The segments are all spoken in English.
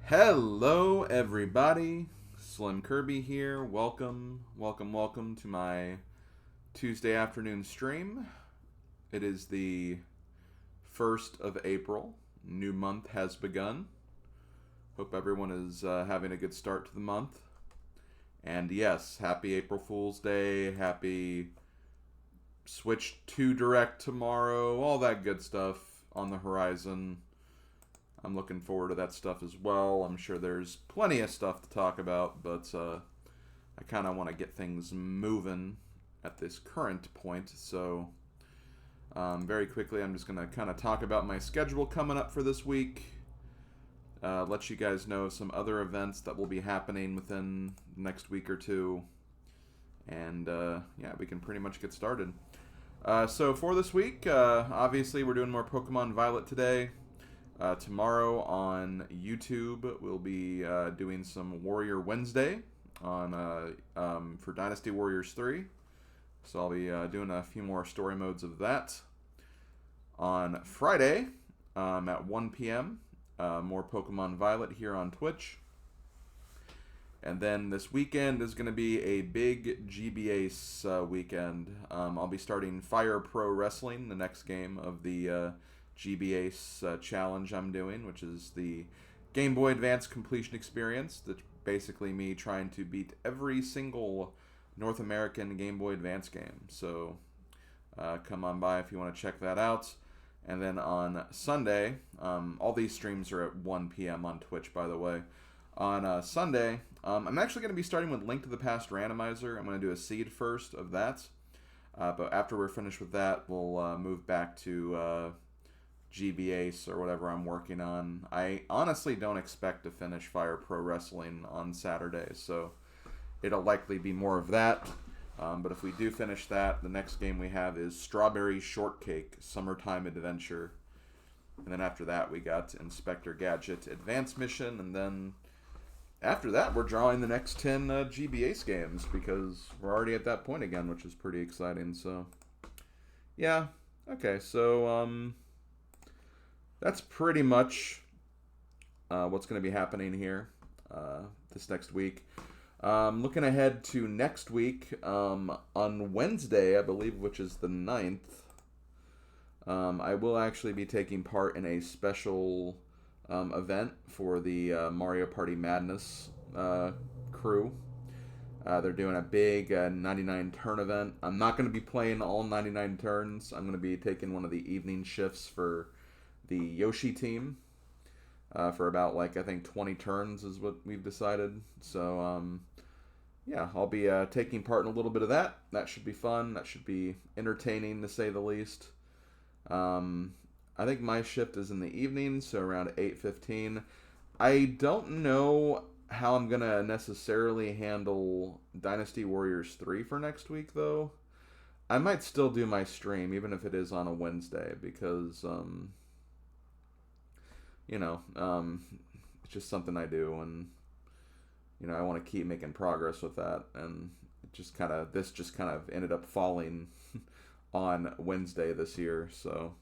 Hello, everybody. Slim Kirby here. Welcome to my Tuesday afternoon stream. It is the 1st of April. New month has begun. Hope everyone is having a good start to the month. And yes, happy April Fool's Day. Happy Switch 2 Direct tomorrow. All that good stuff on the horizon. I'm looking forward to that stuff as well. I'm sure there's plenty of stuff to talk about, but I kind of want to get things moving at this current point. So very quickly, I'm just going to kind of talk about my schedule coming up for this week. Let you guys know some other events that will be happening within the next week or two. And yeah, we can pretty much get started. So for this week, obviously we're doing more Pokemon Violet today. Tomorrow on YouTube, we'll be doing some Warrior Wednesday on for Dynasty Warriors 3. So I'll be doing a few more story modes of that. On Friday at 1 p.m., more Pokemon Violet here on Twitch. And then this weekend is going to be a big GBAce weekend. I'll be starting Fire Pro Wrestling, the next game of the GBAce challenge I'm doing, which is the Game Boy Advance completion experience. That's basically me trying to beat every single North American Game Boy Advance game. So come on by if you want to check that out. And then on Sunday, all these streams are at 1 p.m. on Twitch, by the way. On Sunday, I'm actually going to be starting with Link to the Past Randomizer. I'm going to do a seed first of that. But after we're finished with that, we'll move back to GBAce or whatever I'm working on. I honestly don't expect to finish Fire Pro Wrestling on Saturday, so it'll likely be more of that. But if we do finish that, the next game we have is Strawberry Shortcake Summertime Adventure. And then after that, we got Inspector Gadget Advance Mission, and then after that, we're drawing the next 10 GBAce games, because we're already at that point again, which is pretty exciting. So, yeah. Okay, so that's pretty much what's going to be happening here this next week. Looking ahead to next week, on Wednesday, I believe, which is the 9th, I will actually be taking part in a special event for the Mario Party Madness crew. They're doing a big 99 turn event. I'm not going to be playing all 99 turns. I'm going to be taking one of the evening shifts for the Yoshi team for about, like, I think 20 turns is what we've decided. So, yeah, I'll be taking part in a little bit of that. That should be fun. That should be entertaining, to say the least. I think my shift is in the evening, so around 8:15. I don't know how I'm going to necessarily handle Dynasty Warriors 3 for next week, though. I might still do my stream, even if it is on a Wednesday, because it's just something I do, and I want to keep making progress with that, and this just kind of ended up falling on Wednesday this year, so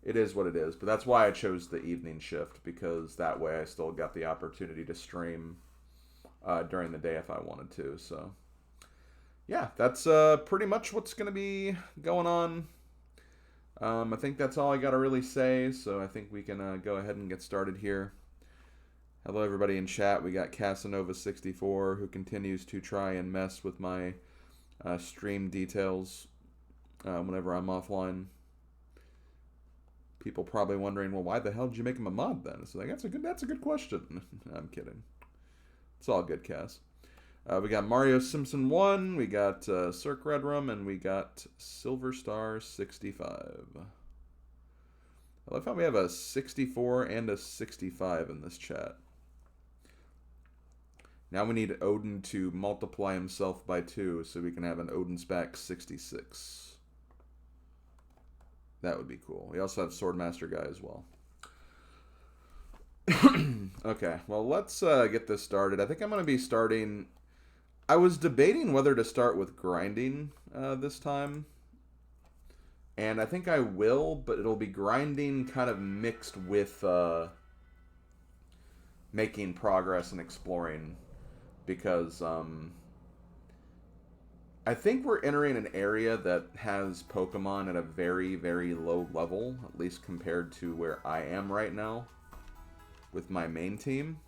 it is what it is. But that's why I chose the evening shift, because that way I still got the opportunity to stream during the day if I wanted to. So yeah, that's pretty much what's going to be going on. I think that's all I got to really say, so I think we can go ahead and get started here. Hello, everybody in chat. We got Casanova64, who continues to try and mess with my stream details whenever I'm offline. People probably wondering, well, why the hell did you make him a mod then? So like, that's a good question. I'm kidding. It's all good, Cass. We got Mario Simpson 1, we got Cirque Redrum, and we got Silver Star 65. I love how we have a 64 and a 65 in this chat. Now we need Odin to multiply himself by 2 so we can have an Odin Spec 66. That would be cool. We also have Swordmaster Guy as well. Okay, well, let's get this started. I think I'm going to be starting... I was debating whether to start with grinding this time. And I think I will, but it'll be grinding kind of mixed with making progress and exploring, because I think we're entering an area that has Pokemon at a very, very low level, at least compared to where I am right now with my main team.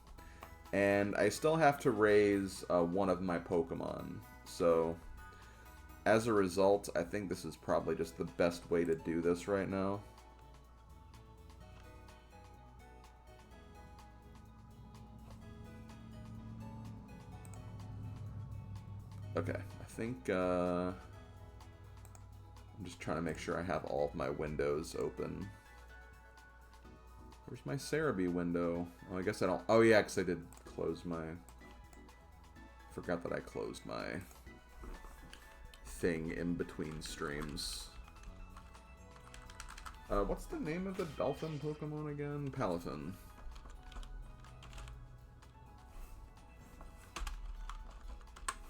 And I still have to raise one of my Pokemon. So, as a result, I think this is probably just the best way to do this right now. Okay, I think I'm just trying to make sure I have all of my windows open. Where's my Cerebi window? Oh, I guess I don't... Oh, yeah, because I did close my... Forgot that I closed my thing in between streams. What's the name of the dolphin Pokemon again? Palafin.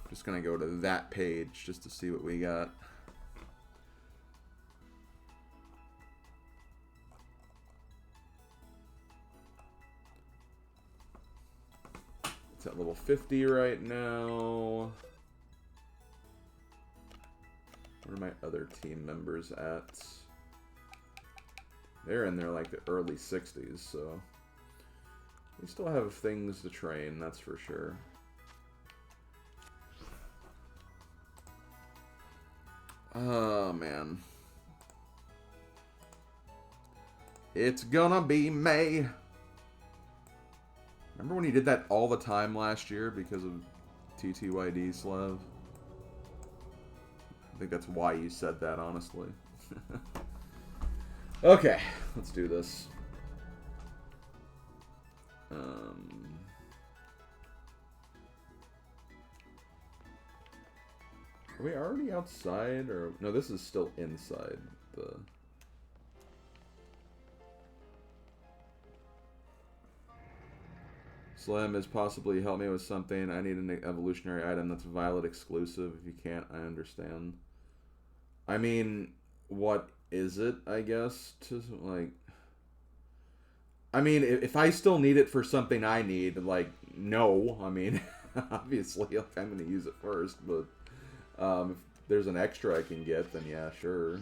Just gonna go to that page just to see what we got. It's at level 50 right now. Where are my other team members at? They're in their, like, the early 60s, so... We still have things to train, that's for sure. Oh, man. It's gonna be May. Remember when he did that all the time last year because of TTYD Slav? I think that's why you said that, honestly. Okay, let's do this. Are we already outside, or... No, this is still inside the... Slim is possibly help me with something. I need an evolutionary item that's Violet exclusive. If you can't, I understand. I mean, what is it, I guess? To, like... I mean, if I still need it for something I need, like, no. I mean, obviously, like, I'm going to use it first, but... if there's an extra I can get, then yeah, sure.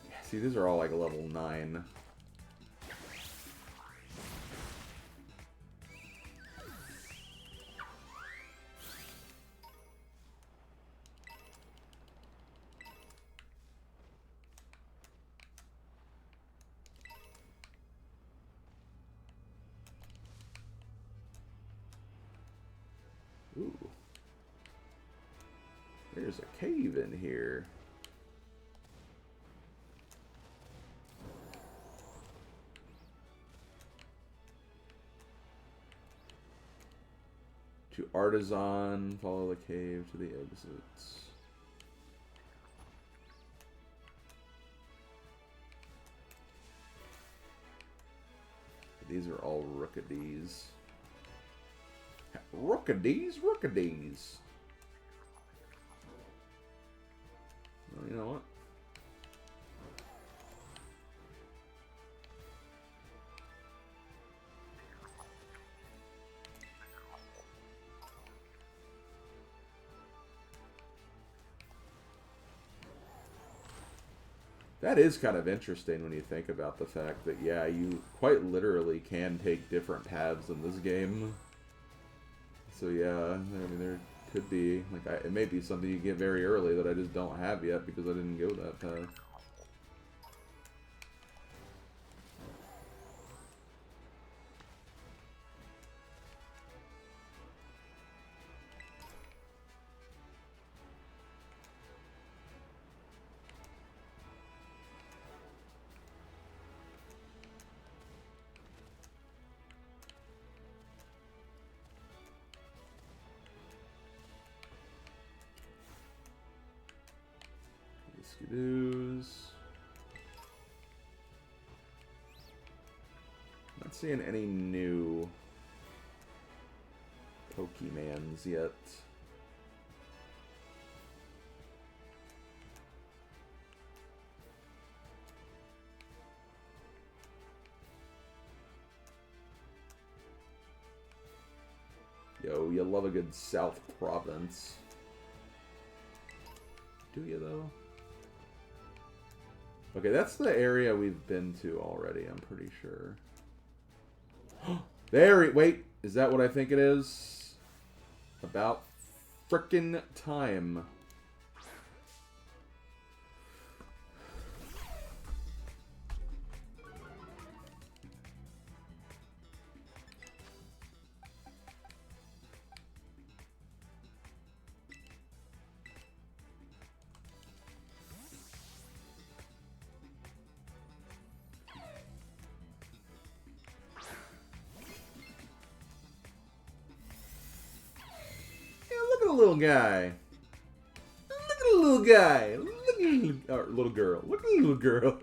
Yeah, see, these are all like level 9. Ooh. There's a cave in here. To Artisan, follow the cave to the exits. These are all Rookadies. Rookadies, Rookadies. Well, you know what? That is kind of interesting when you think about the fact that, yeah, you quite literally can take different paths in this game. So yeah, I mean, there could be, like, it may be something you get very early that I just don't have yet because I didn't go that path. Skidoos. Not seeing any new Pokemans yet. Yo, you love a good South Province. Do you, though? Okay, that's the area we've been to already, I'm pretty sure. Wait, is that what I think it is? About frickin' time. Little guy. Look at the little guy. Look at the little girl. Look at the little girl.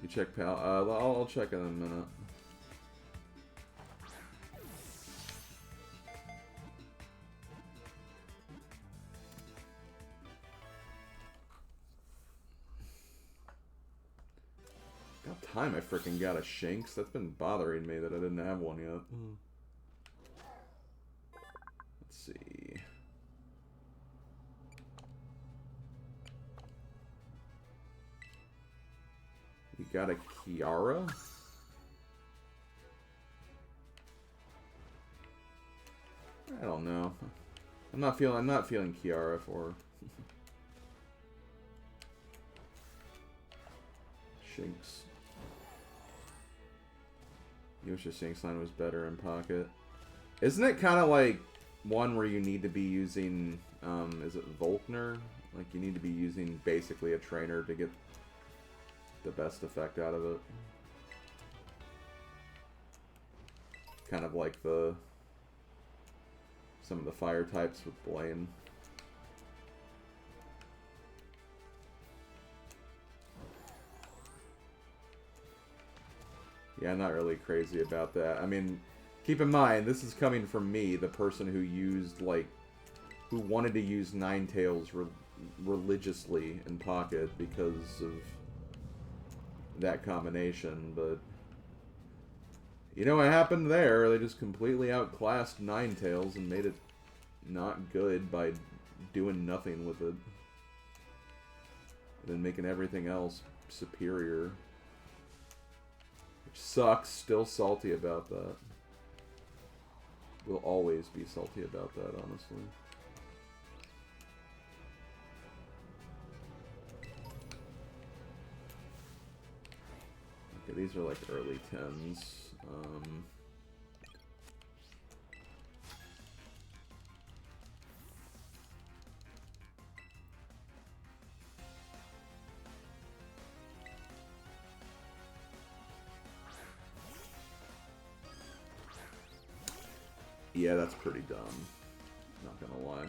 You check pal. I'll check in a minute. Time I freaking got a Shinx. That's been bothering me that I didn't have one yet. Let's see. You got a Kiara? I don't know. I'm not feeling Kiara for Shinx. I wish the Shinx line was better in Pocket. Isn't it kind of like one where you need to be using, is it Volkner? Like you need to be using basically a trainer to get the best effect out of it. Kind of like some of the fire types with Blaine. Yeah, I'm not really crazy about that. I mean, keep in mind, this is coming from me, the person who used, like, who wanted to use Ninetales religiously in Pocket because of that combination, but you know what happened there? They just completely outclassed Ninetales and made it not good by doing nothing with it. And then making everything else superior. Sucks. Still salty about that. Will always be salty about that, honestly. Okay, these are like early 10s. Yeah, that's pretty dumb. Not gonna lie.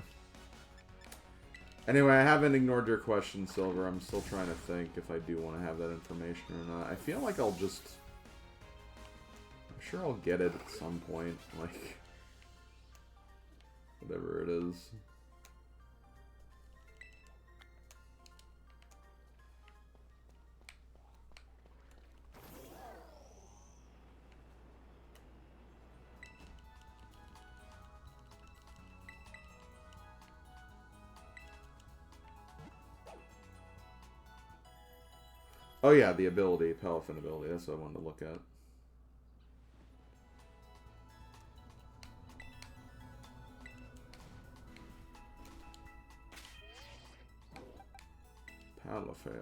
Anyway, I haven't ignored your question, Silver. I'm still trying to think if I do want to have that information or not. I feel like I'll just... I'm sure I'll get it at some point. Like... whatever it is. Oh yeah, the ability, Palafin ability, that's what I wanted to look at. Palafin.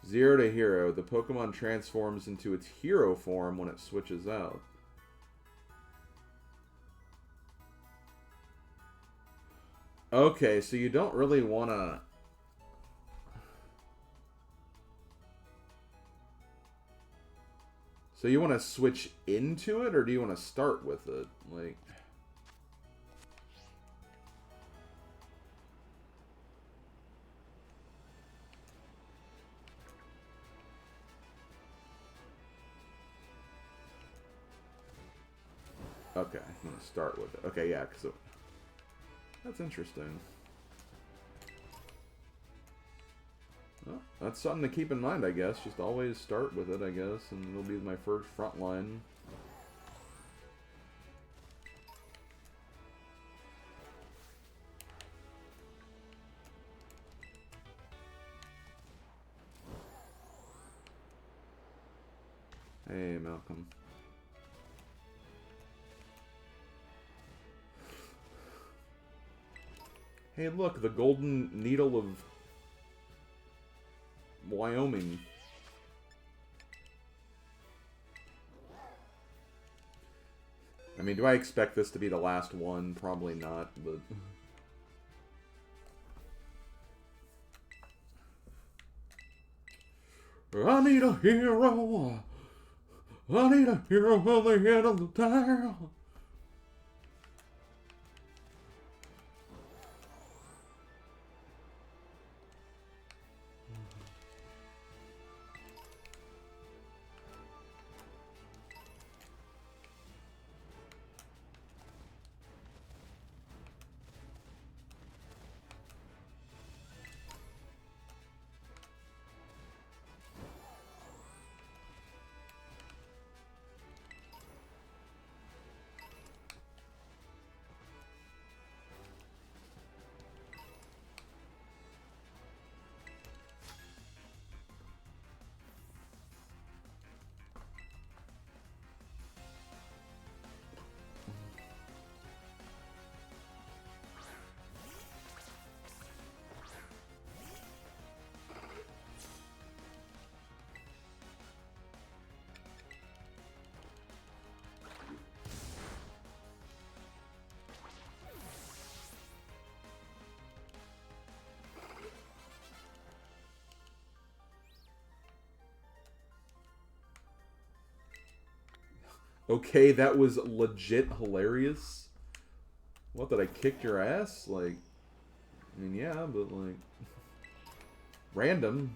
Zero to hero. The Pokemon transforms into its hero form when it switches out. Okay, so you don't really want to... So you want to switch into it, or do you want to start with it? Like... Okay, I'm going to start with it. Okay, yeah, because that's interesting. Well, that's something to keep in mind, I guess. Just always start with it, I guess, and it'll be my first front line. Hey, Malcolm. Hey, look, the golden needle of Wyoming. I mean, do I expect this to be the last one? Probably not, but... I need a hero. I need a hero on the end of the town. Okay, that was legit hilarious. What, that I kicked your ass? Like, I mean, yeah, but like... Random.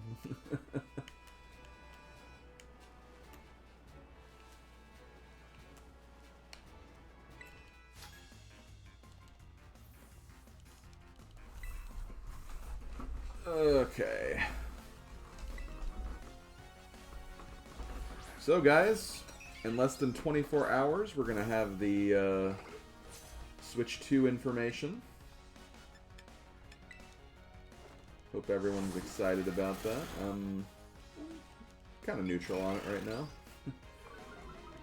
Okay. So, guys, in less than 24 hours, we're going to have the Switch 2 information. Hope everyone's excited about that. I'm kind of neutral on it right now.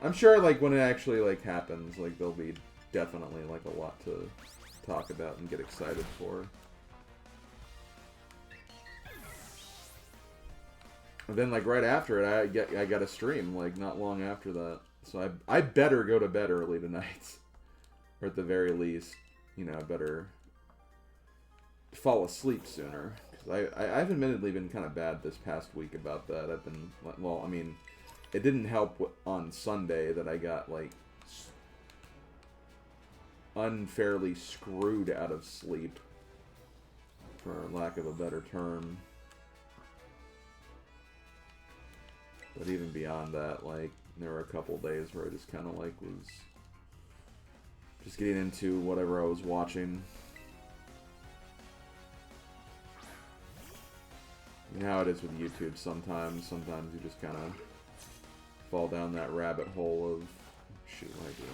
I'm sure, like, when it actually, like, happens, like, there'll be definitely, like, a lot to talk about and get excited for. And then, like, right after it, I got a stream, like, not long after that. So I better go to bed early tonight. Or at the very least, you know, I better fall asleep sooner. Because I've admittedly been kind of bad this past week about that. I've been, well, I mean, it didn't help on Sunday that I got, like, unfairly screwed out of sleep. For lack of a better term. But even beyond that, like, there were a couple days where I just kind of, like, was just getting into whatever I was watching. You know how it is with YouTube sometimes. Sometimes you just kind of fall down that rabbit hole of, shoot, what I do.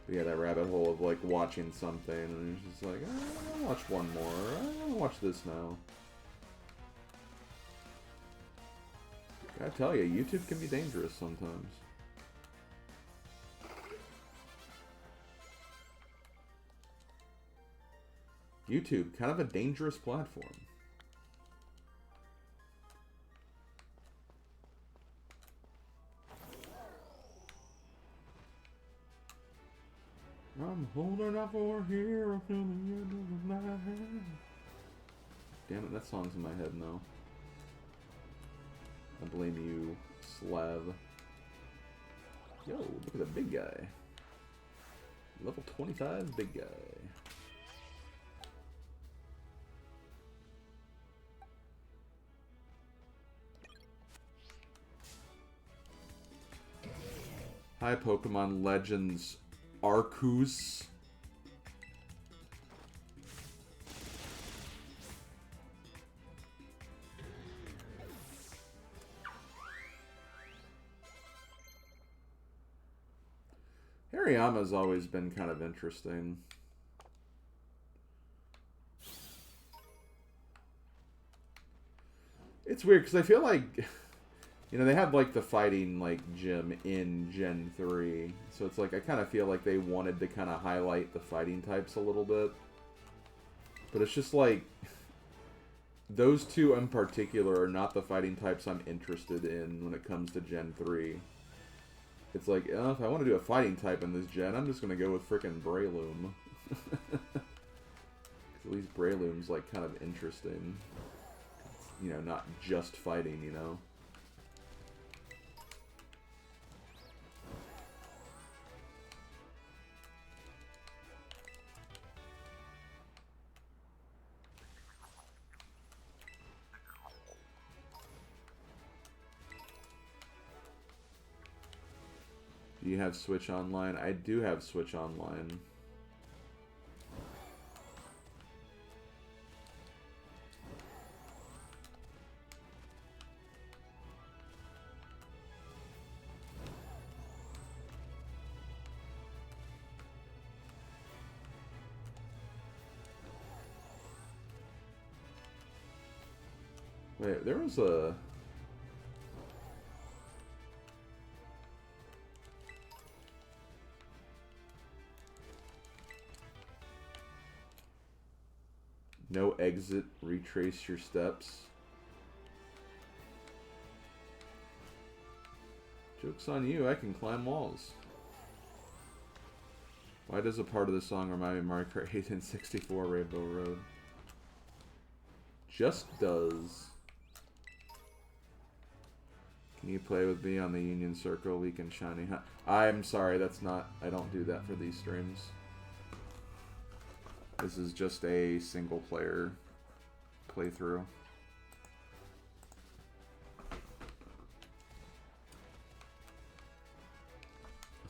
Yeah, that rabbit hole of, like, watching something, and it's just like, oh, I'll watch one more, I'll watch this now. I tell you, YouTube can be dangerous sometimes. YouTube, kind of a dangerous platform. I'm holding out for a hero till the end of the night. Damn it, that song's in my head now. I blame you, Slav. Yo, look at the big guy. Level 25 big guy. Hi, Pokemon Legends Arceus. Hariyama's always been kind of interesting. It's weird because I feel like, you know, they have like the fighting like gym in Gen 3. So it's like I kind of feel like they wanted to kind of highlight the fighting types a little bit. But it's just like those two in particular are not the fighting types I'm interested in when it comes to Gen 3. It's like, if I want to do a fighting type in this gen, I'm just going to go with frickin' Breloom. At least Breloom's, like, kind of interesting. You know, not just fighting, you know? Do you have Switch Online? I do have Switch Online. Wait, there was a... No exit, retrace your steps. Joke's on you, I can climb walls. Why does a part of the song remind me of Mario Kart 8 and 64 Rainbow Road? Just does. Can you play with me on the Union Circle Weekend Shiny? I'm sorry, that's not... I don't do that for these streams. This is just a single player playthrough.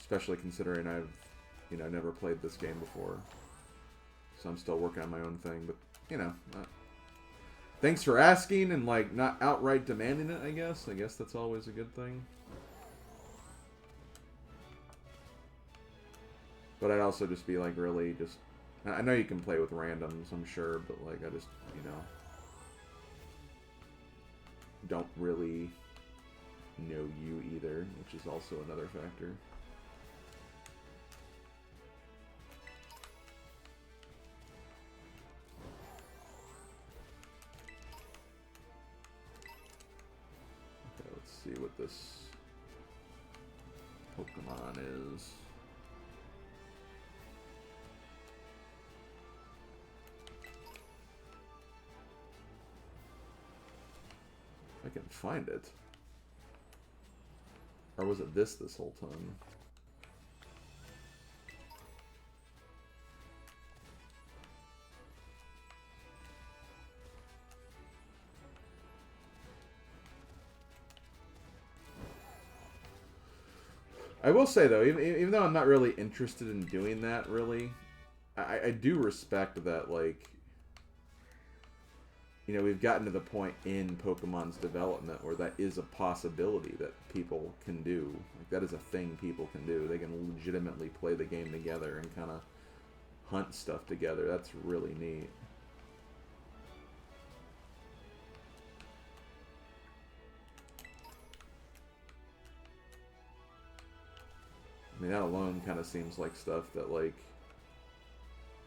Especially considering I've, you know, never played this game before. So I'm still working on my own thing, but, you know. Thanks for asking and, like, not outright demanding it, I guess. I guess that's always a good thing. But I'd also just be, like, really just... I know you can play with randoms, I'm sure, but, like, I just, you know... don't really know you either, which is also another factor. Okay, let's see what this Pokemon is. I can find it. Or was it this whole time? I will say though, even though I'm not really interested in doing that, really, I do respect that, like, you know, we've gotten to the point in Pokemon's development where that is a possibility that people can do. Like, that is a thing people can do. They can legitimately play the game together and kind of hunt stuff together. That's really neat. I mean, that alone kind of seems like stuff that, like,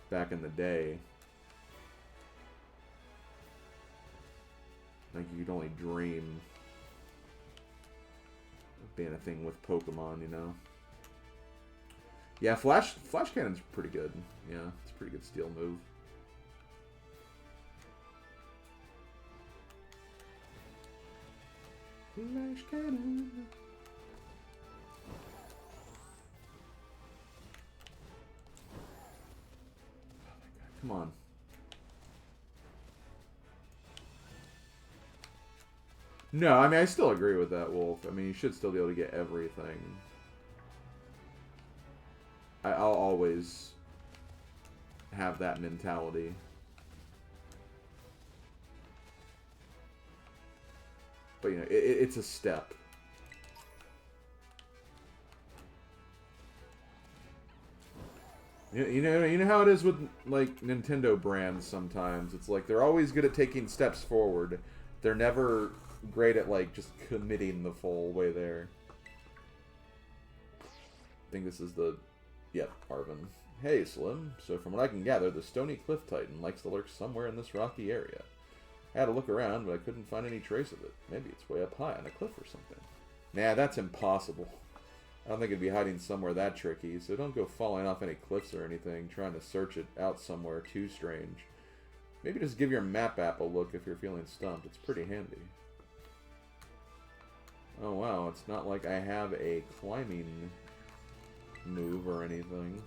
back in the day, like, you could only dream of being a thing with Pokemon, you know? Yeah, flash cannon's pretty good. Yeah, it's a pretty good steel move. Flash cannon. Come on. No, I mean, I still agree with that, Wolf. I mean, you should still be able to get everything. I'll always have that mentality. But, you know, it's a step. You know how it is with, like, Nintendo brands sometimes. It's like they're always good at taking steps forward. They're never great at, like, just committing the full way there. I think this is the... Yep, Arvin. Hey, Slim. So from what I can gather, the Stony Cliff Titan likes to lurk somewhere in this rocky area. I had a look around, but I couldn't find any trace of it. Maybe it's way up high on a cliff or something. Nah, that's impossible. I don't think it'd be hiding somewhere that tricky, so don't go falling off any cliffs or anything, trying to search it out somewhere too strange. Maybe just give your map app a look if you're feeling stumped. It's pretty handy. Oh wow, it's not like I have a climbing move or anything.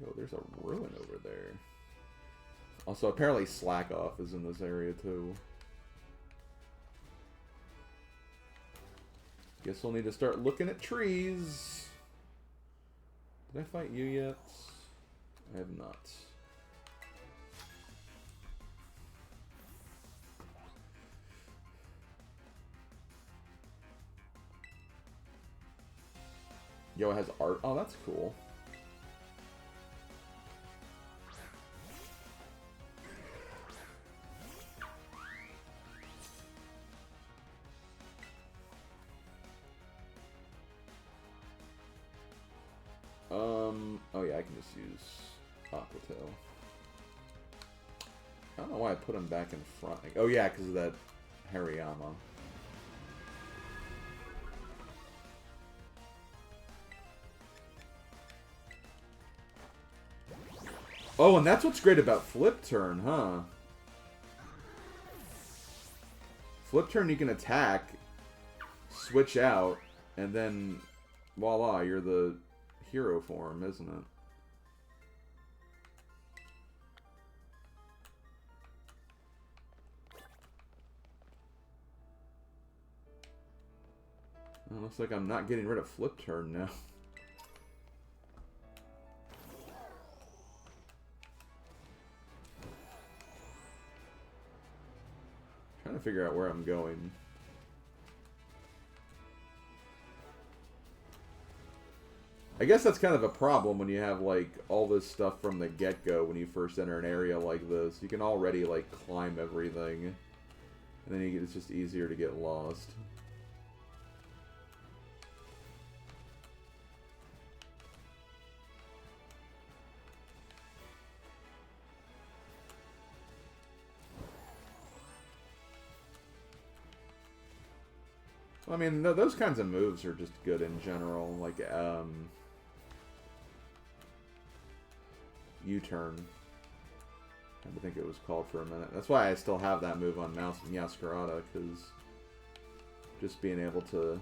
Oh, there's a ruin over there. Also, apparently Slack Off is in this area too. Guess we'll need to start looking at trees. Did I fight you yet? I have not. Yo, it has art. Oh, that's cool. Oh yeah, I can just use Aquatail. I don't know why I put him back in front. Oh yeah, because of that Hariyama. Oh, and that's what's great about Flip Turn, huh? Flip Turn, you can attack, switch out, and then voila, you're the hero form, isn't it? Well, looks like I'm not getting rid of Flip Turn now. Trying to figure out where I'm going. I guess that's kind of a problem when you have, like, all this stuff from the get-go when you first enter an area like this. You can already, like, climb everything. And then it's just easier to get lost. I mean, those kinds of moves are just good in general. Like, U-turn. I had to think it was called for a minute. That's why I still have that move on Meowscarada, because just being able to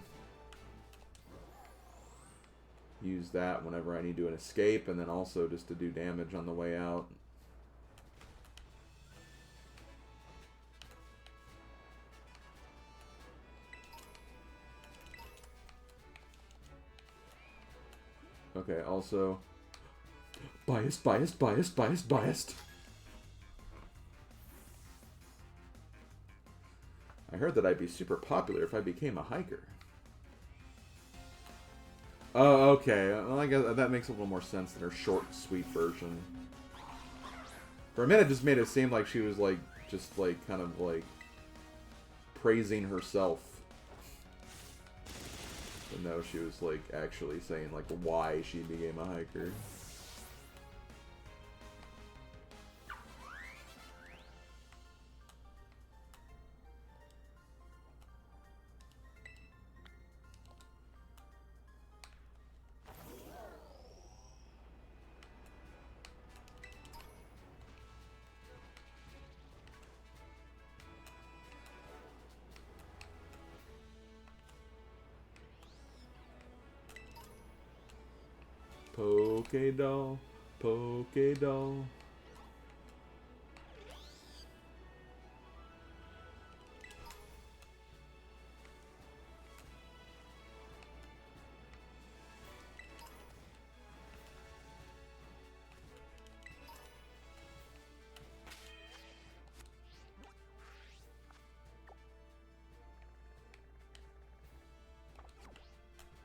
use that whenever I need to escape, and then also just to do damage on the way out. Okay, also... Biased, biased, biased, biased, biased. I heard that I'd be super popular if I became a hiker. Oh, okay. Well, I guess that makes a little more sense than her short, sweet version. For a minute, it just made it seem like she was, like, just, like, kind of, like, praising herself. But no, she was, like, actually saying, like, why she became a hiker. Poké doll, Poké doll.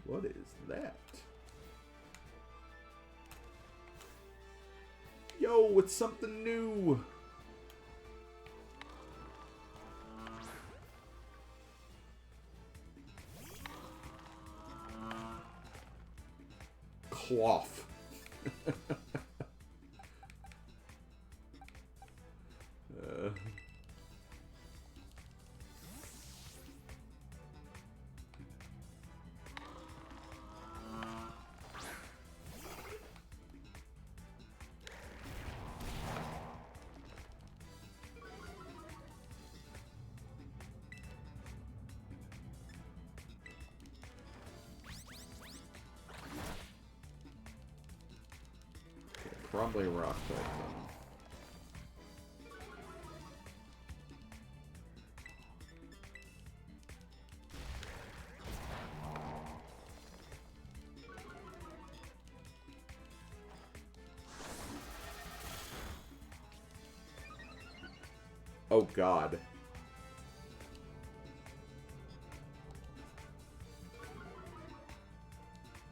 What is that? Yo, it's something new. Cloth. Probably rock type then. Oh god.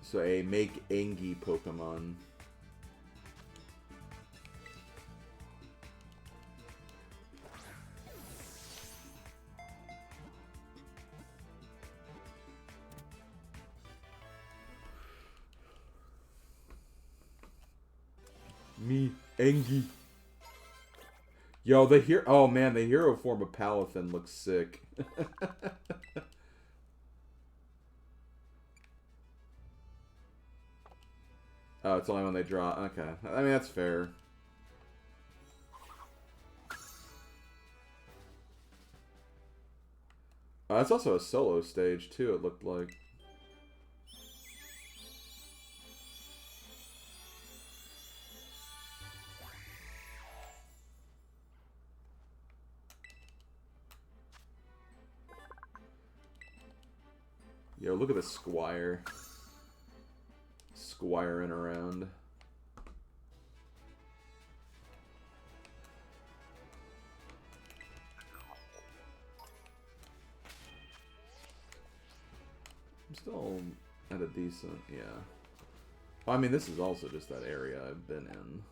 So a make Angie Pokemon. Me, Angie. Yo, the hero. Oh man, the hero form of Palathin looks sick. Oh, it's only when they draw. Okay, I mean that's fair. That's also a solo stage too. It looked like. Yo, look at the Squire. Squiring around. I'm still at a decent, yeah. Well, I mean, this is also just that area I've been in.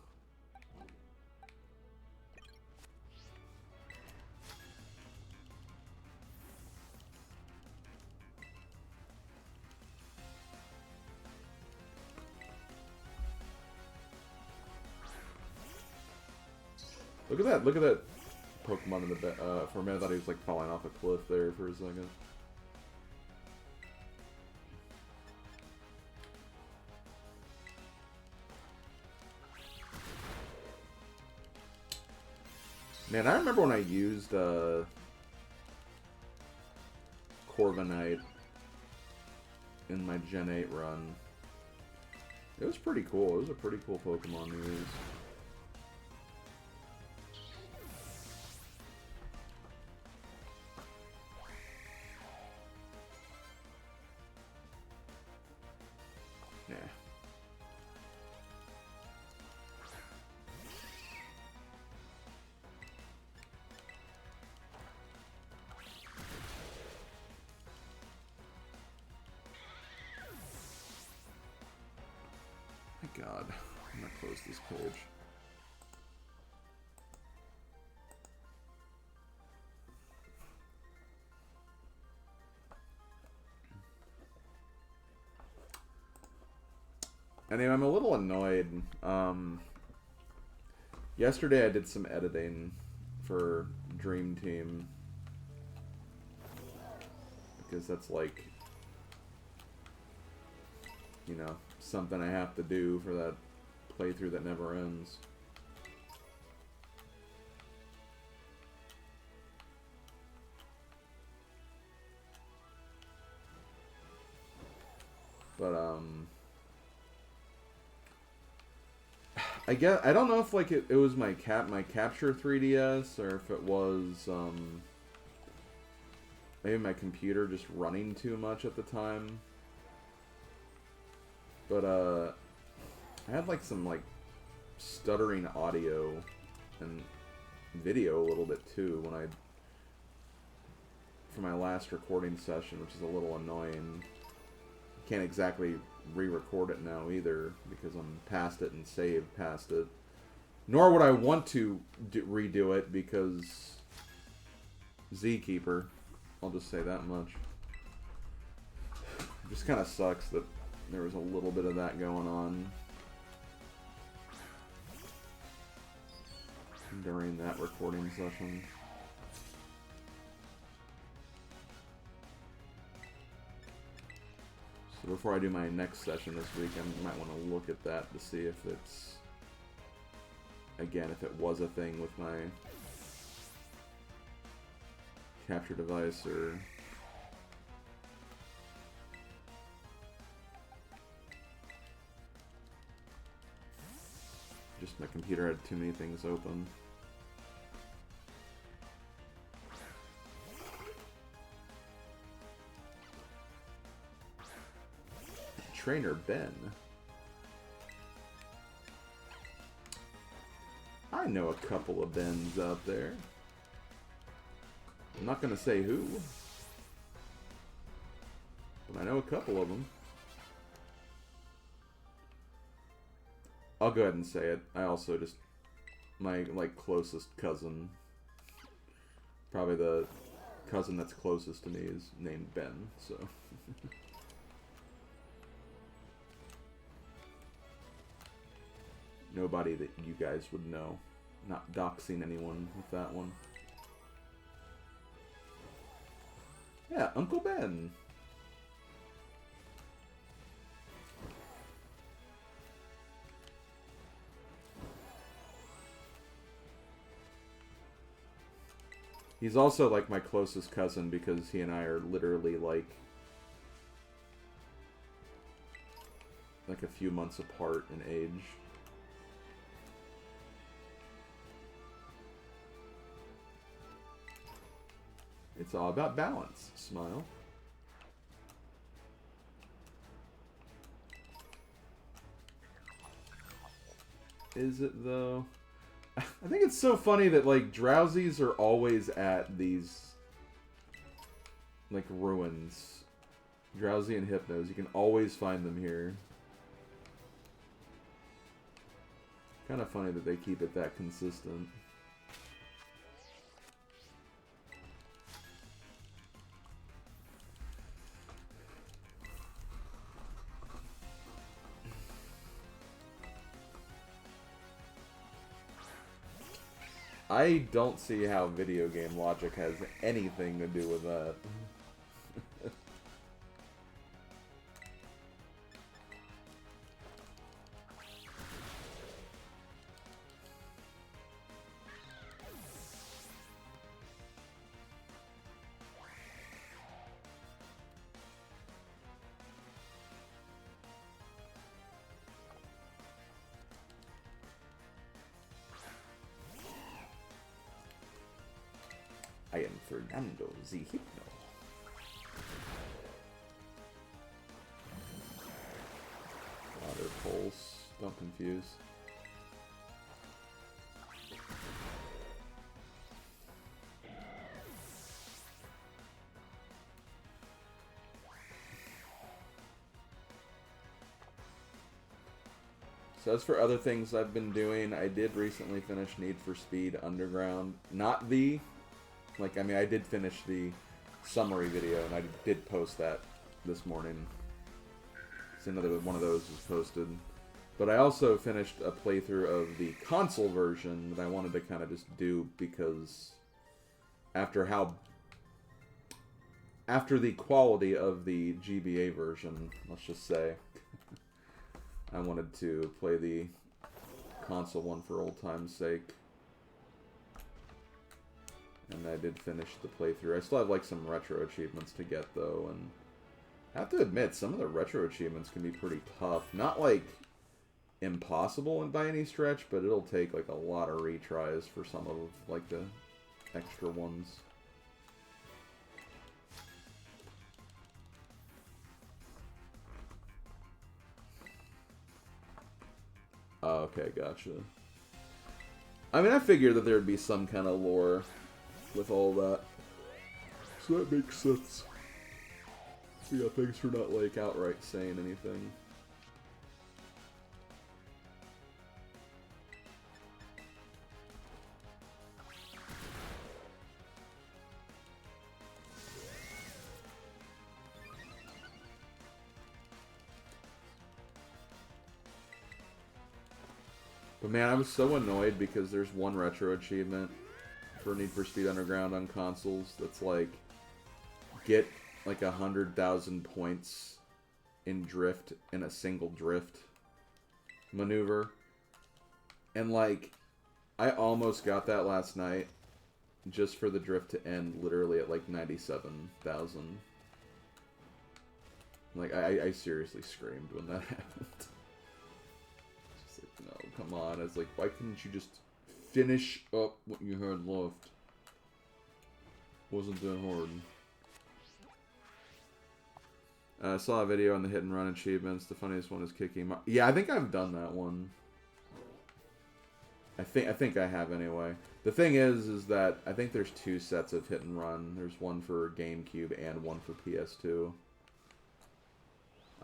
Look at that Pokemon in the back. For a minute, I thought he was like falling off a cliff there for a second. Man, I remember when I used Corviknight in my Gen 8 run. It was pretty cool. It was a pretty cool Pokemon to use. Yeah. My God, I'm gonna close this page. Anyway, I'm a little annoyed. Yesterday I did some editing for Dream Team. Because that's like, you know, something I have to do for that playthrough that never ends. But, I guess I don't know if like it was my capture 3DS or if it was maybe my computer just running too much at the time. But I had like some like stuttering audio and video a little bit too when for my last recording session, which is a little annoying. Can't exactly re-record it now either because I'm past it and saved past it. Nor would I want to redo it because Zkeeper. I'll just say that much. It just kind of sucks that there was a little bit of that going on during that recording session. So before I do my next session this week, I might want to look at that to see if it's, again, if it was a thing with my capture device or just my computer had too many things open. Trainer Ben. I know a couple of Bens out there. I'm not gonna say who, but I know a couple of them. I'll go ahead and say it. I also just, my like closest cousin, probably the cousin that's closest to me is named Ben, so. Nobody that you guys would know. Not doxing anyone with that one. Yeah, Uncle Ben. He's also like my closest cousin because he and I are literally like a few months apart in age. It's all about balance. Smile. Is it though? I think it's so funny that like drowsies are always at these like ruins. Drowsy and Hypnos, you can always find them here. Kind of funny that they keep it that consistent. I don't see how video game logic has anything to do with that. I am Fernando the Hypno. Water pulse. Don't confuse. So as for other things I've been doing, I did recently finish Need for Speed Underground. Not the... Like, I mean, I did finish the summary video, and I did post that this morning. So another one of those was posted. But I also finished a playthrough of the console version that I wanted to kind of just do because after the quality of the GBA version, let's just say, I wanted to play the console one for old time's sake. And I did finish the playthrough. I still have like some retro achievements to get though, and I have to admit some of the retro achievements can be pretty tough. Not like impossible by any stretch, but it'll take like a lot of retries for some of like the extra ones. Oh, okay, gotcha. I mean, I figured that there'd be some kind of lore with all that. So that makes sense. Yeah, thanks for not, like, outright saying anything. But man, I was so annoyed because there's one retro achievement for Need for Speed Underground on consoles that's like, get like 100,000 points in drift in a single drift maneuver. And like, I almost got that last night just for the drift to end literally at like 97,000. Like, I seriously screamed when that happened. No, come on. It's like, why couldn't you just finish up what you had left? Wasn't that hard. I saw a video on the hit and run achievements. The funniest one is kicking. Yeah, I think I've done that one. I think I have anyway. The thing is that I think there's 2 sets of hit and run. There's one for GameCube and one for PS2.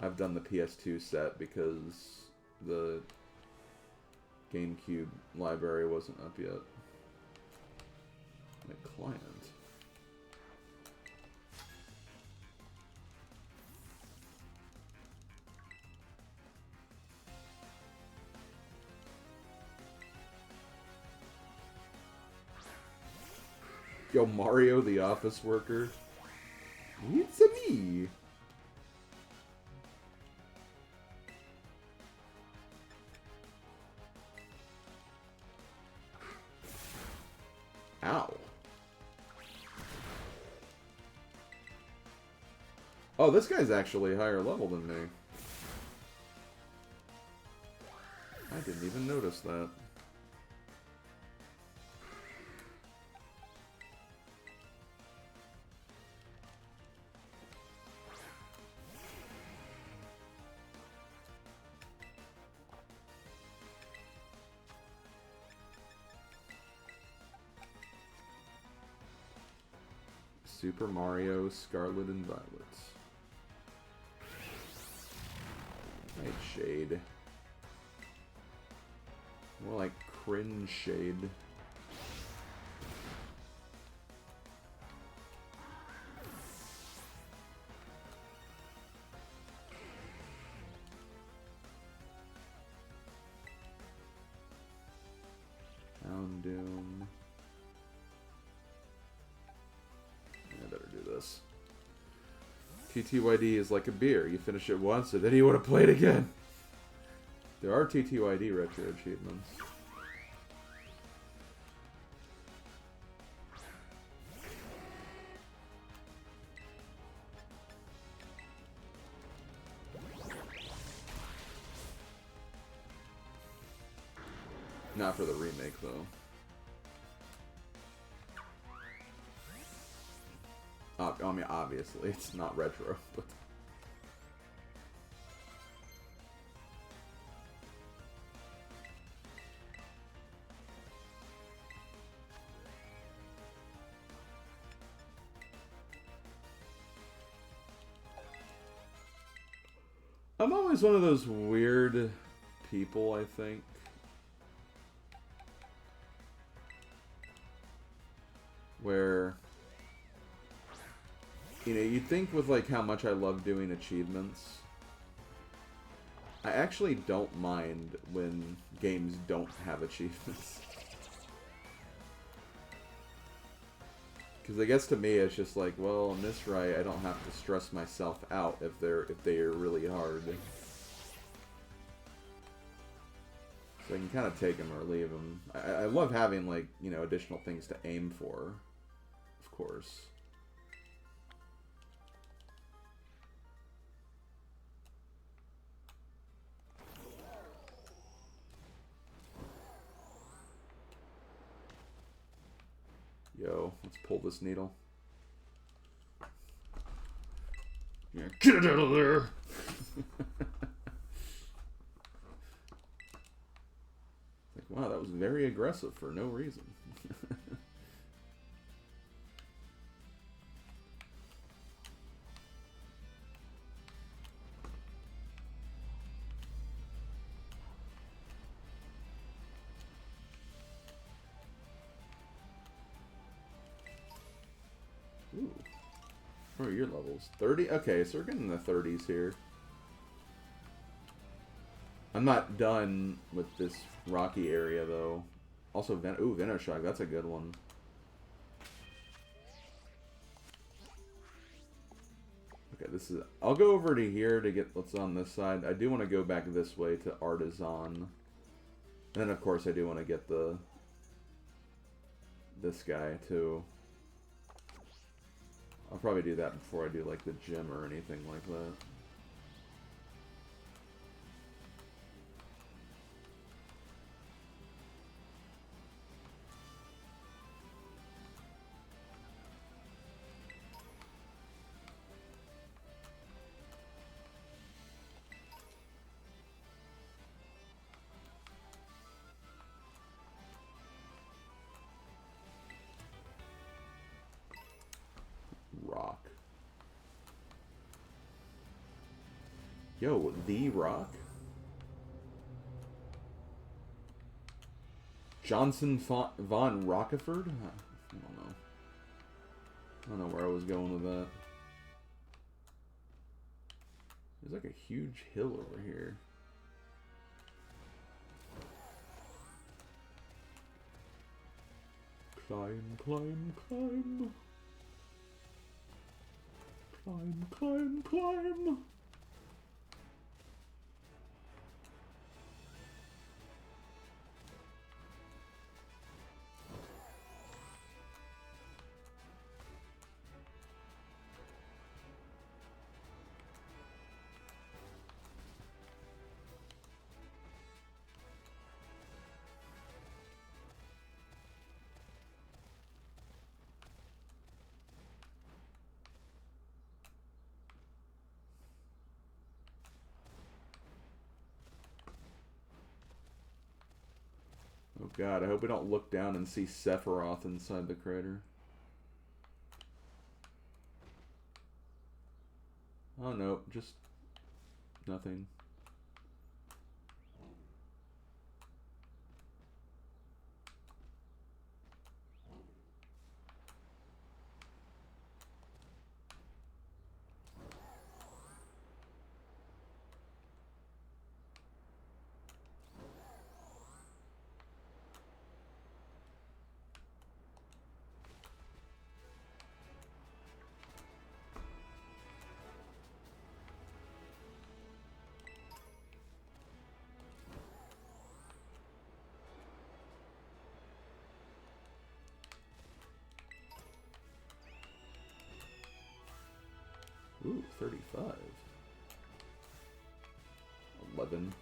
I've done the PS2 set because the GameCube library wasn't up yet. My client. Yo, Mario the office worker. It's a me. Ow. Oh, this guy's actually higher level than me. I didn't even notice that. Super Mario Scarlet and Violet. Nightshade. More like cringe shade. Doom. I better do this. TTYD is like a beer. You finish it once and then you want to play it again. There are TTYD retro achievements. Not for the remake, though. I mean, obviously, it's not retro, but... I'm always one of those weird people, I think. Where, you know, you'd think with like how much I love doing achievements, I actually don't mind when games don't have achievements. Because I guess to me it's just like, well, in this right, I don't have to stress myself out if they are really hard. So I can kind of take them or leave them. I love having, like, you know, additional things to aim for, of course. Let's pull this needle. Yeah, get it out of there! Like, wow, that was very aggressive for no reason. Ooh. What are your levels? 30? Okay, so we're getting in the 30s here. I'm not done with this rocky area, though. Also, Venoshock, that's a good one. Okay, this is... I'll go over to here to get what's on this side. I do want to go back this way to Artisan. And then, of course, I do want to get this guy, too. I'll probably do that before I do, like, the gym or anything like that. Rock. Yo, the Rock? Johnson von Rockeford? I don't know. I don't know where I was going with that. There's like a huge hill over here. Climb, climb, climb. Climb, climb, climb. Oh god, I hope we don't look down and see Sephiroth inside the crater. Oh no, just nothing. Ooh, 35. 11.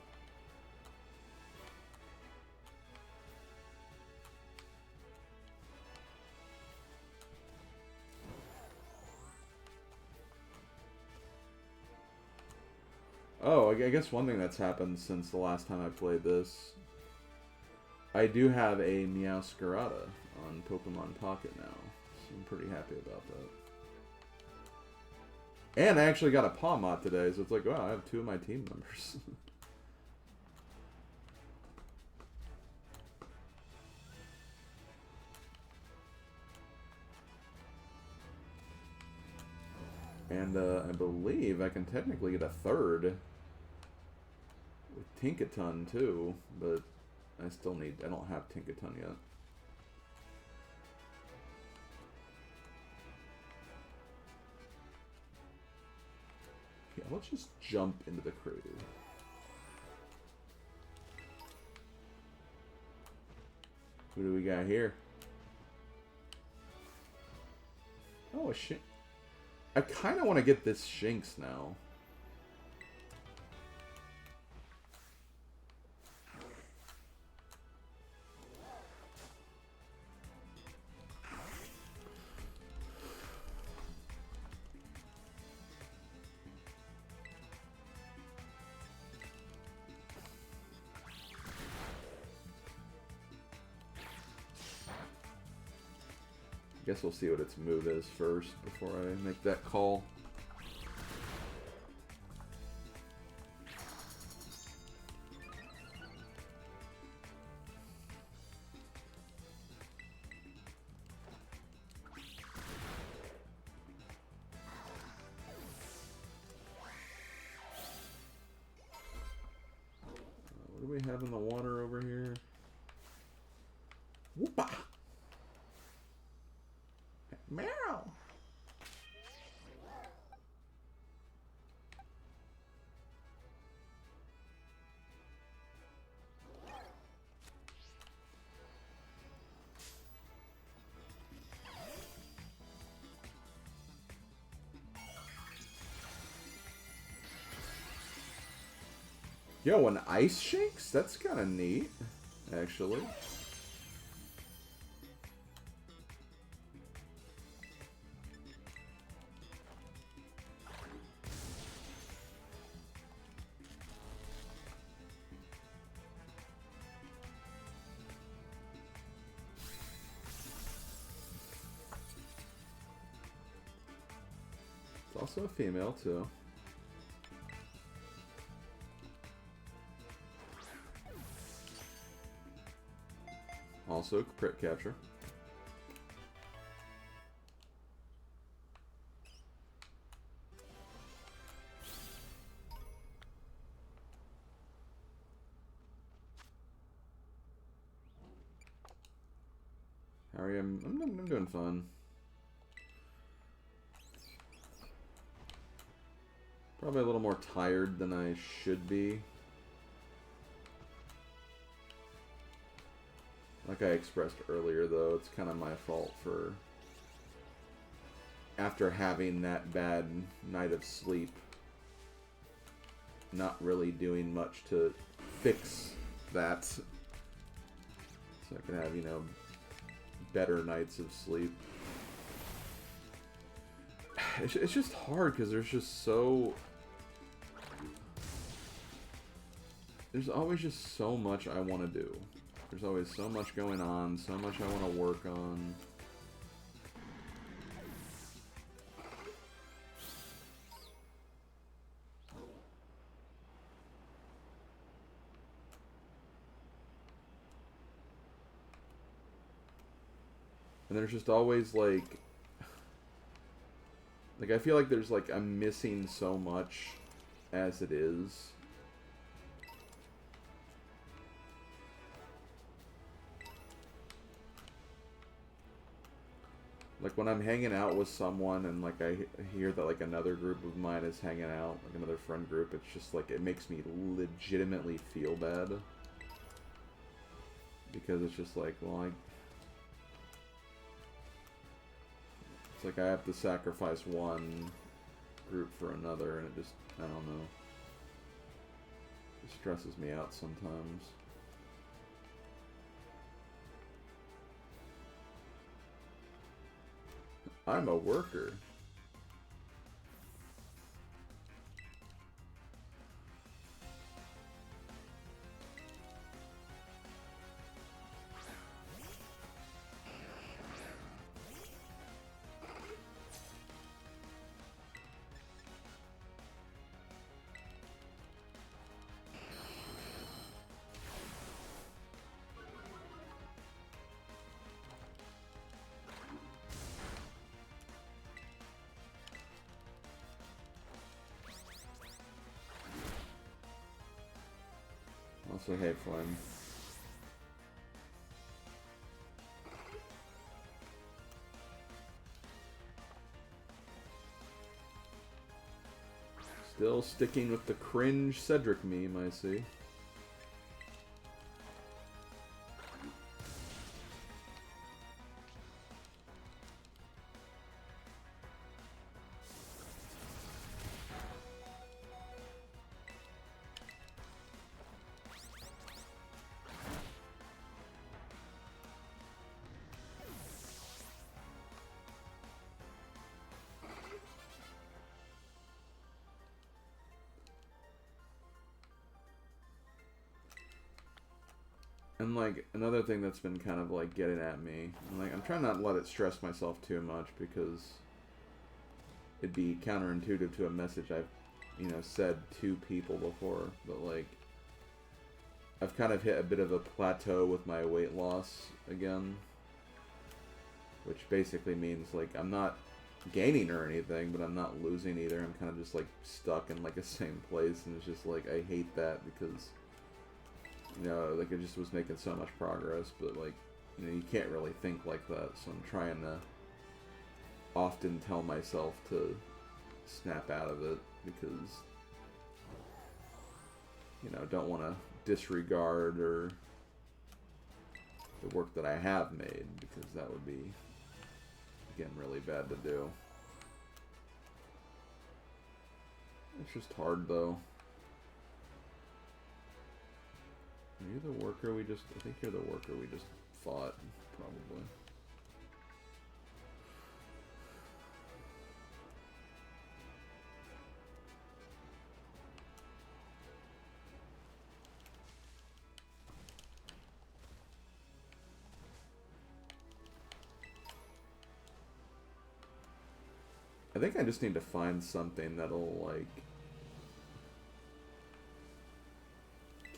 Oh, I guess one thing that's happened since the last time I played this, I do have a Meowscarada on Pokemon Pocket now, so I'm pretty happy about that. And I actually got a Pawmot today, so it's like, wow, I have 2 of my team members. And I believe I can technically get a 3rd with Tinkaton too, but I don't have Tinkaton yet. Yeah, let's just jump into the crater. Who do we got here? Oh, a Shinx. I kind of want to get this Shinx now. Guess we'll see what its move is first before I make that call. What do we have in the water over here? Whoopa! Meow! Yo, an ice shakes? That's kind of neat, actually. It's also a female, too. Also, crit capture. Harry, I'm doing fun. Probably a little more tired than I should be. Like I expressed earlier, though, it's kind of my fault for, after having that bad night of sleep, not really doing much to fix that. So I can have, you know, better nights of sleep. It's just hard because there's just so... There's always just so much I want to do. There's always so much going on, so much I want to work on. And there's just always like I feel like there's like I'm missing so much as it is. Like when I'm hanging out with someone and like I hear that like another group of mine is hanging out, like another friend group, it's just like it makes me legitimately feel bad. Because it's just like, well, it's like I have to sacrifice one group for another, and it just, I don't know. It stresses me out sometimes. I'm a worker. Also, hey, Flynn. Still sticking with the cringe Cedric meme, I see. And like another thing that's been kind of like getting at me, and like I'm trying not to let it stress myself too much because it'd be counterintuitive to a message I've, you know, said to people before, but like I've kind of hit a bit of a plateau with my weight loss again, which basically means like I'm not gaining or anything, but I'm not losing either. I'm kind of just like stuck in like a same place, and it's just like I hate that because, you know, like I just was making so much progress, but like, you know, you can't really think like that, so I'm trying to often tell myself to snap out of it because, you know, don't want to disregard or the work that I have made, because that would be, again, really bad to do. It's just hard though. Are you the worker we just... I think you're the worker we just fought, probably. I think I just need to find something that'll, like,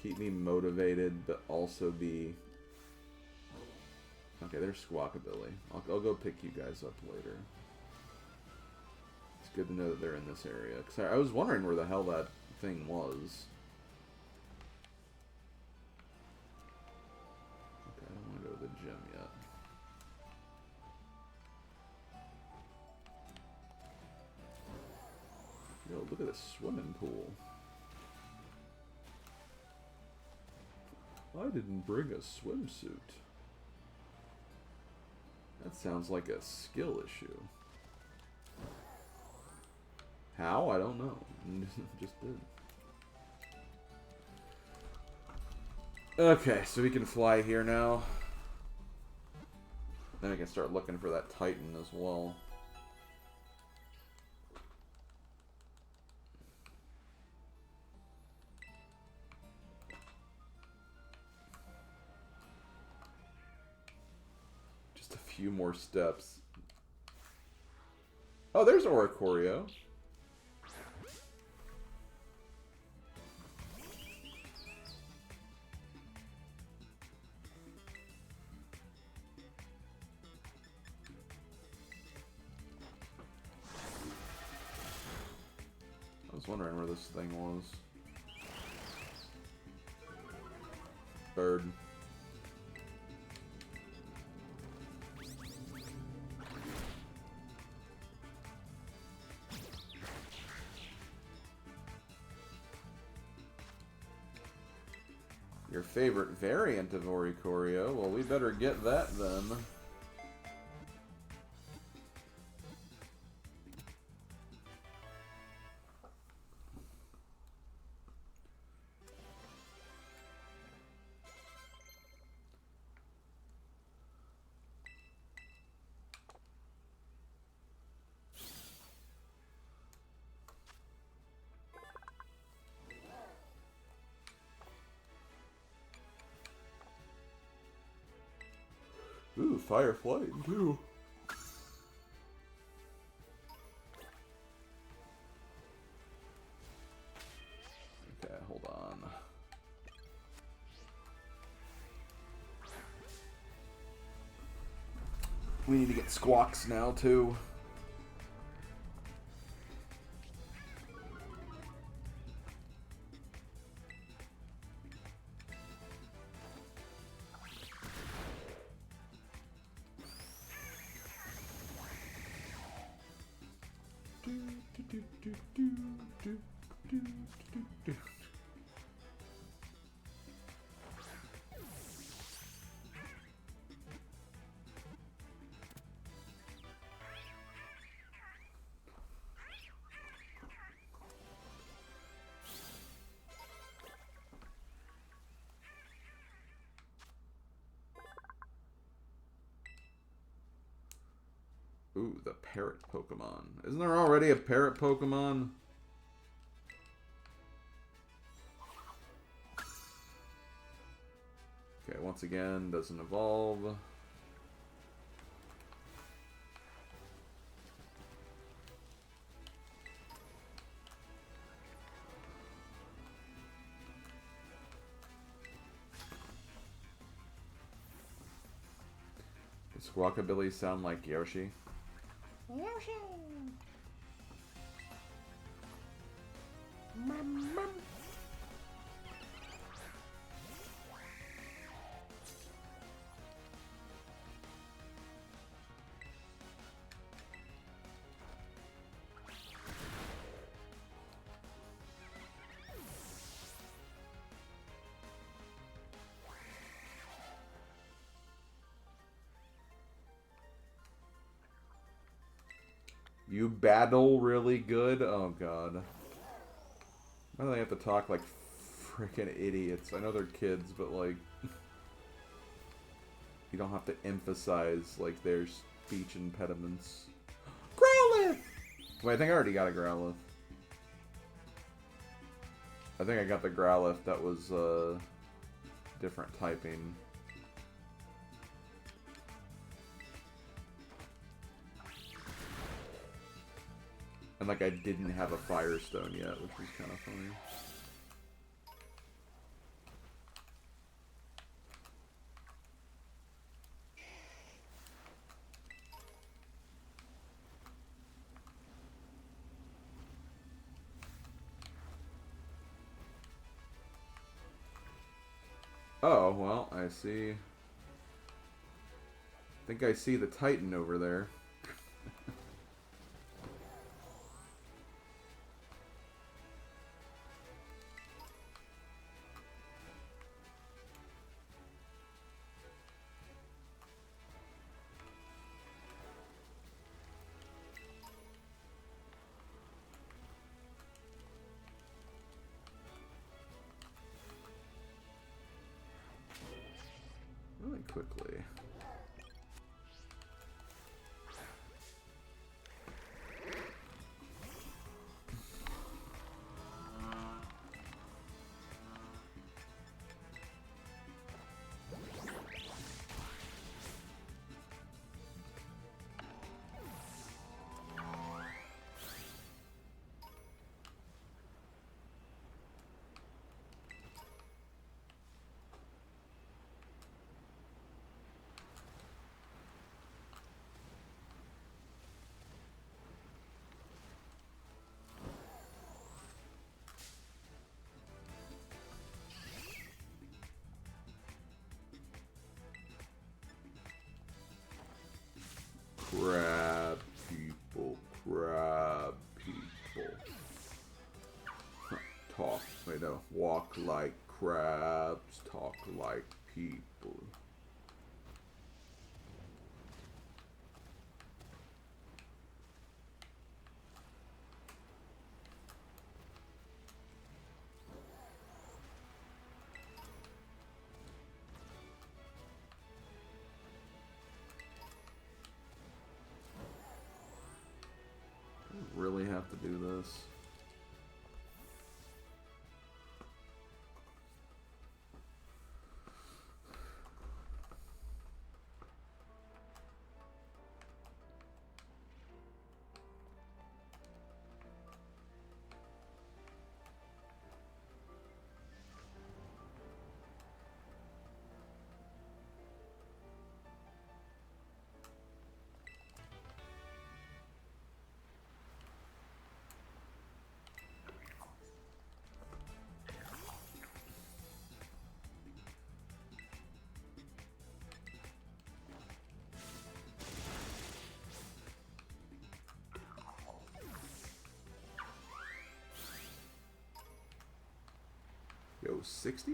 keep me motivated, but also be... Okay, there's Squawkabilly. I'll go pick you guys up later. It's good to know that they're in this area. Because I was wondering where the hell that thing was. Okay, I don't want to go to the gym yet. Yo, look at this swimming pool. I didn't bring a swimsuit. That sounds like a skill issue. How? I don't know. Just did. Okay, so we can fly here now. Then we can start looking for that Titan as well. Just a few more steps. Oh, there's Oricorio. I was wondering where this thing was. Bird. Your favorite variant of Oricorio? Well, we better get that then. Ooh, Firefly too. Okay, hold on. We need to get Squawks now too. Ooh, the parrot Pokemon. Isn't there already a parrot Pokemon? Okay, once again, doesn't evolve. Does Guacabilly sound like Yoshi? Yoshi! Mum, mum. You battle really good? Oh god. Why do they have to talk like freaking idiots? I know they're kids, but like... you don't have to emphasize like their speech impediments. Growlithe! Wait, I think I already got a Growlithe. I think I got the Growlithe that was different typing. And like I didn't have a Firestone yet, which was kind of funny. Oh, well, I see. I think I see the Titan over there. Really quickly. Crab people, crab people. Talk, wait no, walk like crabs, talk like people. Really have to do this. Yo, 60?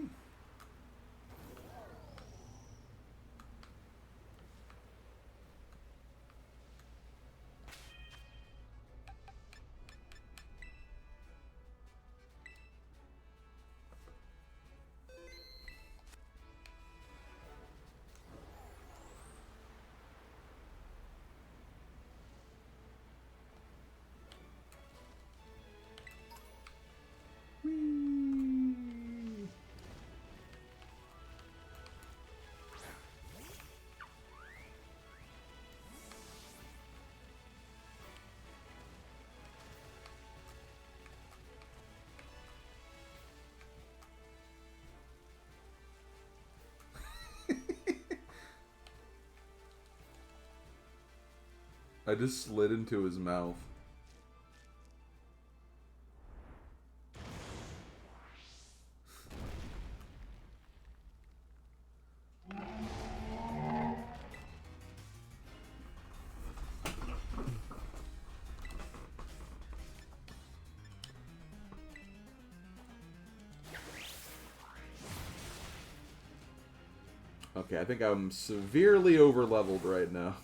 Whee! I just slid into his mouth. Okay, I think I'm severely over-leveled right now.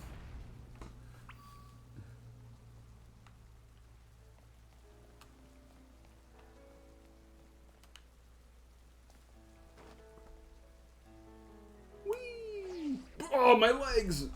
Whee! Oh, my legs!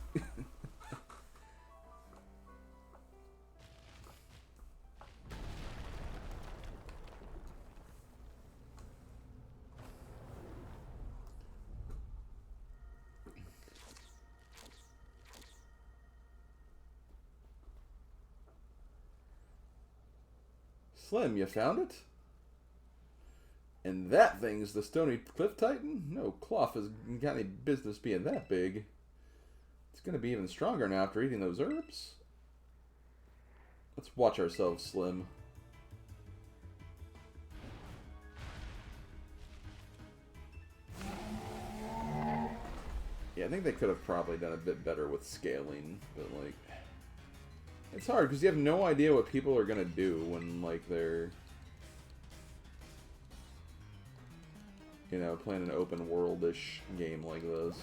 Slim, you found it? And that thing's the Stony Cliff Titan? No, Clough has got any business being that big. It's gonna be even stronger now after eating those herbs. Let's watch ourselves, Slim. Yeah, I think they could have probably done a bit better with scaling, but like... It's hard, because you have no idea what people are gonna do when, like, they're... You know, playing an open world-ish game like this.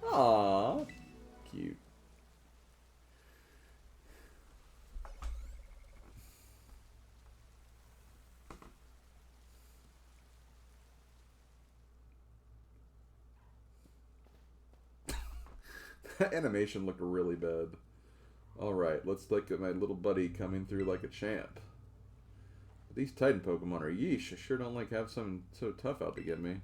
Aww, cute. That animation looked really bad. Alright, let's look at my little buddy coming through like a champ. These Titan Pokemon are yeesh. I sure don't like have something so tough out to get me.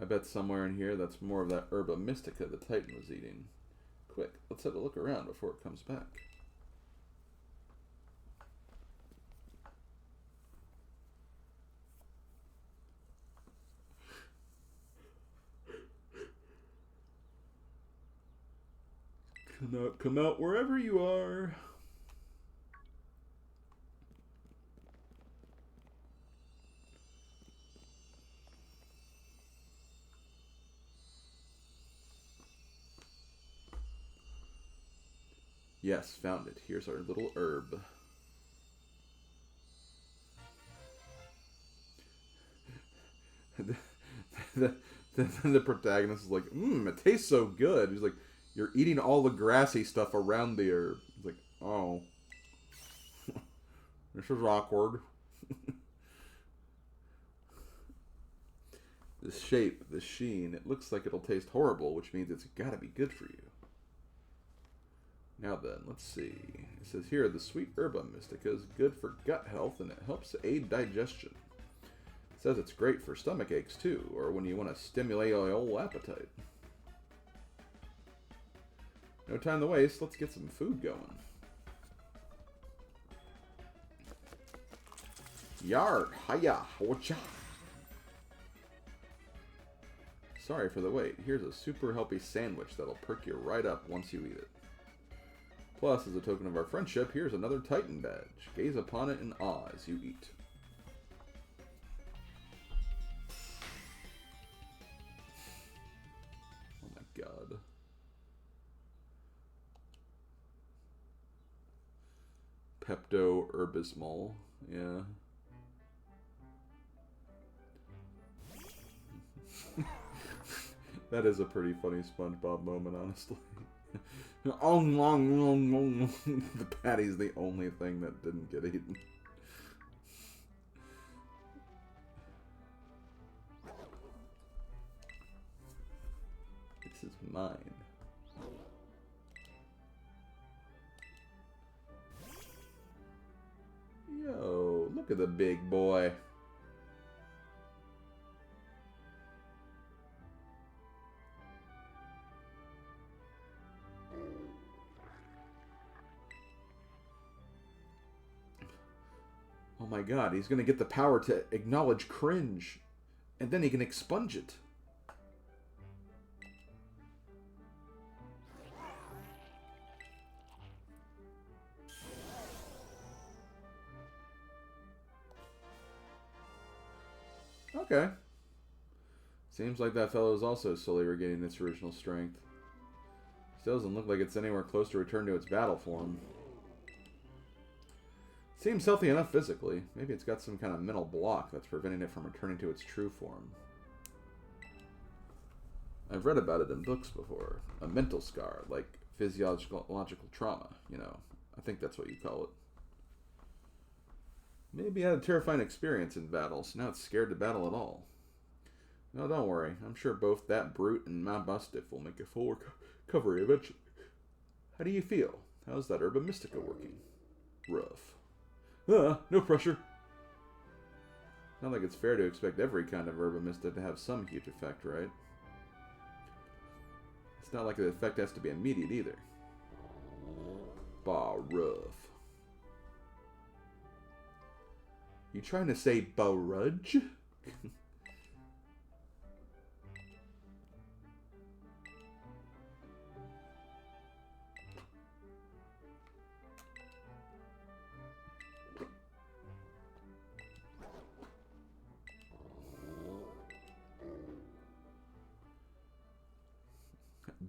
I bet somewhere in here that's more of that Herba Mystica the Titan was eating. Quick, let's have a look around before it comes back. Come out wherever you are. Yes, found it. Here's our little herb. the protagonist is like, it tastes so good. He's like, you're eating all the grassy stuff around the herb. He's like, oh. This is awkward. The shape, the sheen, it looks like it'll taste horrible, which means it's gotta be good for you. Now then, let's see. It says here, the sweet Herba Mystica is good for gut health and it helps aid digestion. It says it's great for stomach aches too, or when you want to stimulate your old appetite. No time to waste, let's get some food going. Yar, hiya, wacha. Sorry for the wait. Here's a super healthy sandwich that'll perk you right up once you eat it. Plus, as a token of our friendship, here's another Titan badge. Gaze upon it in awe as you eat. Oh my god. Pepto-Herbismol. Yeah. That is a pretty funny SpongeBob moment, honestly. The patty's the only thing that didn't get eaten. This is mine. Yo, look at the big boy. my god, he's gonna get the power to acknowledge cringe. And then he can expunge it. Okay. Seems like that fellow is also slowly regaining its original strength. Still doesn't look like it's anywhere close to return to its battle form. Seems healthy enough physically. Maybe it's got some kind of mental block that's preventing it from returning to its true form. I've read about it in books before. A mental scar, like physiological trauma, you know. I think that's what you call it. Maybe I had a terrifying experience in battle, so now it's scared to battle at all. No, don't worry. I'm sure both that brute and my Bustiff will make a full recovery eventually. How do you feel? How's that Herba Mystica working? Rough. No pressure. Not like it's fair to expect every kind of Herba Mystica to have some huge effect, right? It's not like the effect has to be immediate either. Bah, rough. You trying to say barudge?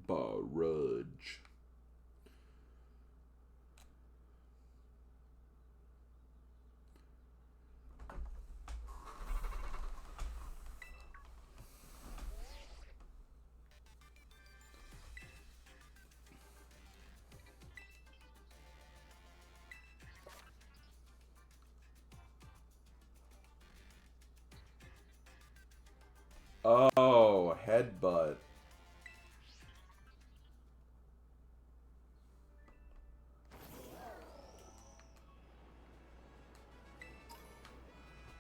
Barudge. Oh, headbutt.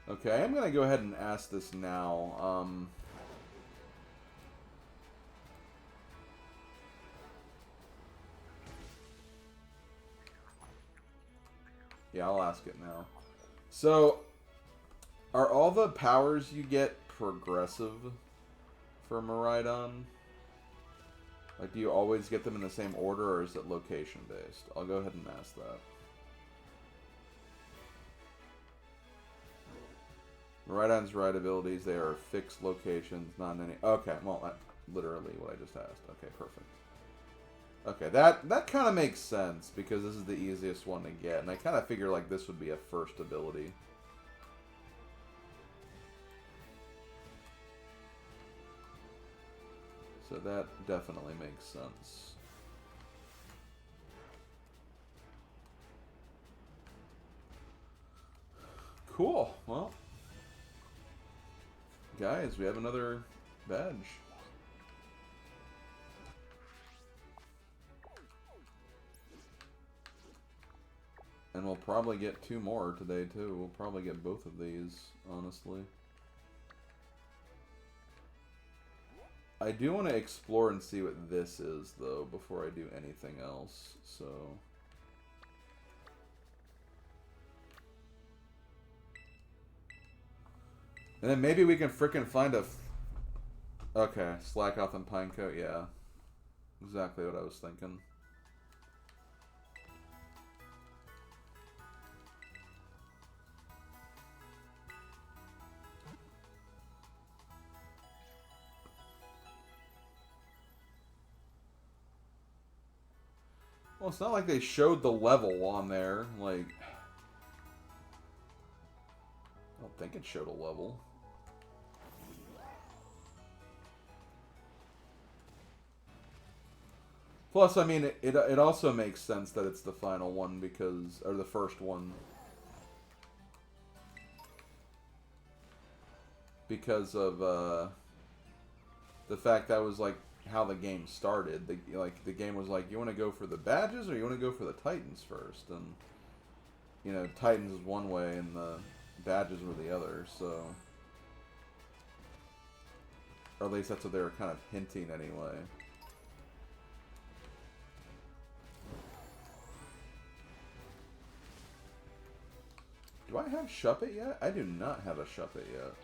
Okay, I'm going to go ahead and ask this now. Yeah, I'll ask it now. So, are all the powers you get progressive for Miraidon? Like, do you always get them in the same order, or is it location-based? I'll go ahead and ask that. Miraidon's ride abilities, they are fixed locations, not in any... Okay, well, that's literally what I just asked. Okay, perfect. Okay, that kind of makes sense, because this is the easiest one to get, and I kind of figure, like, this would be a first ability. So that definitely makes sense. Cool, well... Guys, we have another badge. And we'll probably get 2 more today, too. We'll probably get both of these, honestly. I do want to explore and see what this is, though, before I do anything else, so... And then maybe we can frickin' find a... Okay, Slackoth and Pinecoat, yeah. Exactly what I was thinking. Well, it's not like they showed the level on there, like... I don't think it showed a level. Plus, I mean, it also makes sense that it's the final one because... Or the first one. Because of, the fact that was, like, how the game started. The game was like, you want to go for the badges or you want to go for the Titans first? And, you know, Titans is one way and the badges were the other, so... Or at least that's what they were kind of hinting anyway. Do I have Shuppet yet? I do not have a Shuppet yet.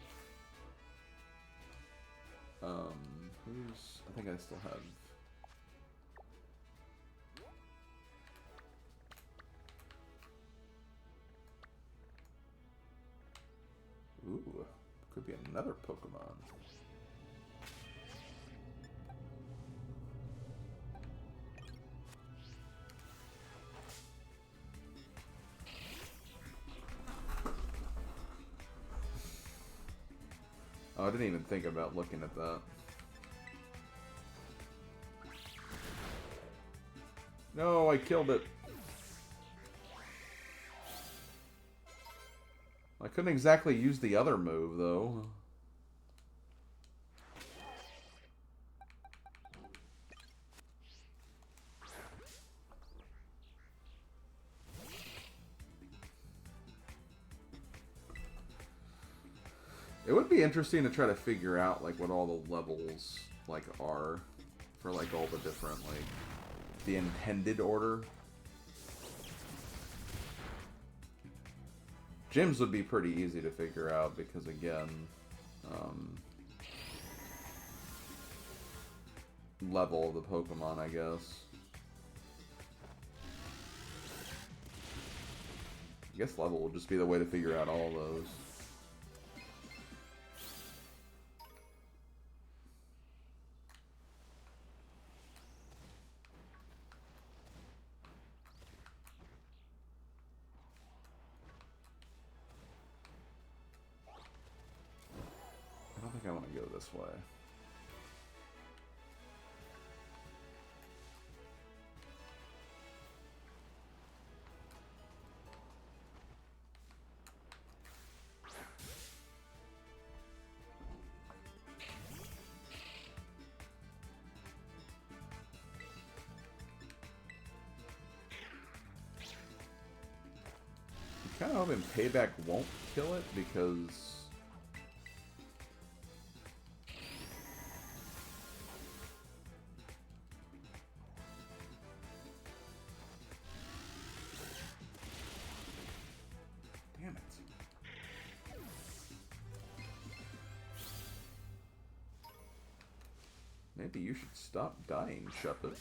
Who's... I think I still have... Ooh, could be another Pokemon. Oh, I didn't even think about looking at that. No, I killed it. I couldn't exactly use the other move, though. It would be interesting to try to figure out, like, what all the levels, like, are for, like, all the different, like, the intended order. Gyms would be pretty easy to figure out because, again, level of the Pokemon, I guess. I guess level will just be the way to figure out all those. I don't think I want to go this way. I'm kind of hoping Payback won't kill it because... Damn it. Maybe you should stop dying, Shuppet.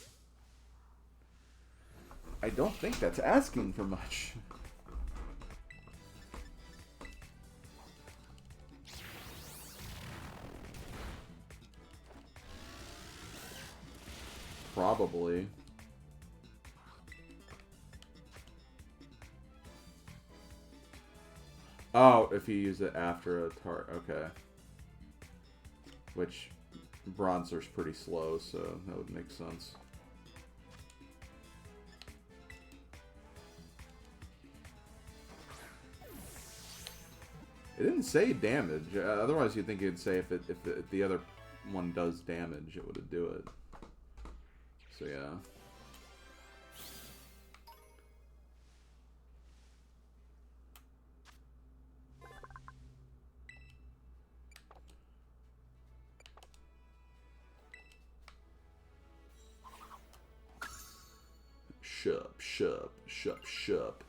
I don't think that's asking for much. Probably. Oh, if you use it after a okay. Which, Bronzer's pretty slow, so that would make sense. It didn't say damage. Otherwise, you'd think it'd say if the other one does damage, it would do it. So yeah.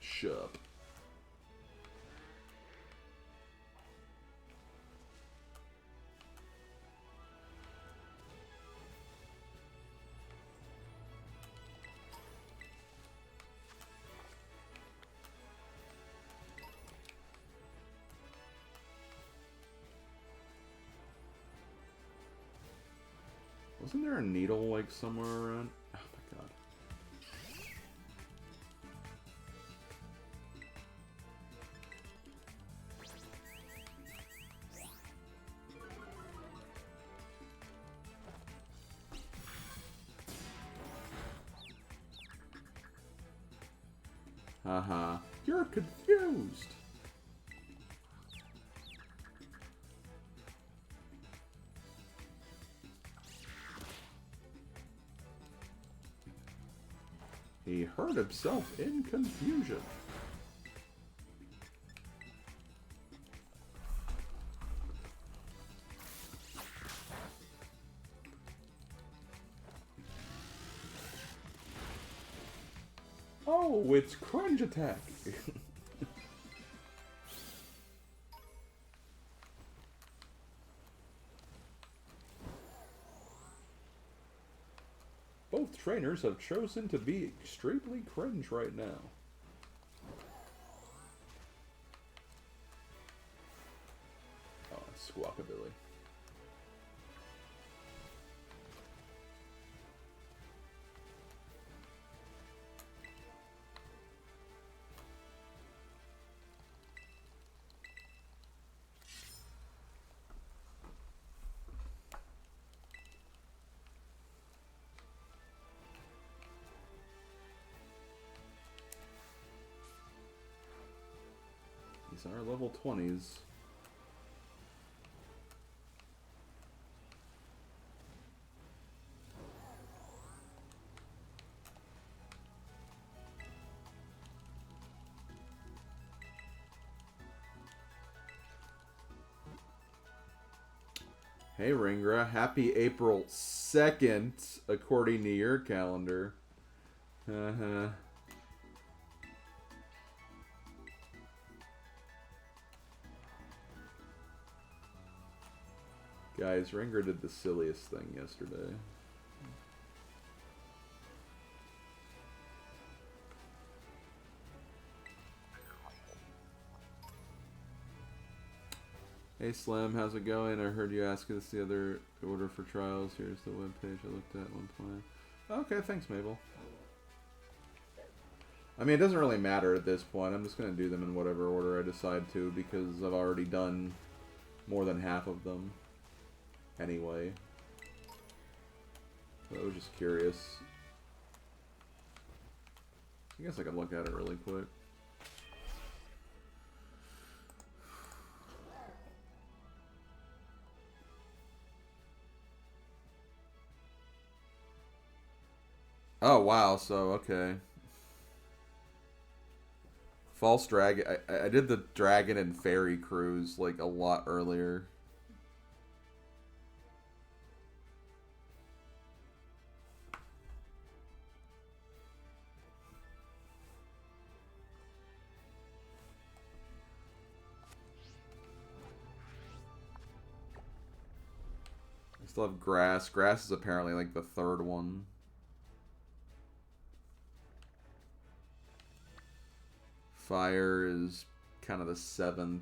Shup. Wasn't there a needle, like, somewhere around? Oh my god. Haha. You're confused. He hurt himself in confusion. Oh, it's Crunch Attack. trainers have chosen to be extremely cringe right now. Oh, Squawkabilly. These are level 20s. Hey Ringra, happy April 2nd, according to your calendar. Guys, Ringra did the silliest thing yesterday. Hey Slim, how's it going? I heard you ask us the other order for trials. Here's the webpage I looked at one point. Okay, thanks Mabel. I mean, it doesn't really matter at this point. I'm just going to do them in whatever order I decide to because I've already done more than half of them. Anyway. So I was just curious. I guess I could look at it really quick. Oh, wow, so, okay. False Dragon. I did the Dragon and Fairy cruise, like, a lot earlier. I still have Grass. Grass is apparently, like, the third one. Fire is kind of the 7th.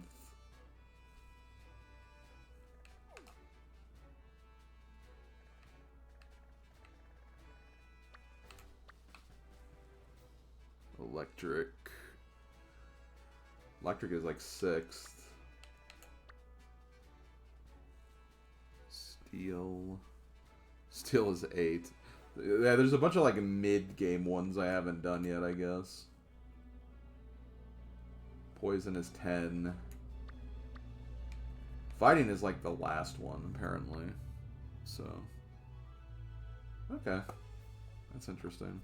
Electric. Electric is like 6th. Steel. Steel is 8th. Yeah, there's a bunch of like mid-game ones I haven't done yet, I guess. Poison is 10. Fighting is like the last one, apparently. So. Okay. That's interesting.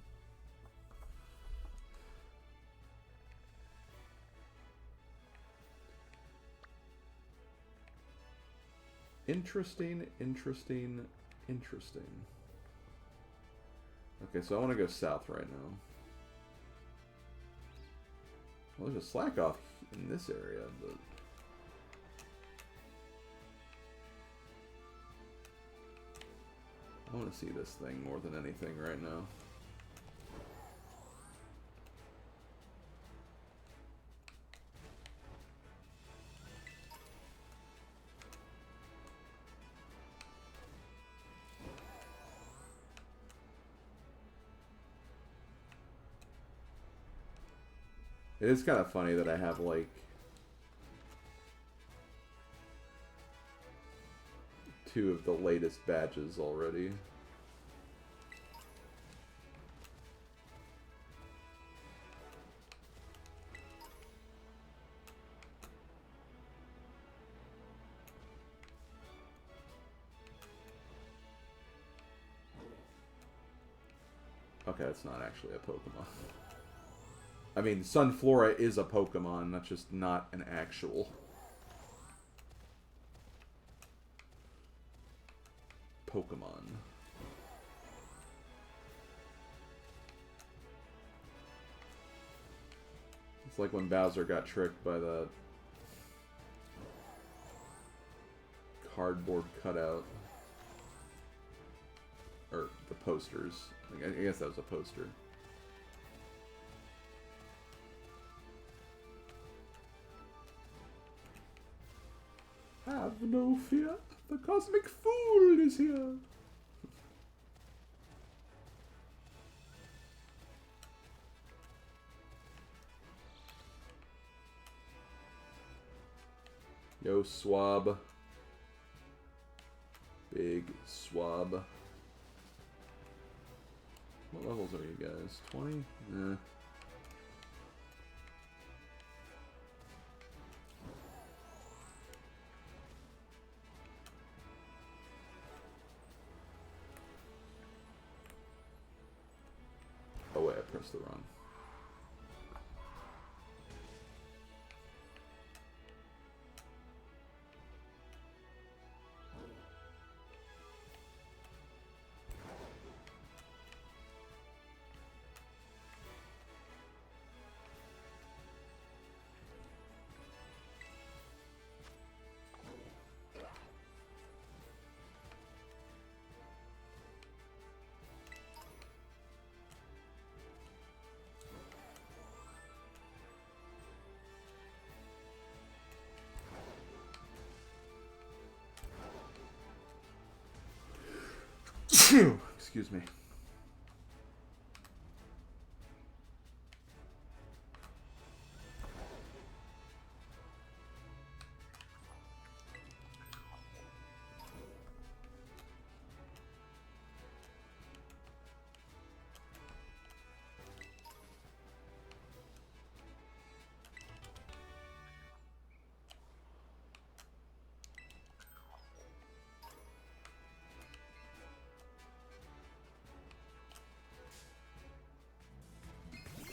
Interesting. Okay, so I want to go south right now. Well, there's a slack off in this area, but... I want to see this thing more than anything right now. It is kind of funny that I have, like, 2 of the latest badges already. Okay, it's not actually a Pokemon. I mean, Sunflora is a Pokemon, that's just not an actual Pokemon. It's like when Bowser got tricked by the cardboard cutout. Or the posters. I guess that was a poster. Have no fear, the cosmic fool is here. Yo, swab. Big swab. What levels are you guys? 20? Nah. Oh wait, I pressed the wrong. Excuse me.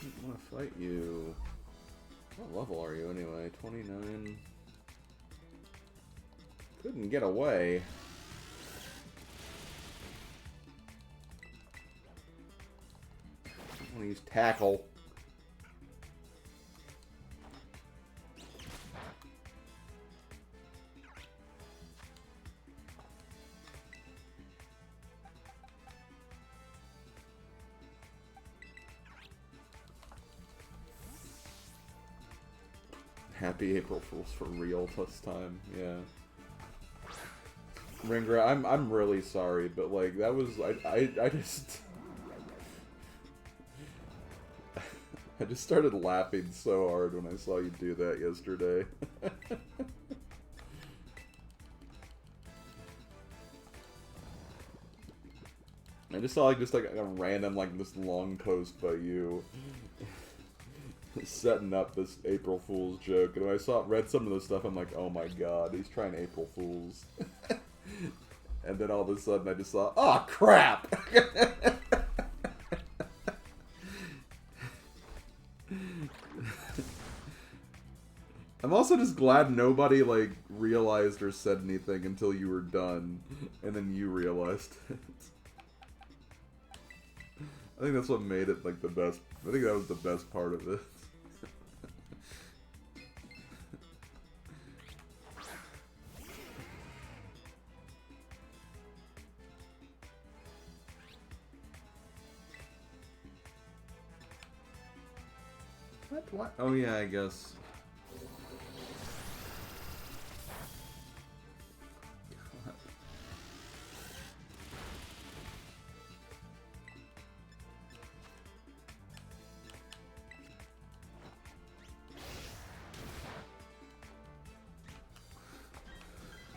I want to fight you. What level are you anyway? 29. Couldn't get away. I want to use tackle. Happy April Fools for real this time, yeah. Ringer, I'm really sorry, but like that was I just I just started laughing so hard when I saw you do that yesterday. I just saw like a random like this long post by you setting up this April Fool's joke, and when I read some of the stuff, I'm like, oh my god, he's trying April Fools. And then all of a sudden I just thought, oh crap! I'm also just glad nobody like realized or said anything until you were done, and then you realized it. I think that's what made it like the best. I think that was the best part of it. What? Oh yeah, I guess.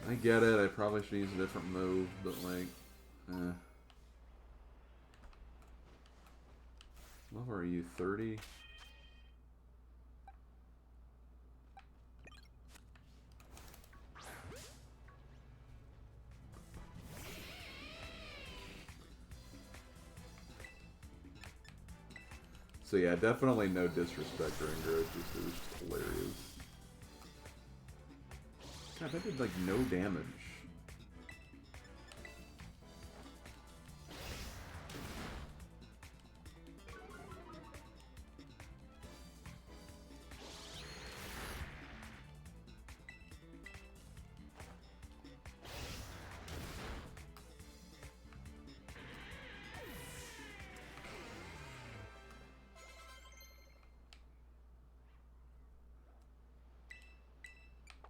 I get it, I probably should use a different move, but like, What are you, 30? So yeah, definitely no disrespect or Ingra, it was just hilarious. God, that did like no damage.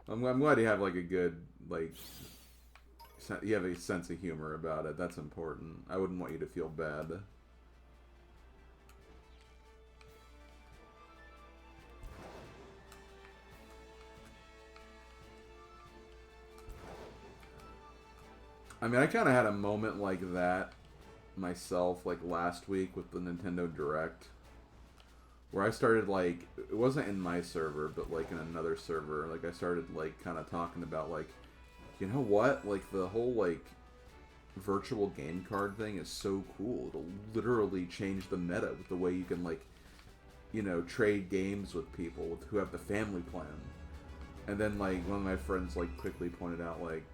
I'm glad you have like a good like you have a sense of humor about it. That's important. I wouldn't want you to feel bad. I mean, I kind of had a moment like that myself, like last week with the Nintendo Direct, where I started like, it wasn't in my server, but like in another server, like I started like kind of talking about like, you know what, like the whole like virtual game card thing is so cool. It'll literally change the meta with the way you can like, you know, trade games with people who have the family plan. And then like one of my friends like quickly pointed out like,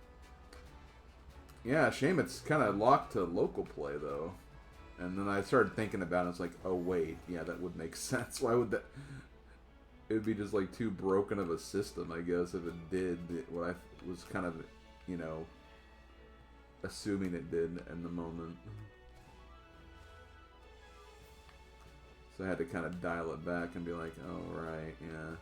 yeah, shame it's kind of locked to local play though. And then I started thinking about it. It's like, oh wait, yeah, that would make sense. Why would that? It would be just like too broken of a system, I guess, if it did what I was kind of, you know, assuming it did in the moment. So I had to kind of dial it back and be like, oh right, yeah.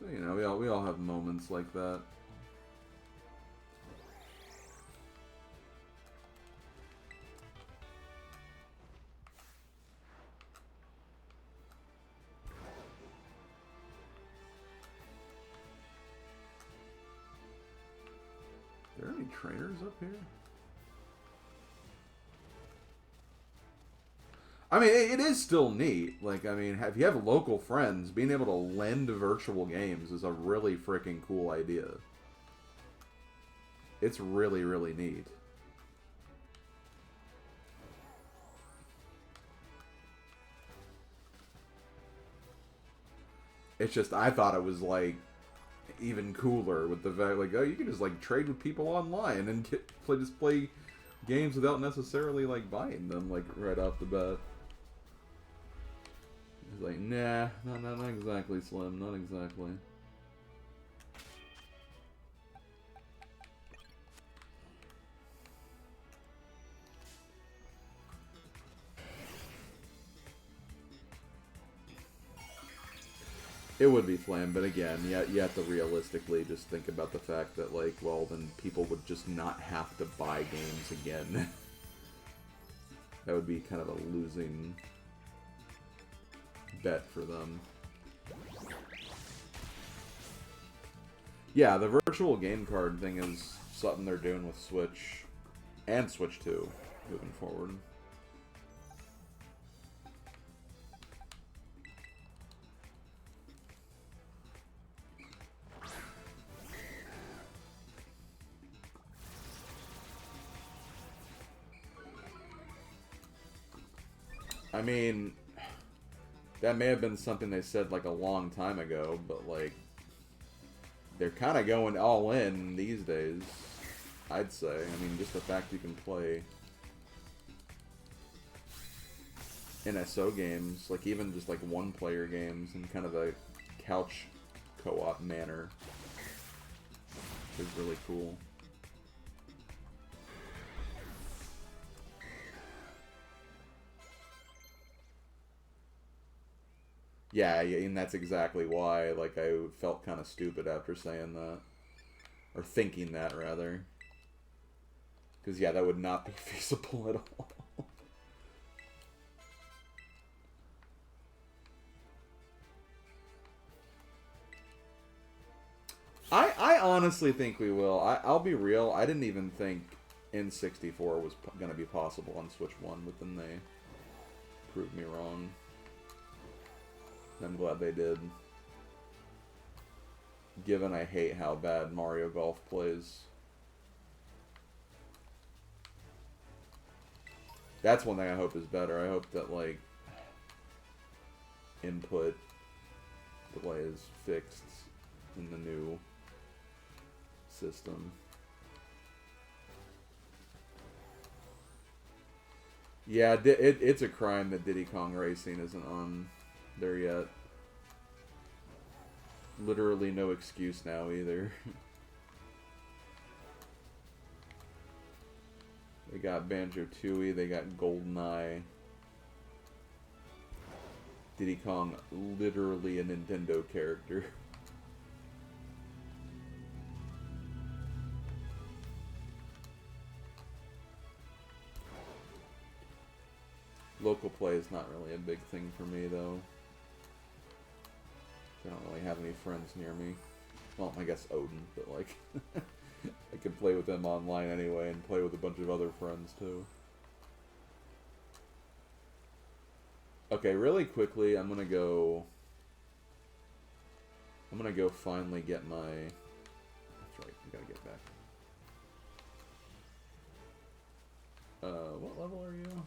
So, you know, we all have moments like that. Are there any trainers up here? I mean, it is still neat. Like, I mean, if you have local friends, being able to lend virtual games is a really freaking cool idea. It's really, really neat. It's just, I thought it was, like, even cooler with the fact, like, oh, you can just, like, trade with people online and just play games without necessarily, like, buying them, like, right off the bat. He's like, nah, not exactly, Slim, not exactly. It would be Flam, but again, you have to realistically just think about the fact that, like, well, then people would just not have to buy games again. That would be kind of a losing bet for them. Yeah, the virtual game card thing is something they're doing with Switch and Switch 2 moving forward. I mean, that may have been something they said like a long time ago, but like they're kind of going all in these days, I'd say. I mean, just the fact you can play NSO games, like even just like one-player games in kind of a couch co-op manner is really cool. Yeah, and that's exactly why, like, I felt kind of stupid after saying that. Or thinking that, rather. Because, yeah, that would not be feasible at all. I honestly think we will. I'll be real, I didn't even think N64 was going to be possible on Switch 1, but then they proved me wrong. I'm glad they did. Given I hate how bad Mario Golf plays. That's one thing I hope is better. I hope that, like, input delay is fixed in the new system. Yeah, it's a crime that Diddy Kong Racing isn't on there yet. Literally no excuse now either. They got Banjo-Tooie, they got GoldenEye. Diddy Kong literally a Nintendo character. Local play is not really a big thing for me, though. I don't really have any friends near me. Well, I guess Odin, but like... I can play with them online anyway, and play with a bunch of other friends, too. Okay, really quickly, I'm gonna go finally get my... That's right, I gotta get back. What level are you?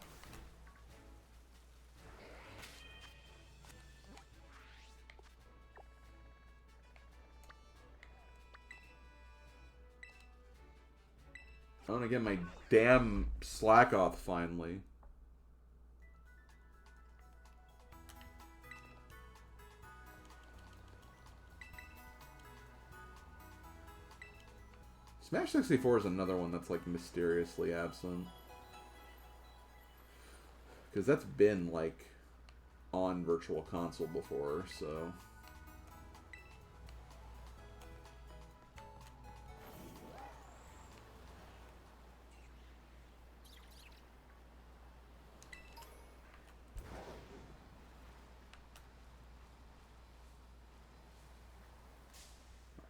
I want to get my damn slack off finally. Smash 64 is another one that's like mysteriously absent. Because that's been like on Virtual Console before, so...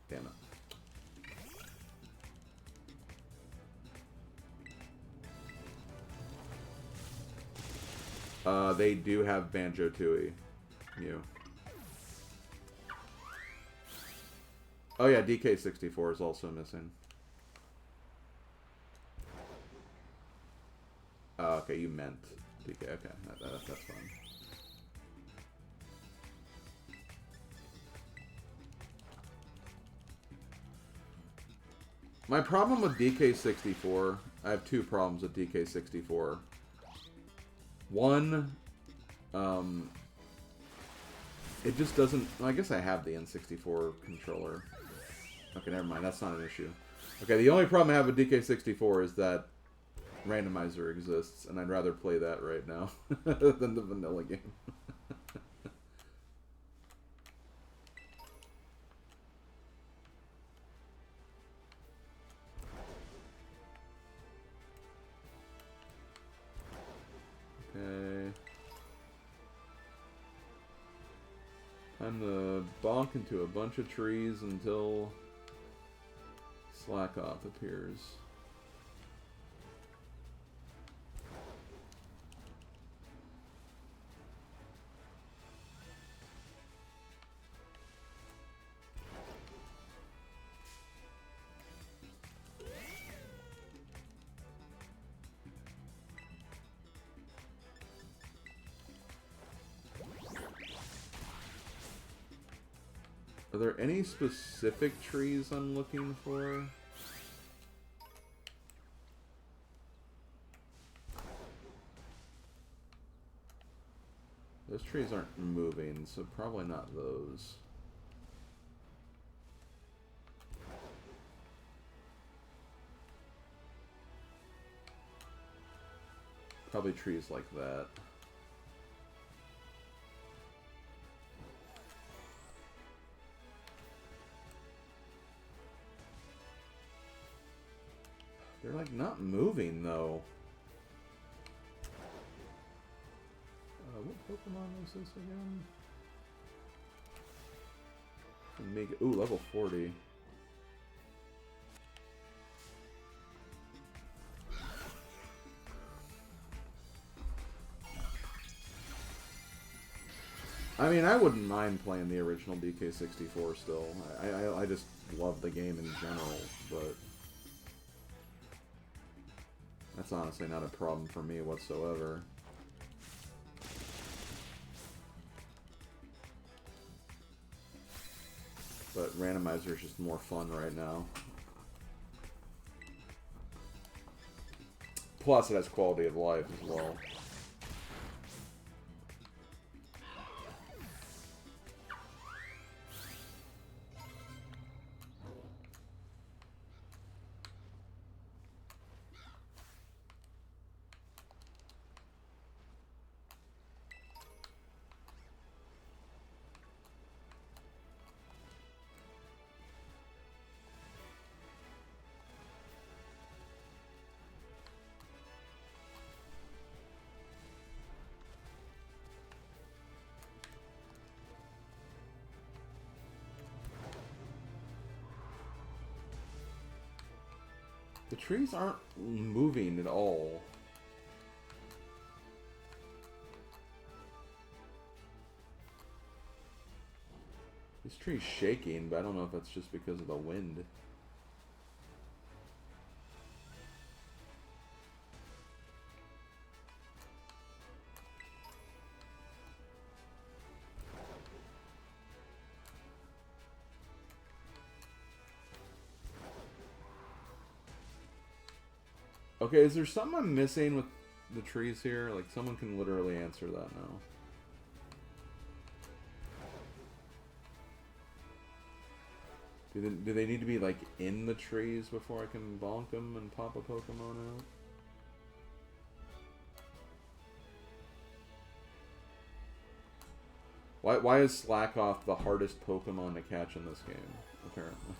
Damn it. They do have Banjo-Tooie. You. Oh yeah, DK64 is also missing. Oh, okay, you meant DK. Okay, that's fine. My problem with DK64, I have two problems with DK64. One, it just doesn't... I guess I have the N64 controller. Okay, never mind. That's not an issue. Okay, the only problem I have with DK64 is that randomizer exists, and I'd rather play that right now than the vanilla game. Okay. Time to bonk into a bunch of trees until Slack Off appears. Are there any specific trees I'm looking for? Those trees aren't moving, so probably not those. Probably trees like that. They're like not moving though. What Pokemon was this again? Make ooh, level 40. I mean, I wouldn't mind playing the original DK64 still. I just love the game in general, but that's honestly not a problem for me whatsoever. But randomizer is just more fun right now. Plus, it has quality of life as well. The trees aren't moving at all. This tree's shaking, but I don't know if that's just because of the wind. Okay, is there something I'm missing with the trees here? Like, someone can literally answer that now. Do they need to be, like, in the trees before I can bonk them and pop a Pokemon out? Why is Slackoff the hardest Pokemon to catch in this game, apparently?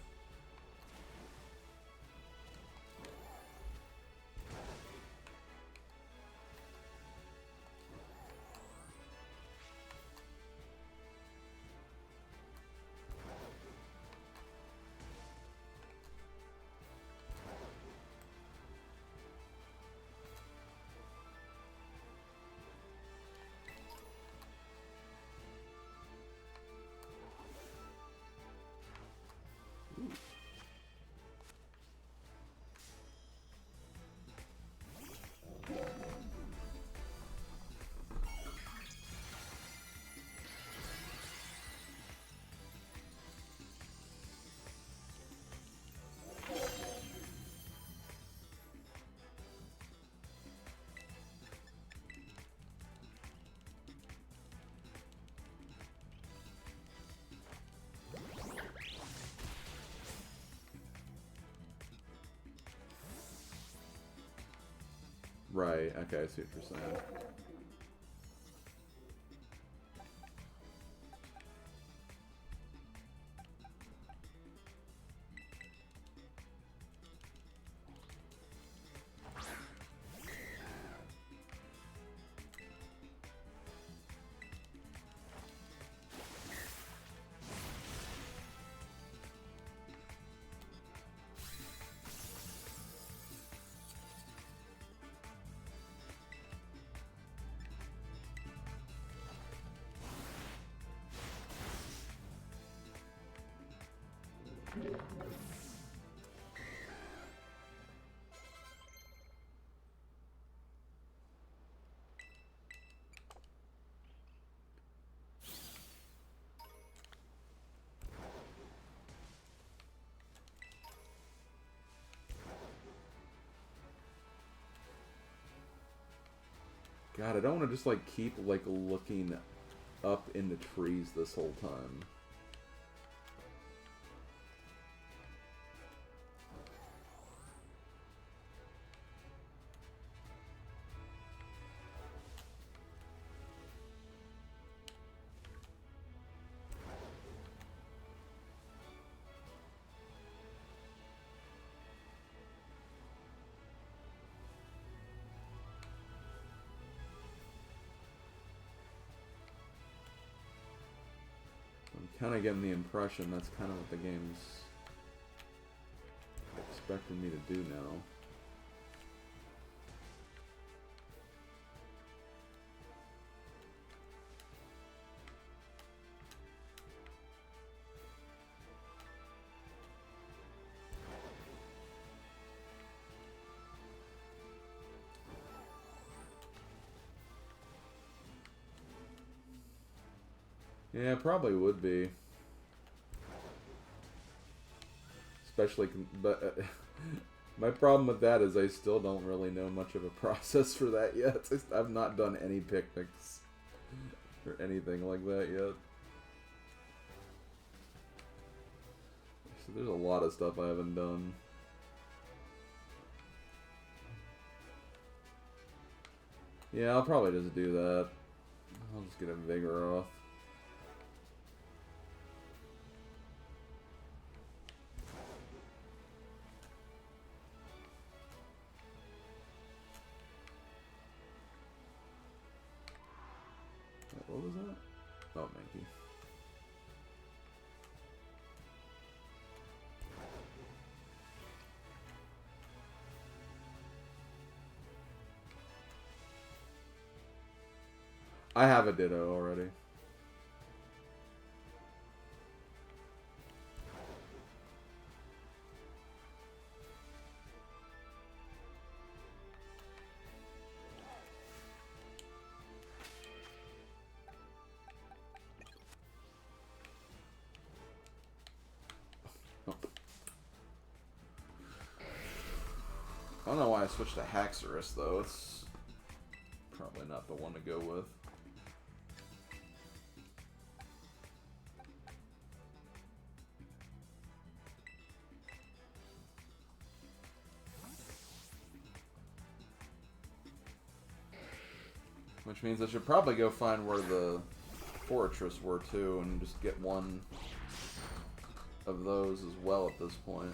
Right, okay, I see what you're saying. God, I don't want to just, like, keep, like, looking up in the trees this whole time. I'm kind of getting the impression that's kind of what the game's expecting me to do now. Yeah, it probably would be. Especially, but my problem with that is I still don't really know much of a process for that yet. I've not done any picnics or anything like that yet. So there's a lot of stuff I haven't done. Yeah, I'll probably just do that. I'll just get a Vigoroth. What was that? Oh, Mankey. I have a Ditto already. I don't know why I switched to Haxorus, though. It's probably not the one to go with. Which means I should probably go find where the Fortress were, too, and just get one of those as well at this point.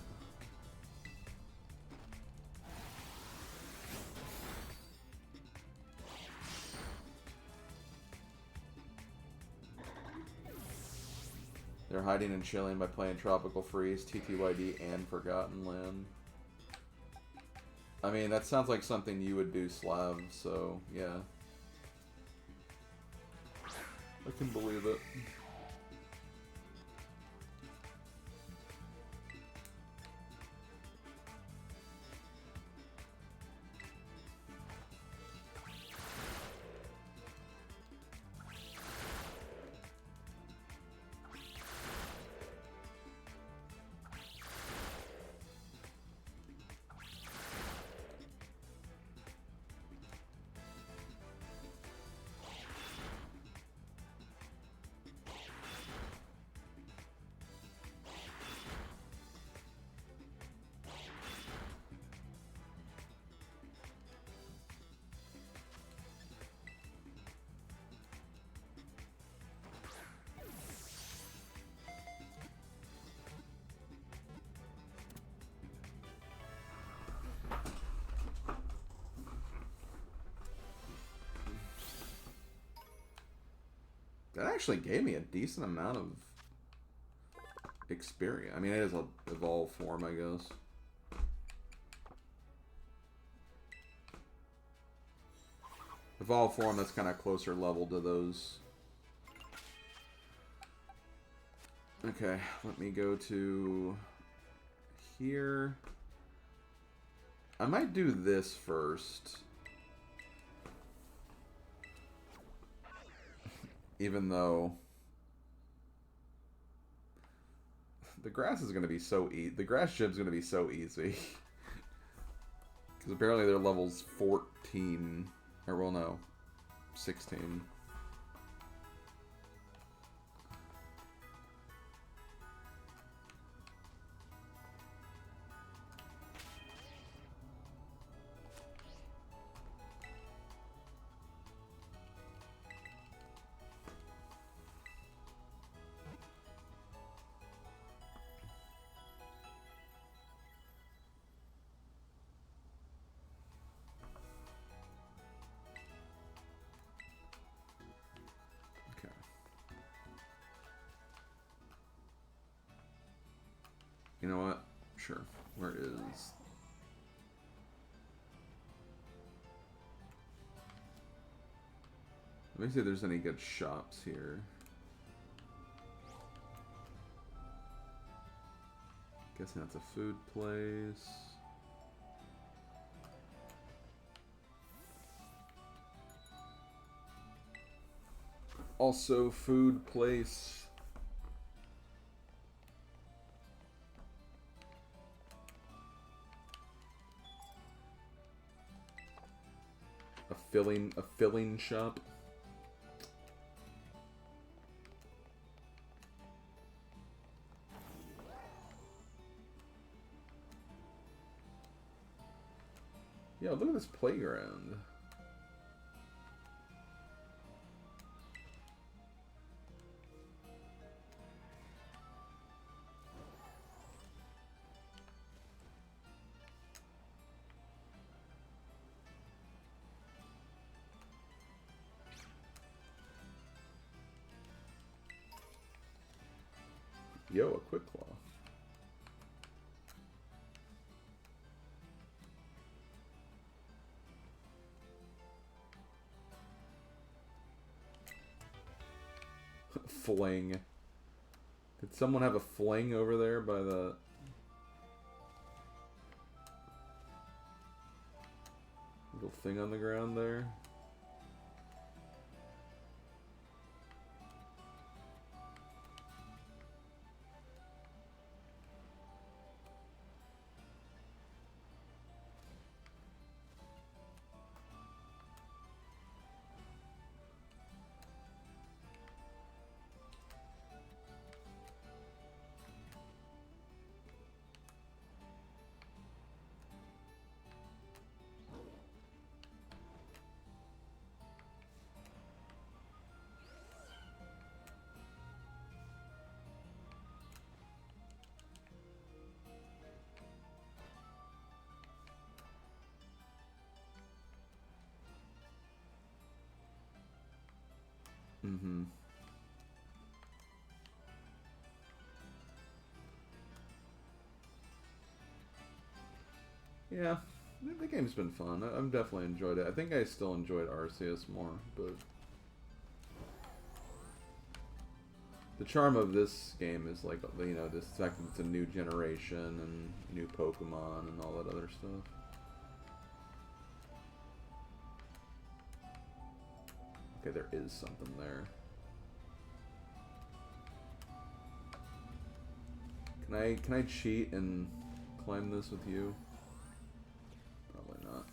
They're hiding and chilling by playing Tropical Freeze, TTYD, and Forgotten Land. I mean, that sounds like something you would do, Slav, so, yeah. I can believe it. That actually gave me a decent amount of experience. I mean, it is a evolved form, I guess. Evolved form that's kind of closer level to those. Okay, let me go to here. I might do this first. Even though the grass is going to be so easy. The grass gym's going to be so easy. Because apparently they're levels 14. Or, well, no. 16. You know what? Sure. Where is... Let me see if there's any good shops here. Guessing that's a food place. Also food place. A filling shop. Yeah, look at this playground. Yo, a quick claw. Fling. Did someone have a fling over there by the... little thing on the ground there? Mm-hmm. Yeah, the game's been fun. I've definitely enjoyed it. I think I still enjoyed Arceus more, but the charm of this game is like, you know, this fact that it's a new generation and new Pokemon and all that other stuff. Okay, there is something there. Can I cheat and climb this with you? Probably not.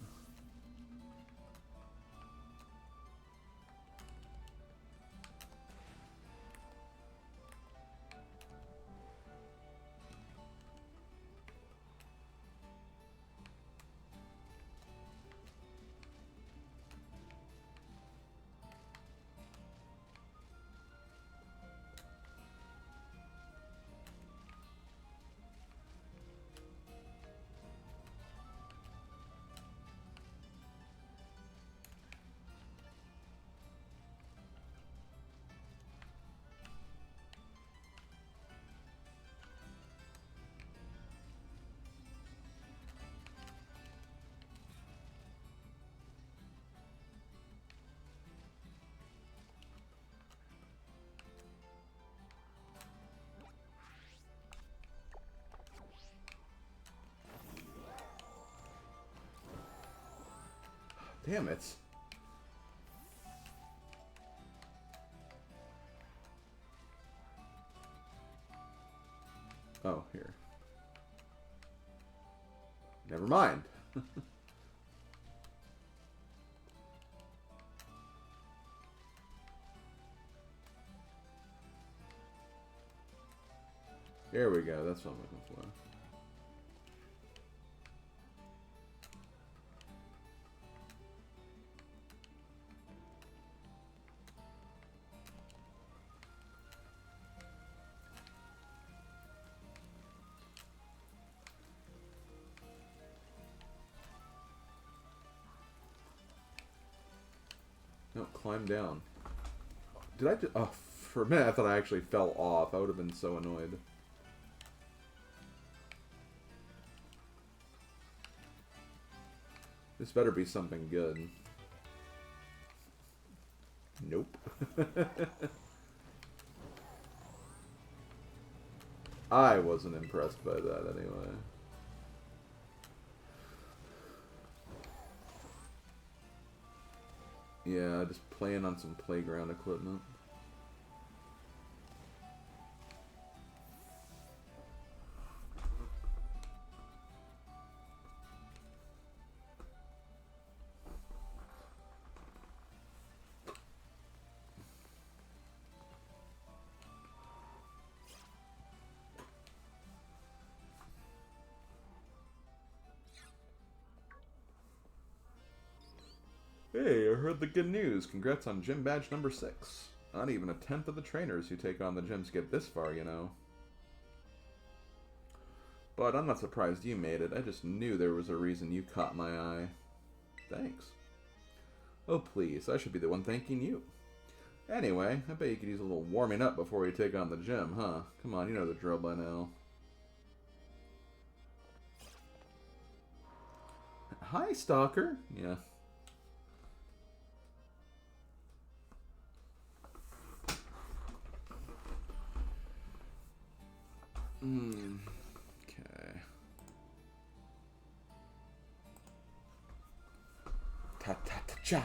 Damn it. Oh, here. Never mind. There we go. That's what I'm looking for. No, climb down. Did I just... Oh, for a minute I thought I actually fell off. I would have been so annoyed. This better be something good. Nope. I wasn't impressed by that anyway. Yeah, just playing on some playground equipment. Hey, I heard the good news. Congrats on gym badge number 6. Not even a tenth of the trainers who take on the gyms get this far, you know. But I'm not surprised you made it. I just knew there was a reason you caught my eye. Thanks. Oh, please. I should be the one thanking you. Anyway, I bet you could use a little warming up before you take on the gym, huh? Come on, you know the drill by now. Hi, Stalker. Yeah. Ratatata-cha.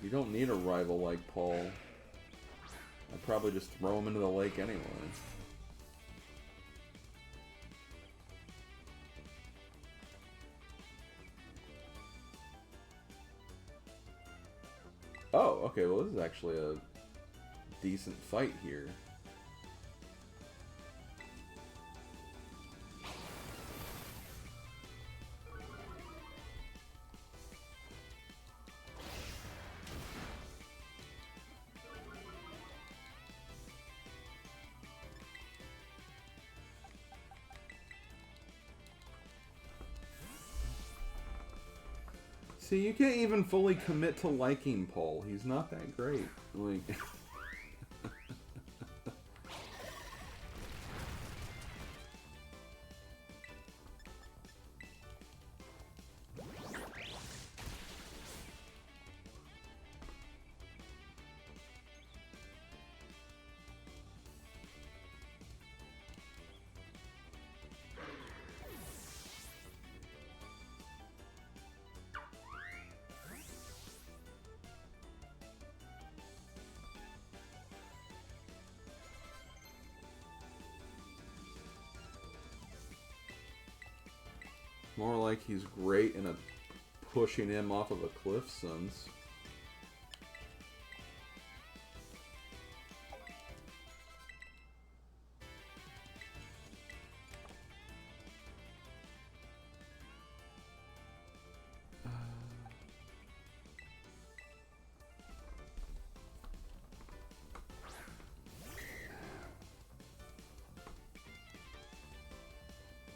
You don't need a rival like Paul. I'd probably just throw him into the lake anyway. Oh, okay, well this is actually a decent fight here. See, you can't even fully commit to liking Paul. He's not that great. Like... More like he's great in a pushing him off of a cliff sense.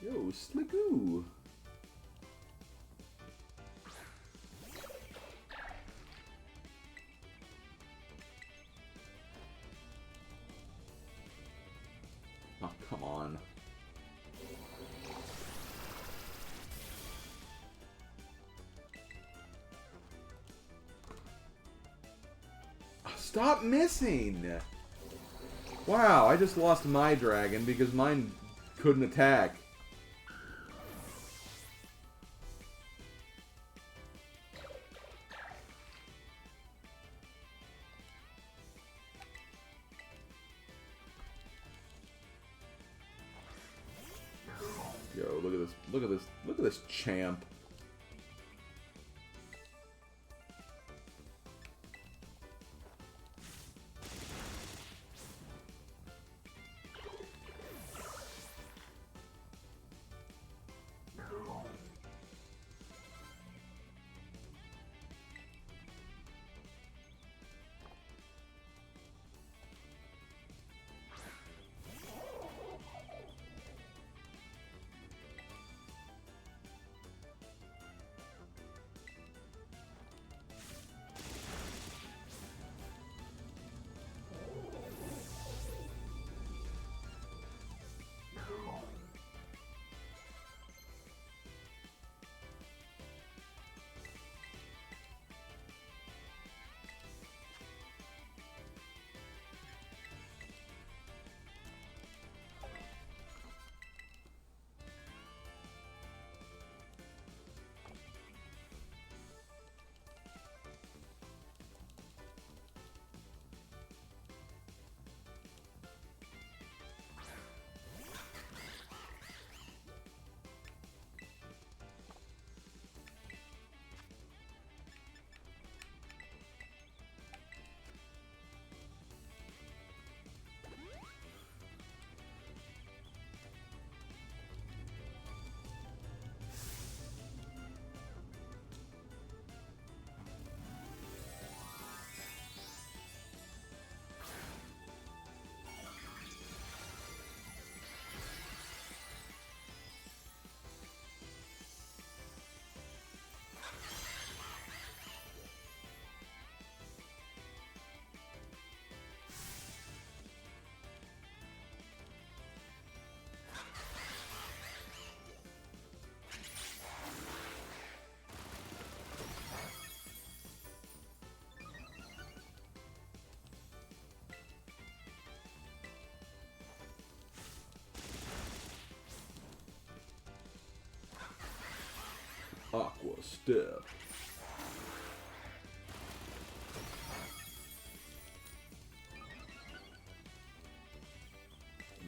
Yo, Slickoo! Oh, come on. Stop missing! Wow, I just lost my dragon because mine couldn't attack. Yo, look at this, look at this, look at this champ. step.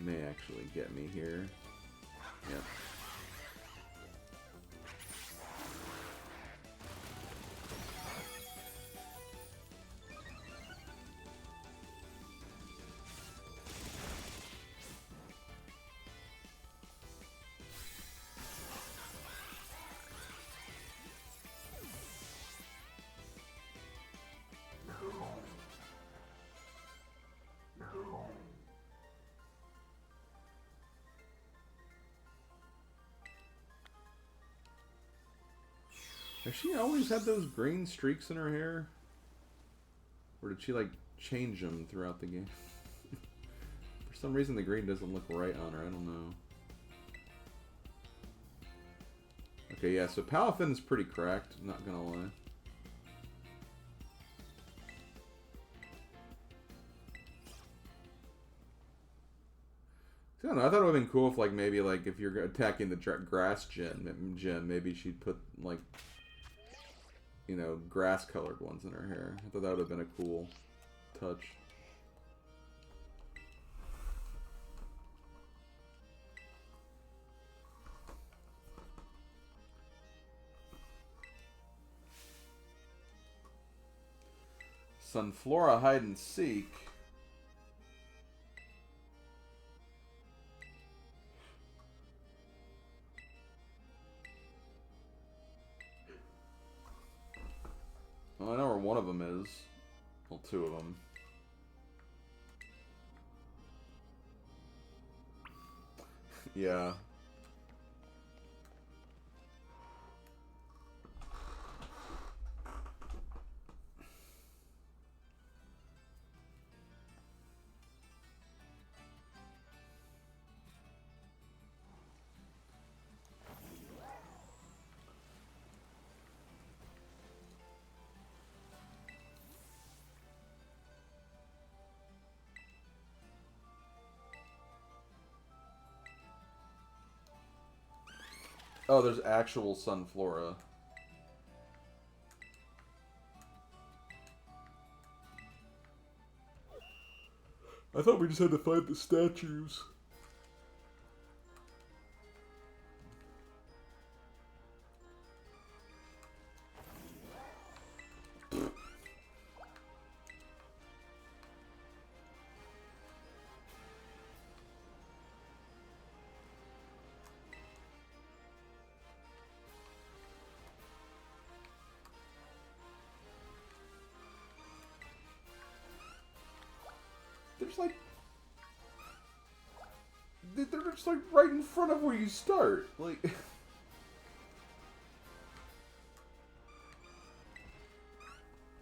May actually get me here. Yep. Has she always had those green streaks in her hair? Or did she, like, change them throughout the game? For some reason the green doesn't look right on her, I don't know. Okay, yeah, so Palafin's pretty cracked, not gonna lie. I don't know, I thought it would have been cool if, like, maybe, like, if you're attacking the grass gym, maybe she'd put, like, you know, grass-colored ones in her hair. I thought that would have been a cool touch. Sunflora hide and seek. Well, I know where one of them is. Well, two of them. Yeah. Oh, there's actual Sunflora. I thought we just had to find the statues. There's like... They're just like right in front of where you start. Like...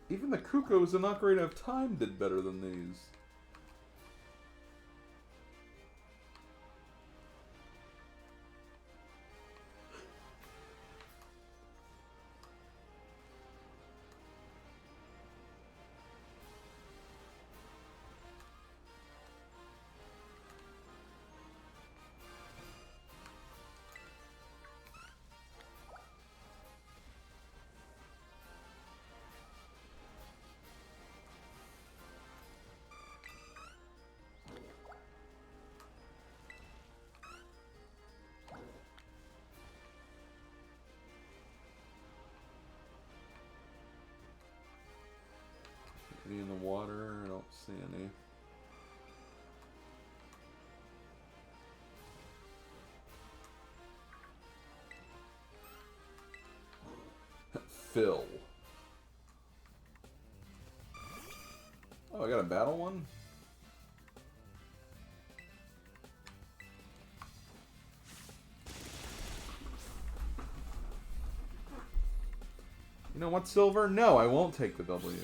Even the Cuckoos in Ocarina of Time did better than these. Any in the water? I don't see any. Phil. Oh, I got a battle one? You know what, Silver? No, I won't take the W.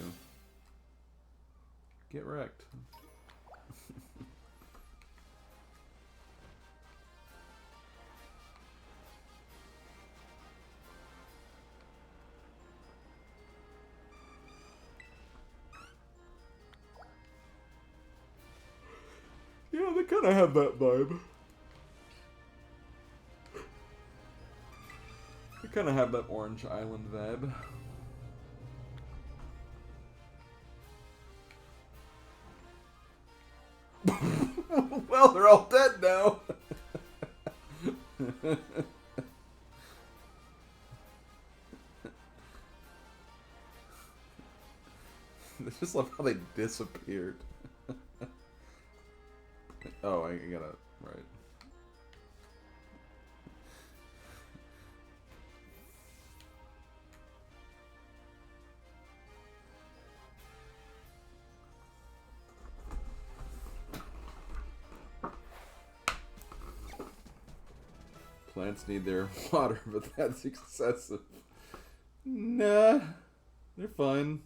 Get wrecked. Yeah, they kind of have that vibe. They kind kind of have that Orange Island vibe. Well, they're all dead now. I just love how they disappeared. Oh, I gotta... Right. Plants need their water, but that's excessive. Nah, they're fine.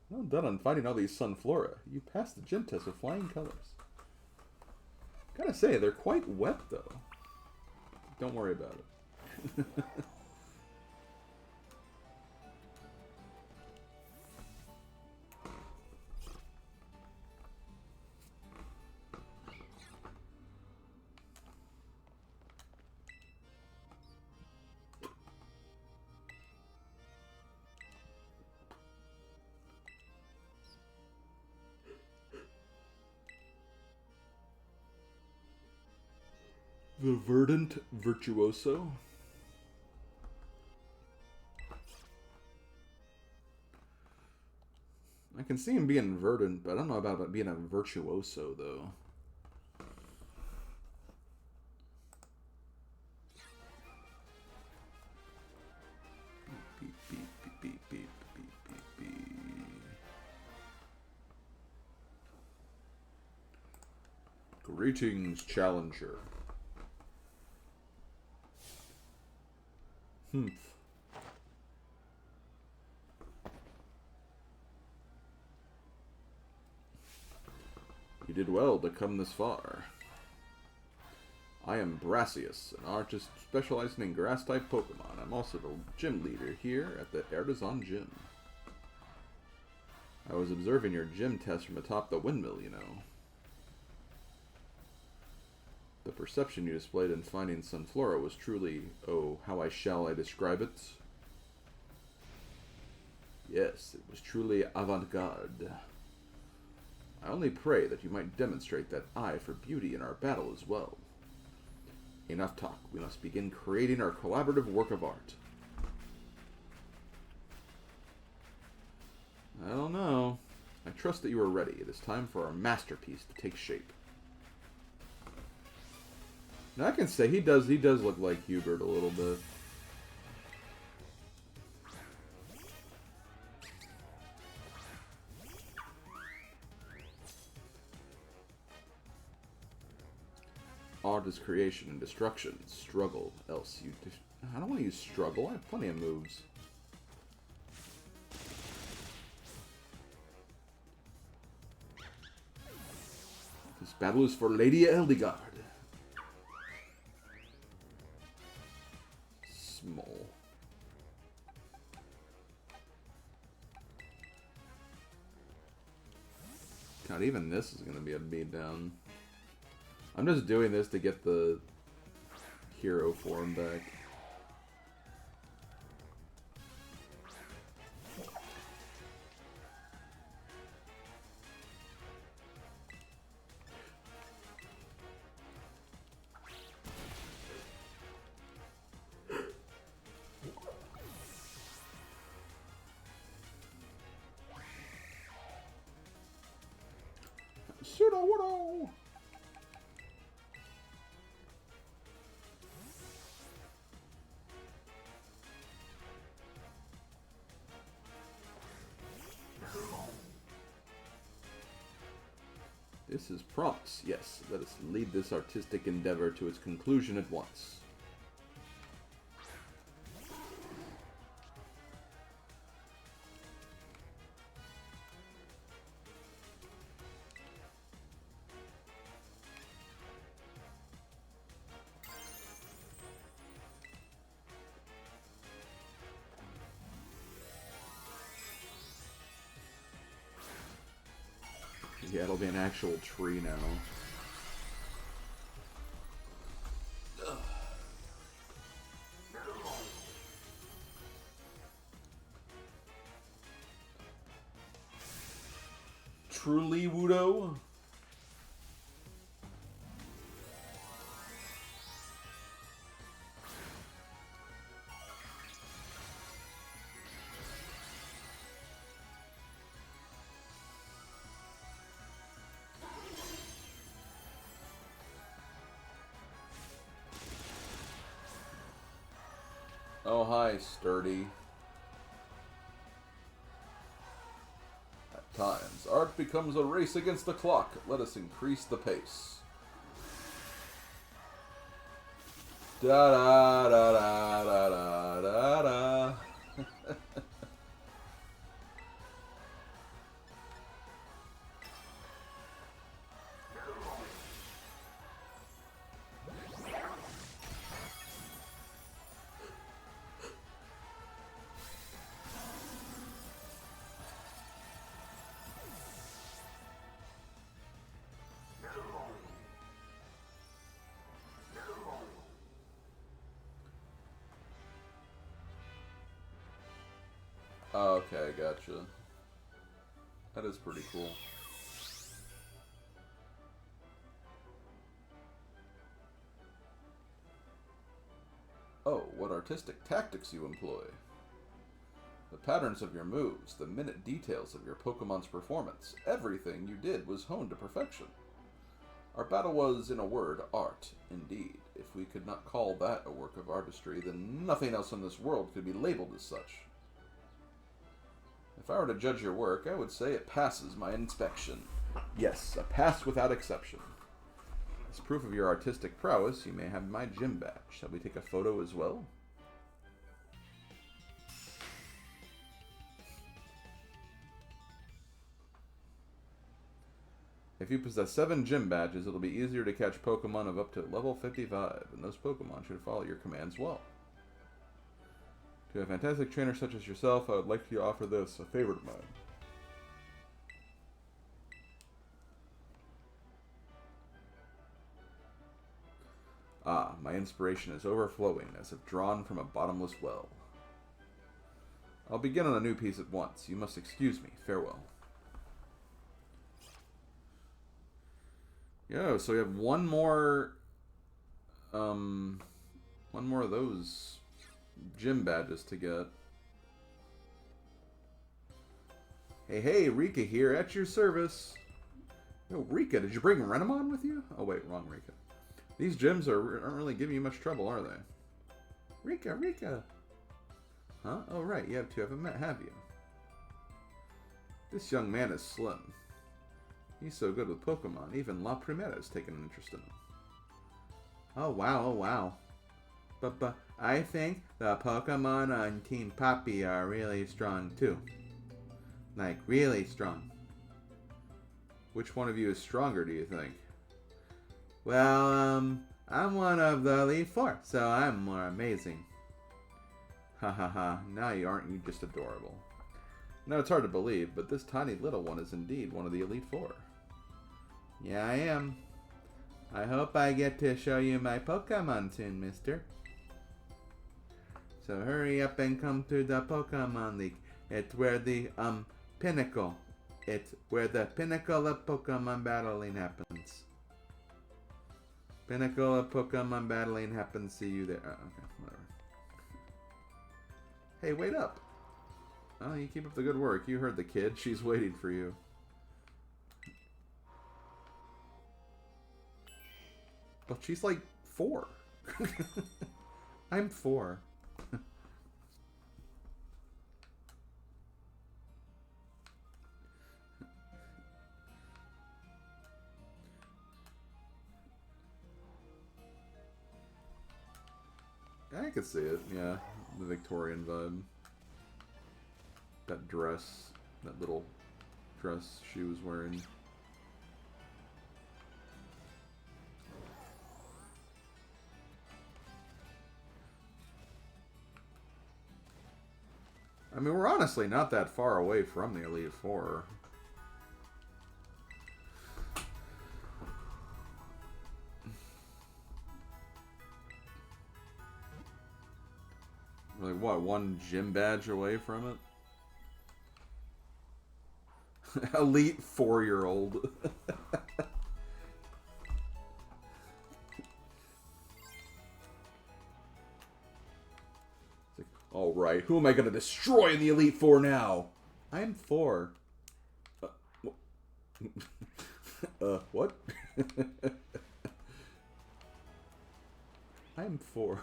Well done on finding all these Sunflora. You passed the gym test with flying colors. Gotta say, they're quite wet, though. Don't worry about it. The Verdant Virtuoso. I can see him being verdant, but I don't know about being a virtuoso, though. Beep, beep, beep, beep, beep, beep, beep, beep. Greetings, Challenger. Humph. You did well to come this far. I am Brassius, an artist specializing in grass-type Pokemon. I'm also the gym leader here at the Artisan Gym. I was observing your gym test from atop the windmill, you know. The perception you displayed in finding Sunflora was truly, oh, how shall I describe it? Yes, it was truly avant-garde. I only pray that you might demonstrate that eye for beauty in our battle as well. Enough talk. We must begin creating our collaborative work of art. I don't know. I trust that you are ready. It is time for our masterpiece to take shape. Now I can say he does look like Hubert a little bit. Art is creation and destruction. Struggle, else you... I don't want to use struggle. I have plenty of moves. This battle is for Lady Eldegarde. Small. God, even this is going to be a beatdown. I'm just doing this to get the hero form back. Pseudo-Woodle! This is promise. Yes, let us lead this artistic endeavor to its conclusion at once. Yeah, it'll be an actual tree now. truly, Wudo? Oh, hi, Sturdy. At times, art becomes a race against the clock. Let us increase the pace. Da da da da da da da da. Okay, gotcha. That is pretty cool. Oh, what artistic tactics you employ. The patterns of your moves, the minute details of your Pokemon's performance, everything you did was honed to perfection. Our battle was, in a word, art, indeed. If we could not call that a work of artistry, then nothing else in this world could be labeled as such. If I were to judge your work, I would say it passes my inspection. Yes, a pass without exception. As proof of your artistic prowess, you may have my gym badge. Shall we take a photo as well? If you possess 7 gym badges, it'll be easier to catch Pokemon of up to level 55, and those Pokemon should follow your commands well. To a fantastic trainer such as yourself, I would like to offer this, a favorite of mine. Ah, my inspiration is overflowing, as if drawn from a bottomless well. I'll begin on a new piece at once. You must excuse me. Farewell. Yo, so we have one more of those gym badges to get. Hey, Rika here, at your service. Yo, Rika, did you bring Renamon with you? Oh, wait, wrong Rika. These gyms aren't really giving you much trouble, are they? Rika. Huh? Oh, right, you have two of them, have you? This young man is slim. He's so good with Pokemon, even La Primera's taken an interest in him. Oh, wow. But I think the Pokemon on Team Poppy are really strong, too. Like, really strong. Which one of you is stronger, do you think? Well, I'm one of the Elite Four, so I'm more amazing. Ha. Now aren't you just adorable? No, it's hard to believe, but this tiny little one is indeed one of the Elite Four. Yeah, I am. I hope I get to show you my Pokemon soon, mister. So hurry up and come to the Pokemon League. It's where the, pinnacle. It's where the pinnacle of Pokemon battling happens. Pinnacle of Pokemon battling happens. See you there. Oh, okay, whatever. Hey, wait up. Oh, you keep up the good work. You heard the kid. She's waiting for you. But she's like 4. I'm 4. I could see it, yeah. The Victorian vibe. That dress, that little dress she was wearing. I mean, we're honestly not that far away from the Elite Four. Like, what, one gym badge away from it? Elite 4-year-old. Alright, who am I going to destroy in the Elite Four now? I'm 4. What? I'm 4.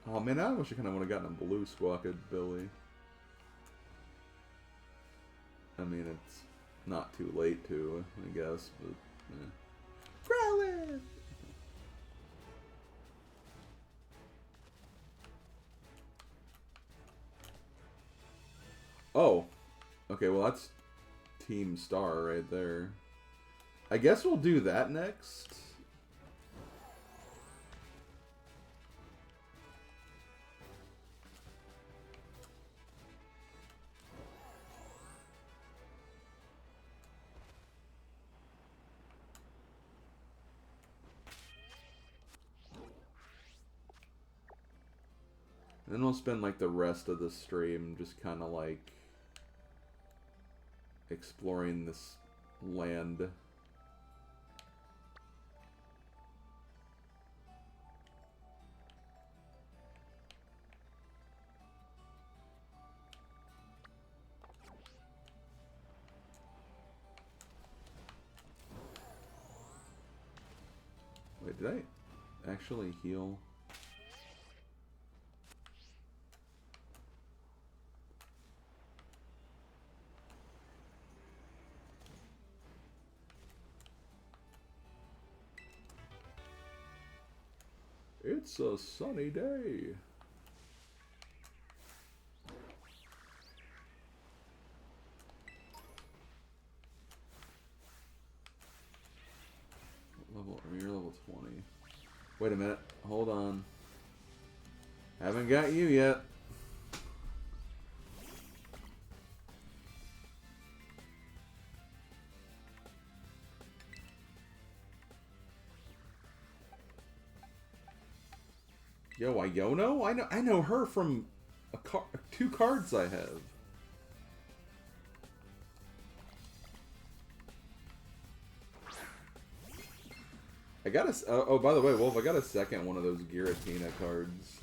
Oh man, I wish I kind of would have gotten a blue Squawked Billy. I mean, it's not too late to, I guess, but eh. Growlithe! Oh. Okay, well that's Team Star right there. I guess we'll do that next. Then we'll spend like the rest of the stream just kind of like exploring this land. Wait, did I actually heal? It's a sunny day. What level? You're level 20. Wait a minute. Hold on. Haven't got you yet. Yo, Iono? I know her from two cards I have. I got a... oh, by the way, Wolf, I got a second one of those Giratina cards.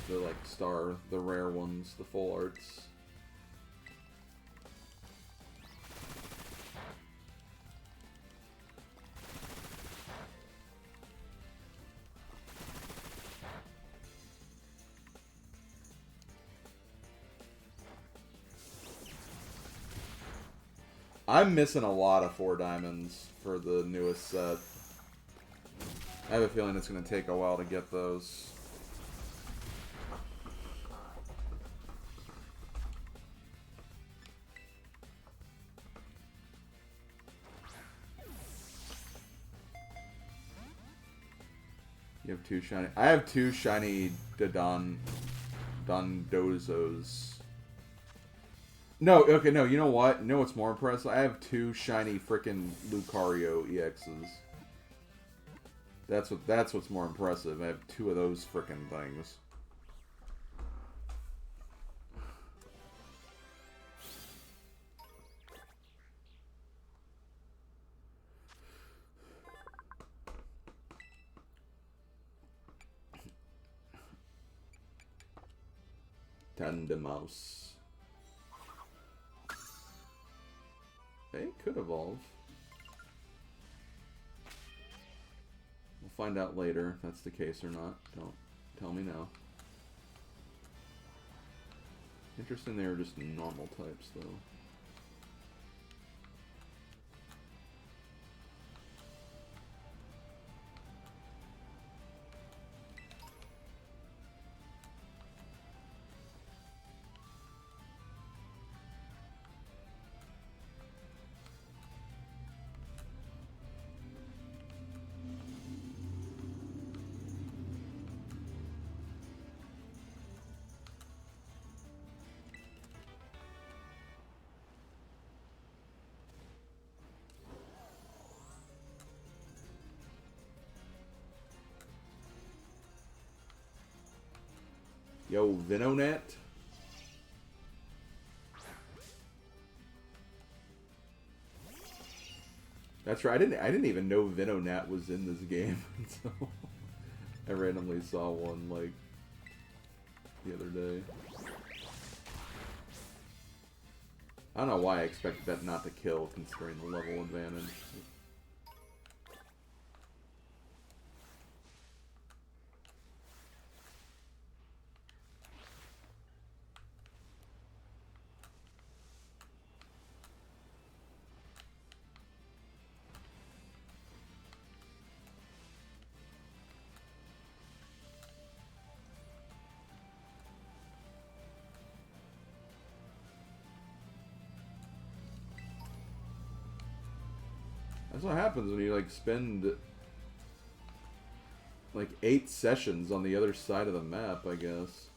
The like star, the rare ones, the full arts. I'm missing a lot of 4 diamonds for the newest set. I have a feeling it's going to take a while to get those. You have 2 shiny... I have 2 shiny Dondozos. No, okay, no, you know what? You know what's more impressive? I have 2 shiny frickin' Lucario EXs. That's what's more impressive. I have 2 of those frickin' things. Tandemaus. It could evolve. We'll find out later if that's the case or not. Don't tell me now. Interesting, they were just normal types, though. Yo, Vinonet. That's right. I didn't even know Vinonet was in this game. So I randomly saw one like the other day. I don't know why I expected that not to kill, considering the level advantage. That's what happens when you like spend like 8 sessions on the other side of the map, I guess.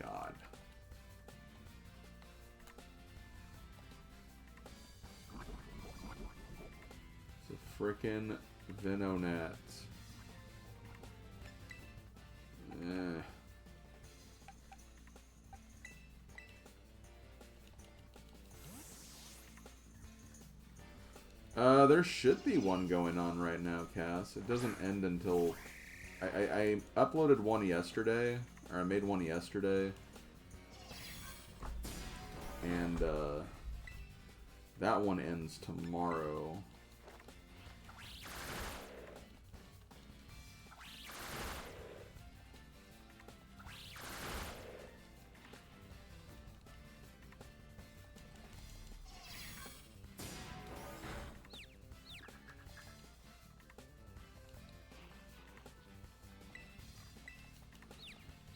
God. It's a frickin' Vinonet. Eh. There should be one going on right now, Cass. It doesn't end until... I uploaded one yesterday, or I made one yesterday. And, that one ends tomorrow.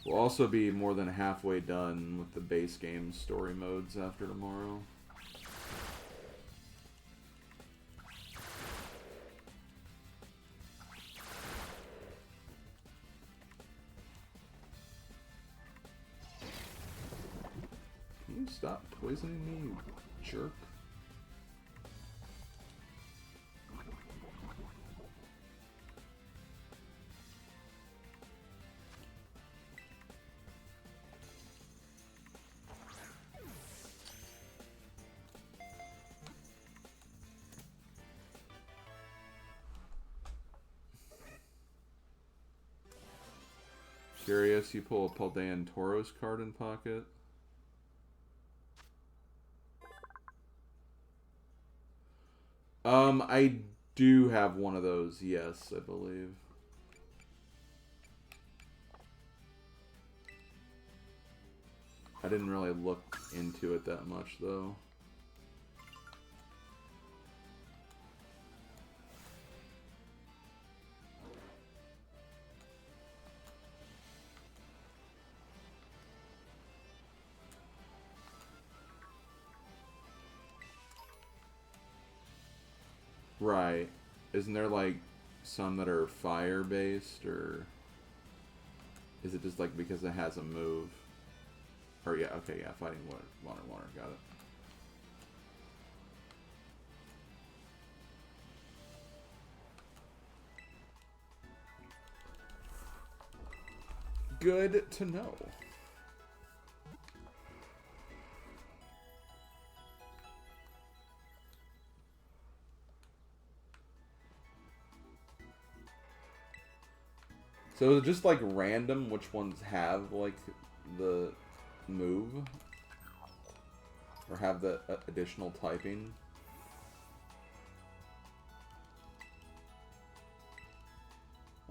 We'll also be more than halfway done with the base game story modes after tomorrow. Can you stop poisoning me, you jerk? Curious, you pull a Paldean Tauros card in pocket. I do have one of those, yes, I believe. I didn't really look into it that much, though. Right. Isn't there, like, some that are fire-based, or... is it just, like, because it has a move? Or, yeah, okay, yeah, fighting water, got it. Good to know. So is it just like random which ones have like the move? Or have the additional typing?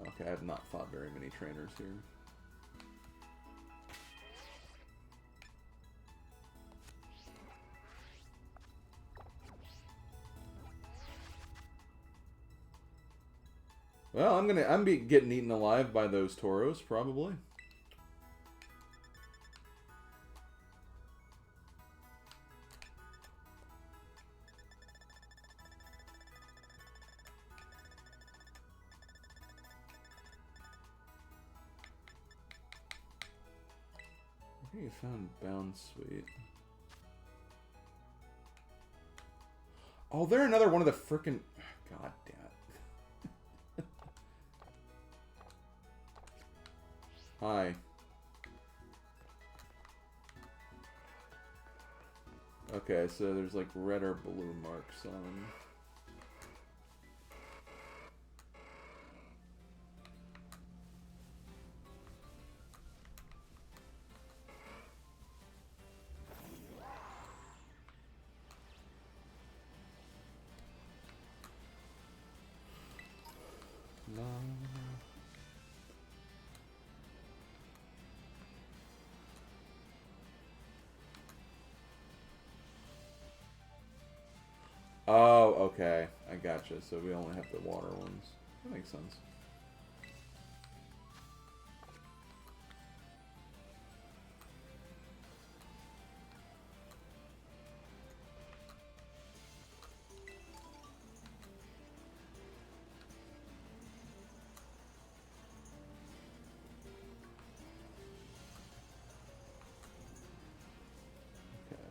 Okay, I have not fought very many trainers here. Well, I'm getting eaten alive by those Tauros, probably. I think you found Bound Sweet. Oh, they're another one of the frickin'... God damn it. Hi. Okay, so there's like red or blue marks on them. Oh, okay. I gotcha. So we only have the water ones. That makes sense. Okay.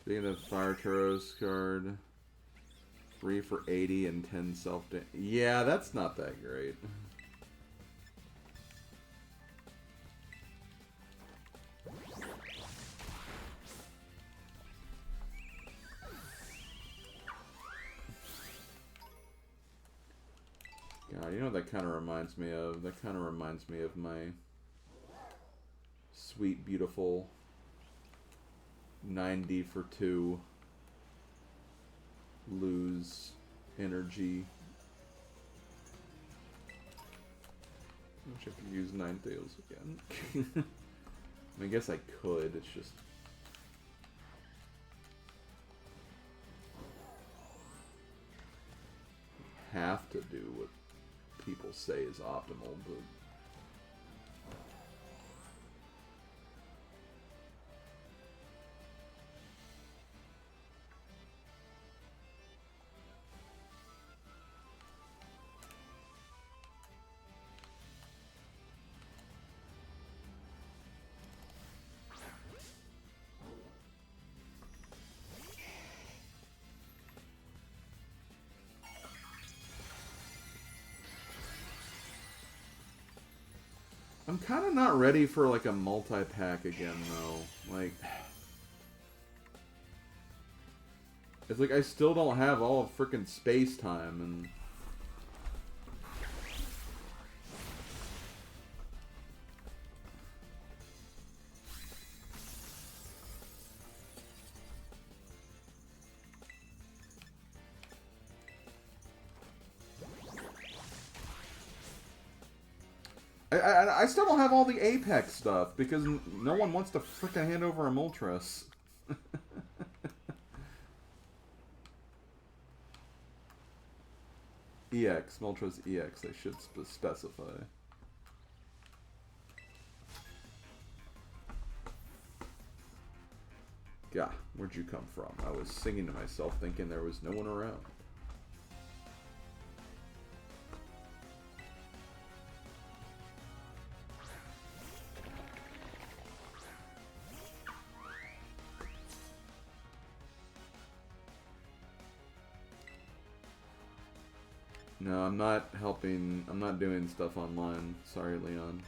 Speaking of Fire Turo's card, 3 for 80 and 10 self-damage. Yeah, that's not that great. God, you know what that kind of reminds me of? That kind of reminds me of my sweet, beautiful 90 for 2 lose energy. I wish I could use Ninetales again. I guess I could, it's just... have to do what people say is optimal, but... I'm kind of not ready for, like, a multi-pack again, though. Like... It's like I still don't have all of frickin' space-time, and... I still don't have all the Apex stuff, because no one wants to frickin' hand over a Moltres. EX, Moltres EX, I should specify. Yeah, where'd you come from? I was singing to myself thinking there was no one around. No, I'm not helping. I'm not doing stuff online. Sorry, Leon.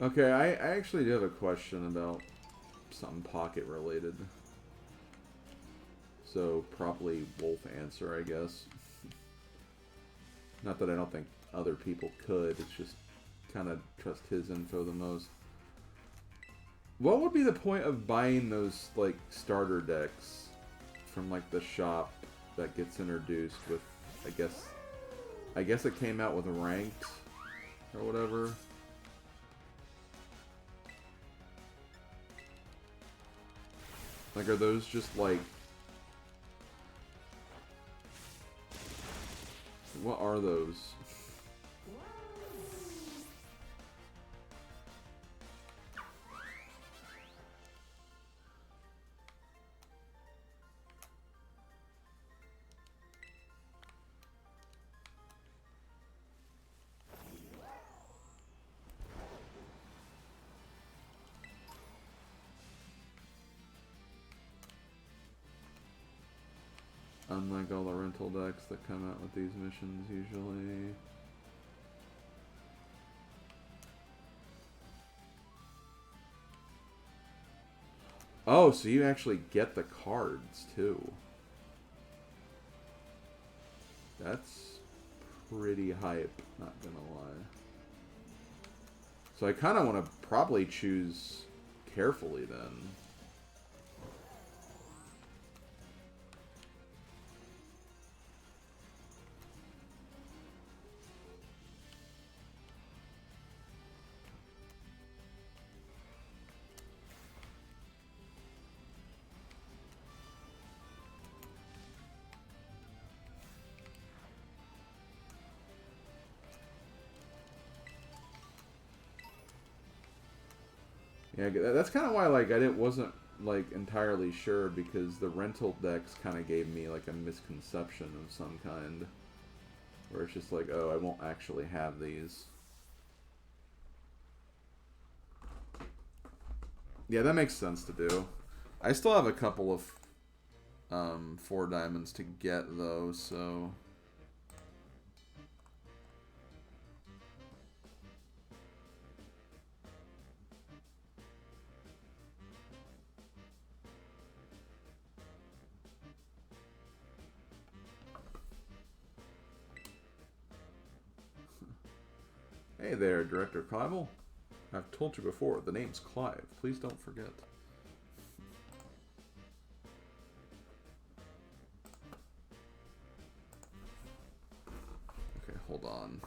Okay, I actually do have a question about something pocket related. So, probably Wolf answer, I guess. Not that I don't think other people could, it's just kind of trust his info the most. What would be the point of buying those, like, starter decks from, like, the shop that gets introduced with, I guess it came out with ranked or whatever? Like, are those just, like... What are those? Unlike all the rental decks that come out with these missions, usually. Oh, so you actually get the cards, too. That's pretty hype, not gonna lie. So I kind of want to probably choose carefully, then. Yeah, that's kind of why, like, wasn't, like, entirely sure, because the rental decks kind of gave me, like, a misconception of some kind. Where it's just like, oh, I won't actually have these. Yeah, that makes sense to do. I still have a couple of 4 diamonds to get, though, so... Hey there, Director Clive. I've told you before, the name's Clive. Please don't forget. Okay, hold on.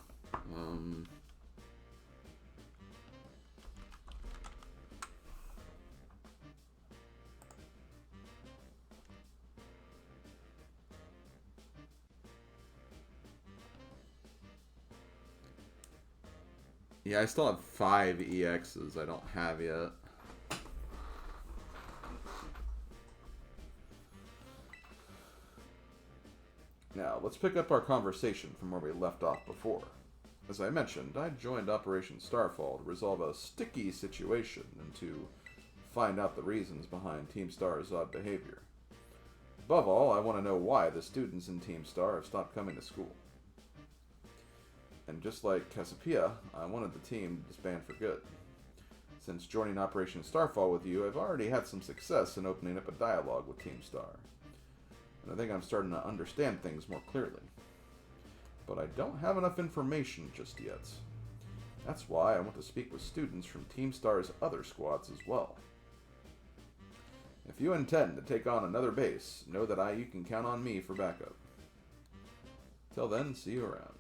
Yeah, I still have 5 EXs I don't have yet. Now, let's pick up our conversation from where we left off before. As I mentioned, I joined Operation Starfall to resolve a sticky situation and to find out the reasons behind Team Star's odd behavior. Above all, I want to know why the students in Team Star have stopped coming to school. And just like Cassiopeia, I wanted the team to disband for good. Since joining Operation Starfall with you, I've already had some success in opening up a dialogue with Team Star. And I think I'm starting to understand things more clearly. But I don't have enough information just yet. That's why I want to speak with students from Team Star's other squads as well. If you intend to take on another base, know that you can count on me for backup. Till then, see you around.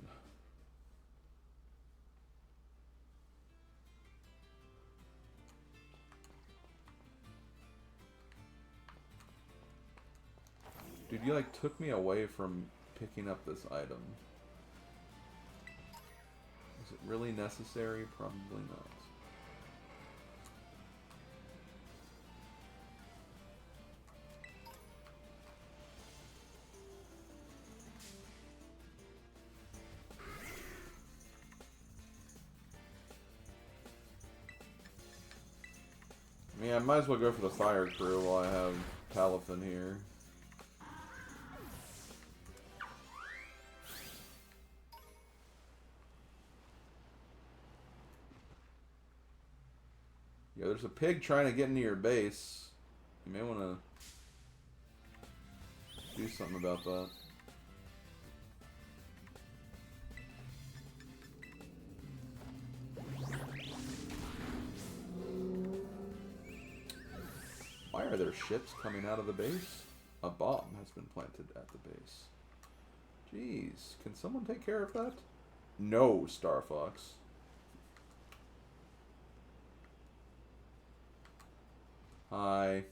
Dude, you took me away from picking up this item. Is it really necessary? Probably not. Yeah, I might as well go for the fire crew while I have Palafin here. Yeah, there's a pig trying to get into your base. You may want to do something about that. Why are there ships coming out of the base? A bomb has been planted at the base. Jeez, can someone take care of that? No, Star Fox. Hi.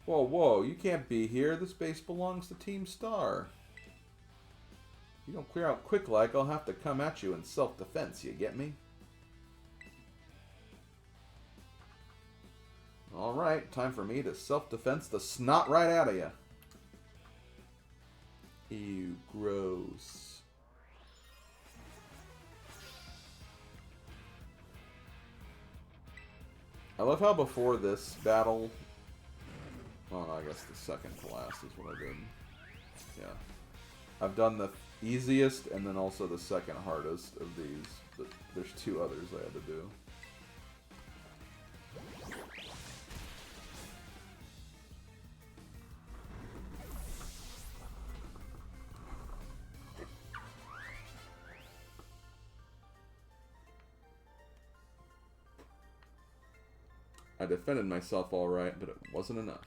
Whoa, whoa, you can't be here. This base belongs to Team Star. You don't clear out quick like, I'll have to come at you in self-defense, you get me? Alright, time for me to self-defense the snot right out of you. Ew, gross. I love how before this battle... Well, no, I guess the second to last is what I did. Yeah. I've done the easiest and then also the second hardest of these, but there's two others I had to do. I defended myself alright, but it wasn't enough.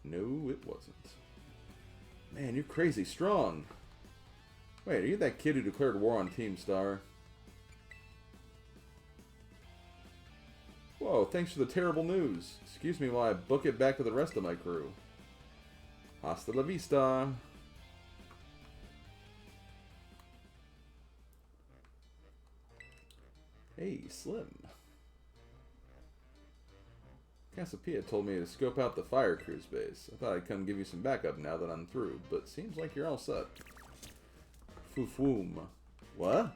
No, it wasn't. Man, you're crazy strong. Wait, are you that kid who declared war on Team Star? Whoa, thanks for the terrible news. Excuse me while I book it back to the rest of my crew. Hasta la vista. Hey, Slim. Cassiopeia told me to scope out the fire crew's base. I thought I'd come give you some backup now that I'm through, but seems like you're all set. Foofoom. What?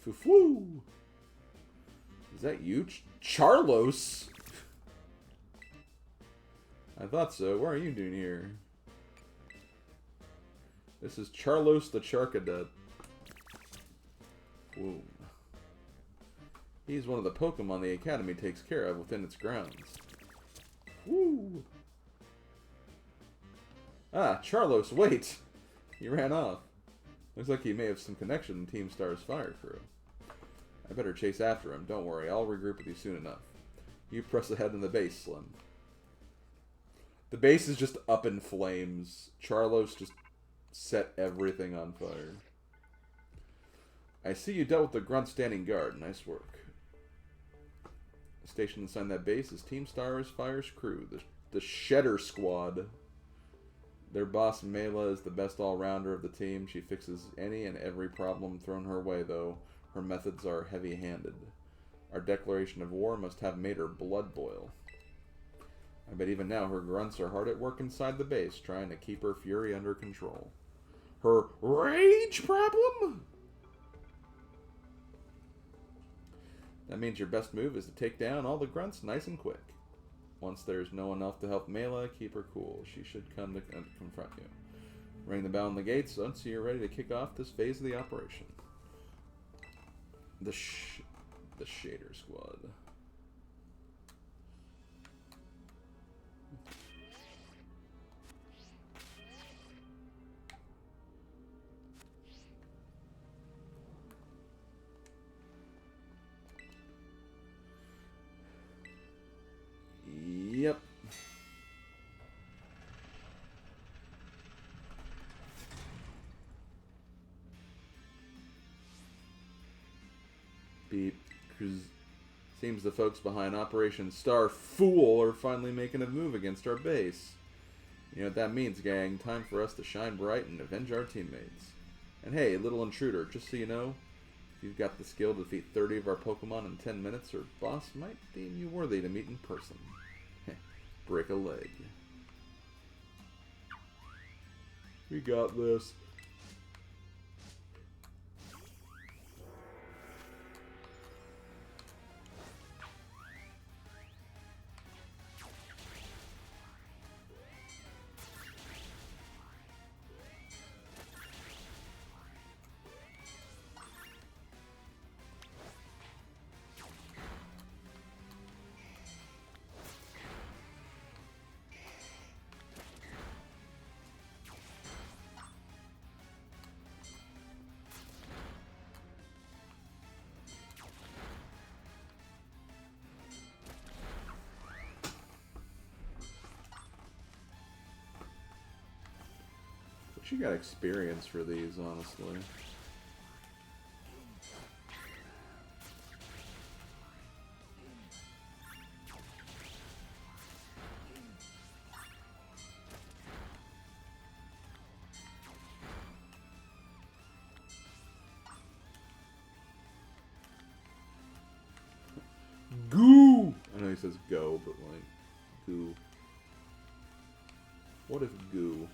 Foofoo! Is that you? Charlos? I thought so. What are you doing here? This is Charlos the Charcadet. Whoa. He's one of the Pokémon the Academy takes care of within its grounds. Woo! Ah, Charlos, wait! He ran off. Looks like he may have some connection in Team Star's fire crew. I better chase after him. Don't worry, I'll regroup with you soon enough. You press ahead in the base, Slim. The base is just up in flames. Charlos just set everything on fire. I see you dealt with the grunt standing guard. Nice work. Stationed inside that base is Team Star's Fire's crew, the Shedder Squad. Their boss, Mela, is the best all-rounder of the team. She fixes any and every problem thrown her way, though. Her methods are heavy-handed. Our declaration of war must have made her blood boil. I bet even now her grunts are hard at work inside the base, trying to keep her fury under control. Her rage problem? That means your best move is to take down all the grunts nice and quick. Once there's no one else to help Mela, keep her cool. She should come to confront you. Ring the bell on the gates once you're ready to kick off this phase of the operation. The Shader Squad. Yep. Beep. Seems the folks behind Operation Star Fool are finally making a move against our base. You know what that means, gang. Time for us to shine bright and avenge our teammates. And hey, little intruder, just so you know, if you've got the skill to defeat 30 of our Pokemon in 10 minutes, our boss might deem you worthy to meet in person. Break a leg. We got this. She got experience for these, honestly. Goo! I know he says go, but like, goo. What if goo?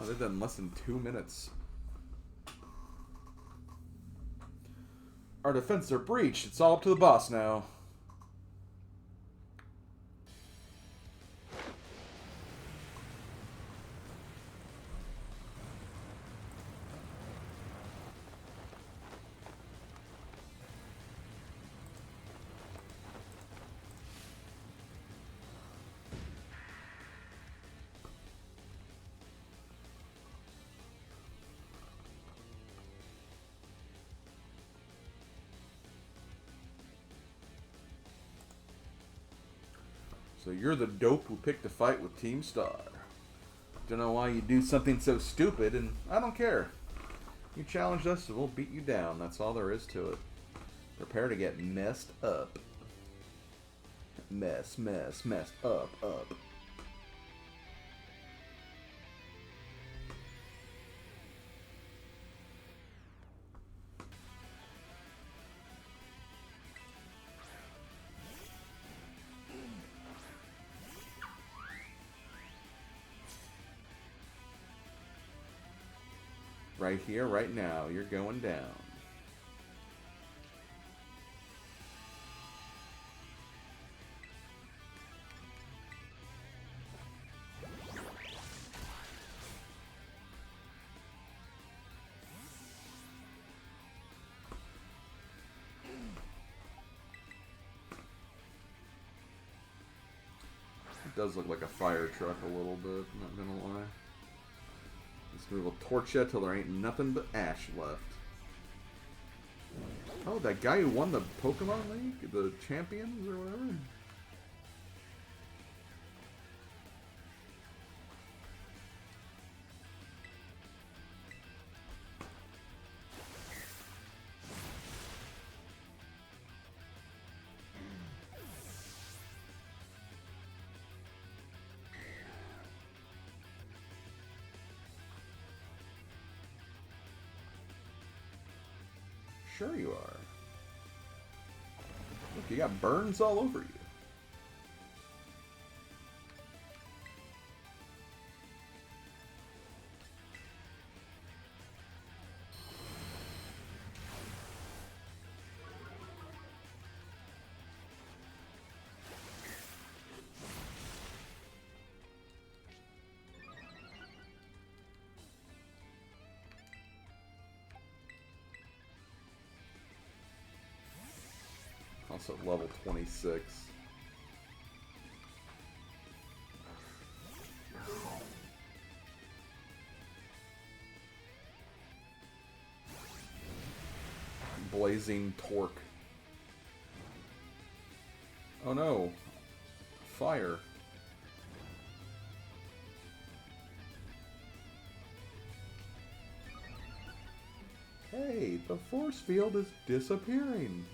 Oh, they've done less than 2 minutes. Our defenses are breached. It's all up to the boss now. So you're the dope who picked a fight with Team Star. Don't know why you do something so stupid, and I don't care. You challenged us, so we'll beat you down. That's all there is to it. Prepare to get messed up. Messed up. Right here, right now, you're going down. Does look like a fire truck a little bit, not gonna lie. This movie will torch you till there ain't nothing but ash left. Oh, that guy who won the Pokemon League? The champions or whatever? Sure you are. Look, you got burns all over you. Also level 26. Blazing torque. Oh no. Fire. Hey, the force field is disappearing.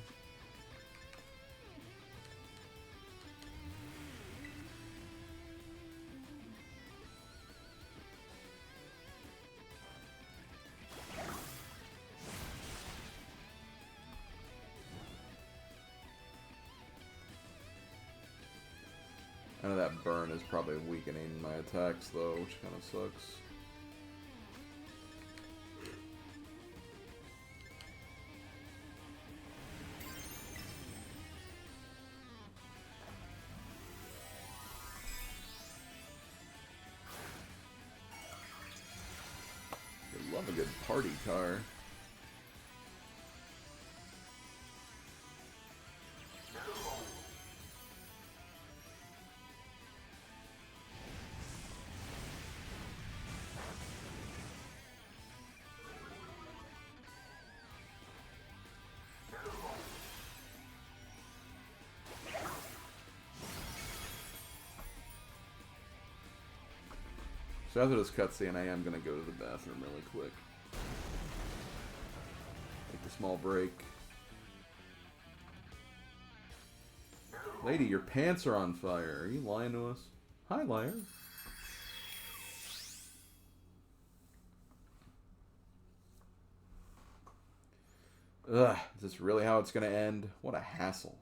I know that burn is probably weakening my attacks though, which kind of sucks. I love a good party car. So after this cutscene, I am going to go to the bathroom really quick. Take a small break. Lady, your pants are on fire. Are you lying to us? Hi, liar. Ugh, is this really how it's going to end? What a hassle.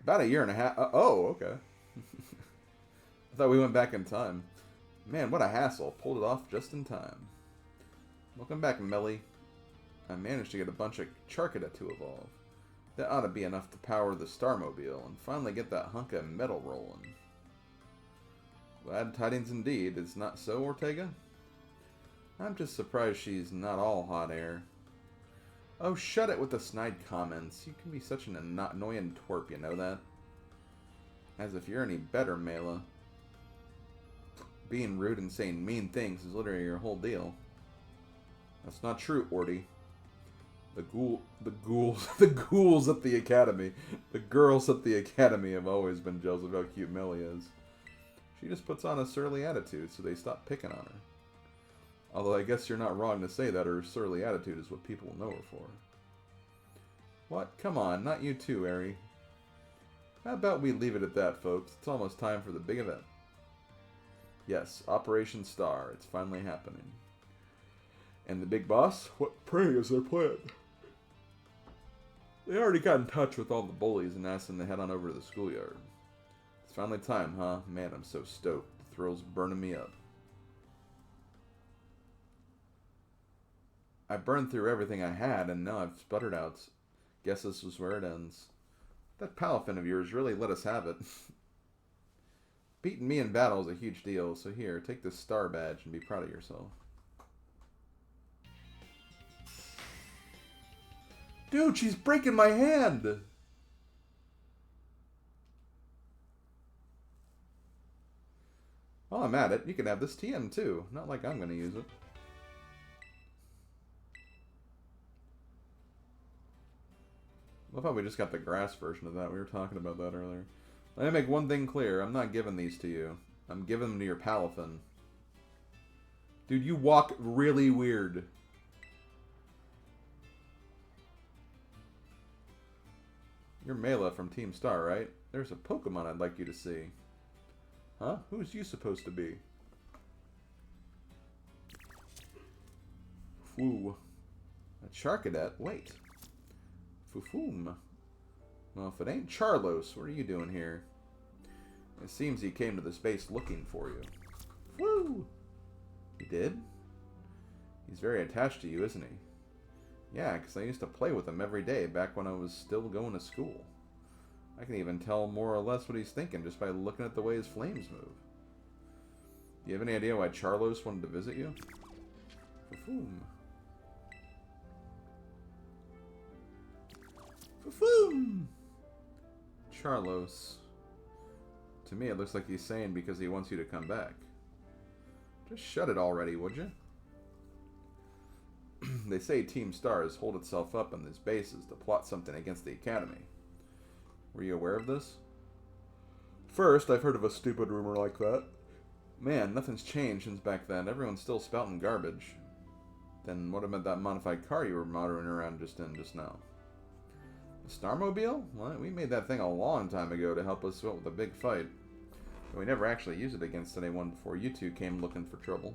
About a year and a half. Oh, okay. I thought we went back in time. Man, what a hassle. Pulled it off just in time. Welcome back, Melly. I managed to get a bunch of Charcadet to evolve. That ought to be enough to power the Starmobile and finally get that hunk of metal rolling. Glad tidings indeed. Is not so, Ortega? I'm just surprised she's not all hot air. Oh, shut it with the snide comments. You can be such an annoying twerp, you know that? As if you're any better, Mela. Being rude and saying mean things is literally your whole deal. That's not true, Orty. The ghouls at the academy. The girls at the academy have always been jealous of how cute Melly is. She just puts on a surly attitude, so they stop picking on her. Although I guess you're not wrong to say that her surly attitude is what people know her for. What? Come on, not you too, Ari. How about we leave it at that, folks? It's almost time for the big event. Yes, Operation Star. It's finally happening. And the big boss? What prey is their plan? They already got in touch with all the bullies and asked them to head on over to the schoolyard. It's finally time, huh? Man, I'm so stoked. The thrill's burning me up. I burned through everything I had, and now I've sputtered out. Guess this is where it ends. That Palafin of yours really let us have it. Beating me in battle is a huge deal, so here, take this star badge and be proud of yourself. Dude, she's breaking my hand! While I'm at it, you can have this TM too. Not like I'm going to use it. Love how we just got the grass version of that. We were talking about that earlier. Let me make one thing clear. I'm not giving these to you. I'm giving them to your Palafin. Dude, you walk really weird. You're Mela from Team Star, right? There's a Pokemon I'd like you to see. Huh? Who's you supposed to be? Foo. A Charcadet? Wait. Foofoom. Well, if it ain't Charlos, what are you doing here? It seems he came to this base looking for you. Woo! He did? He's very attached to you, isn't he? Yeah, because I used to play with him every day back when I was still going to school. I can even tell more or less what he's thinking just by looking at the way his flames move. Do you have any idea why Charlos wanted to visit you? Foofoom. Foofoom! Charlos. To me, it looks like he's saying because he wants you to come back. Just shut it already, would you? They say Team Stars hold itself up on these bases to plot something against the Academy. Were you aware of this? First, I've heard of a stupid rumor like that. Man, nothing's changed since back then. Everyone's still spouting garbage. Then what about that modified car you were motoring around just now? The Starmobile? Well, we made that thing a long time ago to help us out with a big fight. But we never actually used it against anyone before you two came looking for trouble.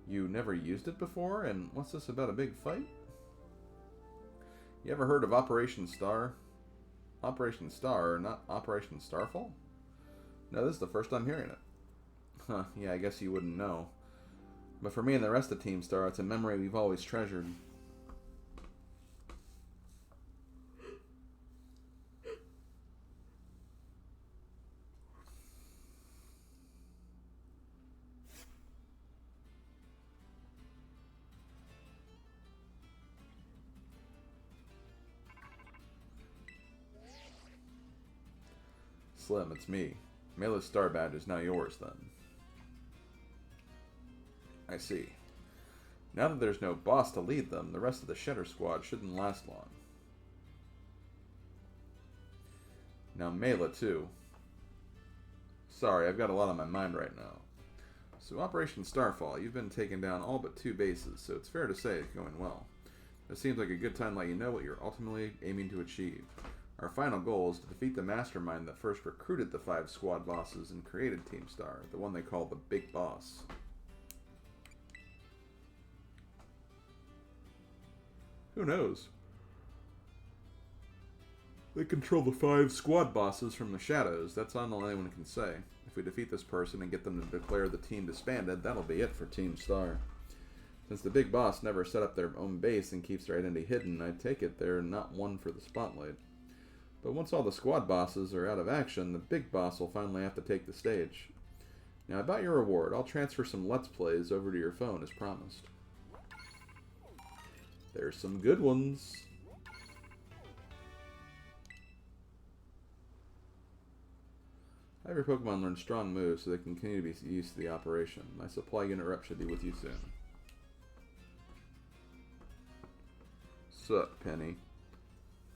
You never used it before? And what's this about a big fight? You ever heard of Operation Star? Operation Star, not Operation Starfall? No, this is the first I'm hearing it. Huh, yeah, I guess you wouldn't know. But for me and the rest of Team Star, it's a memory we've always treasured. Slim, it's me. Mela's star badge is now yours, then. I see. Now that there's no boss to lead them, the rest of the Shedder squad shouldn't last long. Now Mela, too. Sorry, I've got a lot on my mind right now. So Operation Starfall, you've been taking down all but 2 bases, so it's fair to say it's going well. It seems like a good time to let you know what you're ultimately aiming to achieve. Our final goal is to defeat the mastermind that first recruited the 5 squad bosses and created Team Star, the one they call the Big Boss. Who knows? They control the 5 squad bosses from the shadows. That's all anyone can say. If we defeat this person and get them to declare the team disbanded, that'll be it for Team Star. Since the Big Boss never set up their own base and keeps their identity hidden, I take it they're not one for the spotlight. But once all the squad bosses are out of action, the Big Boss will finally have to take the stage. Now, about your reward, I'll transfer some Let's Plays over to your phone as promised. There's some good ones. Have your Pokemon learn strong moves so they can continue to be used to the operation. My supply unit rep should be with you soon. Sup, Penny?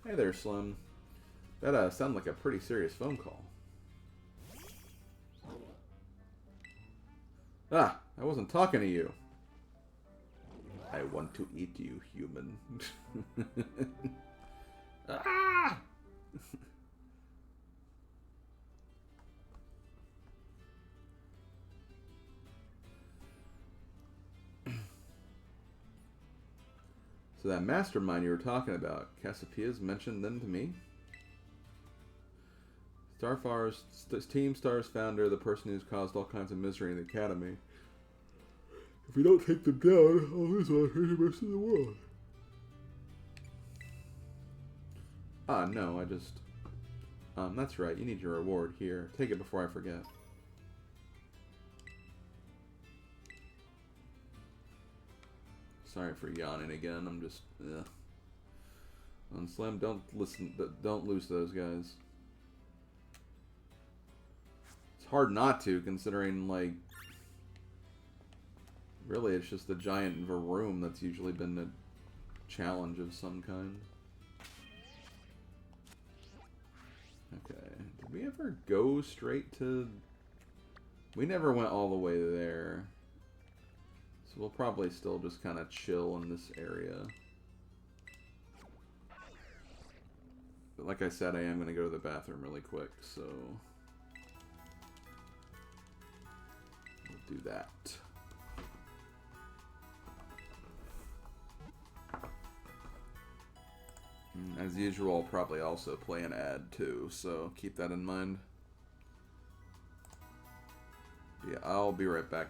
Hey there, Slim. That sounded like a pretty serious phone call. Ah, I wasn't talking to you. I want to eat you, human. Ah! So that mastermind you were talking about, Cassiopeia's mentioned them to me? Team Star's founder, the person who's caused all kinds of misery in the Academy. If we don't take them down, I'll lose all the rest of the world. Ah, no, I just... that's right, you need your reward. Here, take it before I forget. Sorry for yawning again, I'm just... Ugh. On Slam, don't lose those guys. It's hard not to, considering, like, really it's just a giant Varoom that's usually been a challenge of some kind. Okay, did we ever go straight to... We never went all the way there. So we'll probably still just kind of chill in this area. But like I said, I am going to go to the bathroom really quick, so... We'll do that. As usual, I'll probably also play an ad too, so keep that in mind. Yeah, I'll be right back.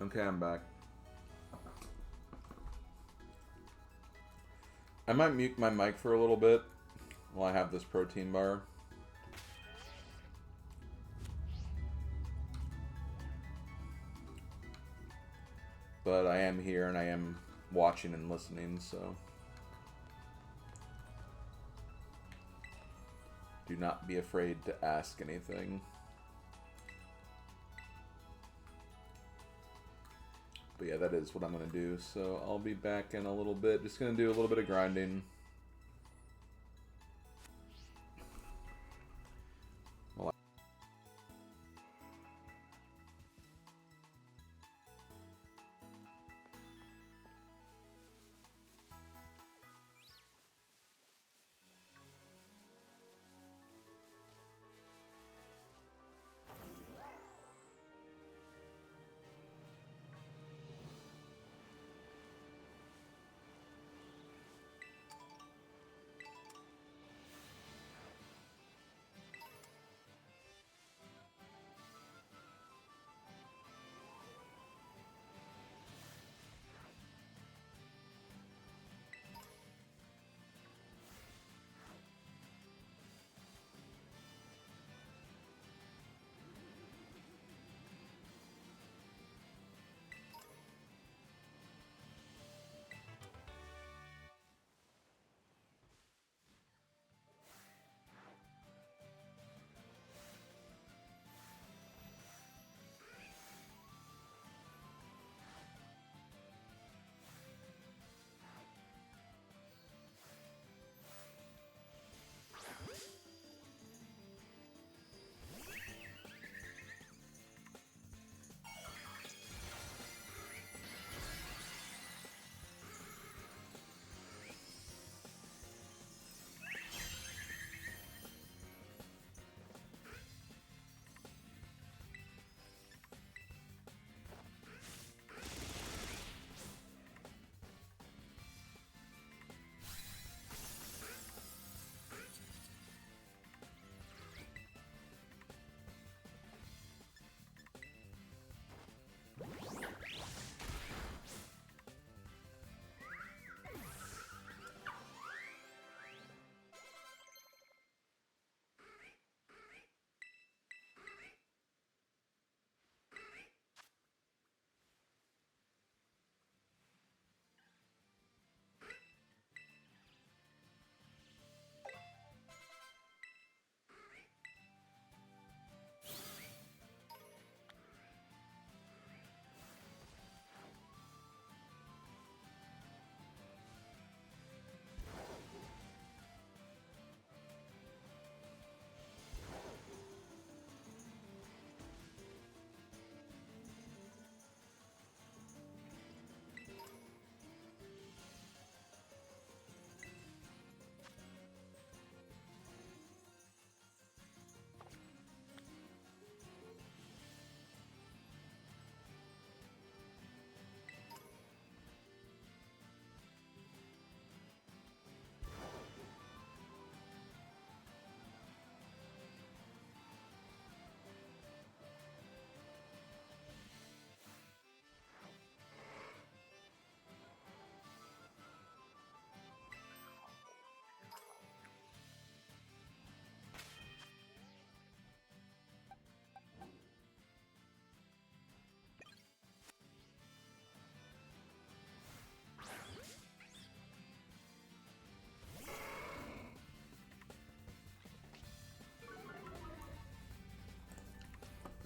Okay, I'm back. I might mute my mic for a little bit while I have this protein bar. But I am here and I am watching and listening, so do not be afraid to ask anything. But yeah, that is what I'm going to do. So I'll be back in a little bit. Just going to do a little bit of grinding.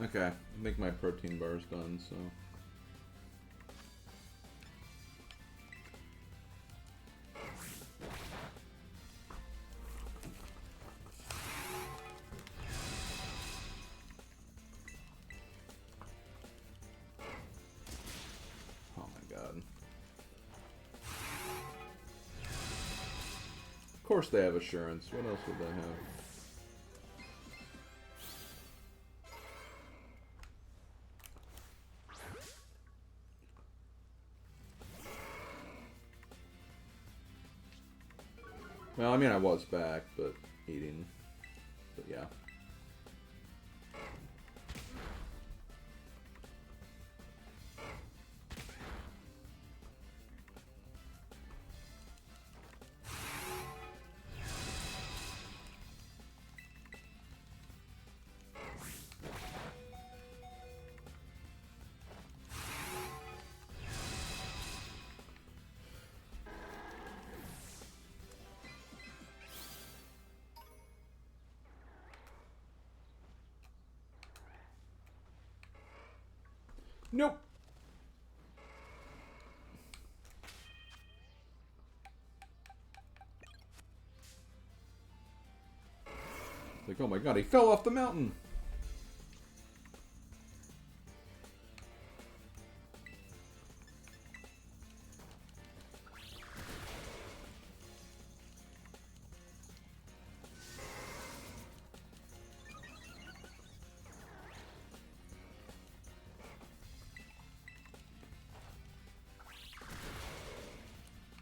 Okay, I think my protein bar's done, so... Oh my god. Of course they have assurance. What else would they have? Well, I mean, I was back, but eating. But yeah. Nope. Like, oh my god, he fell off the mountain.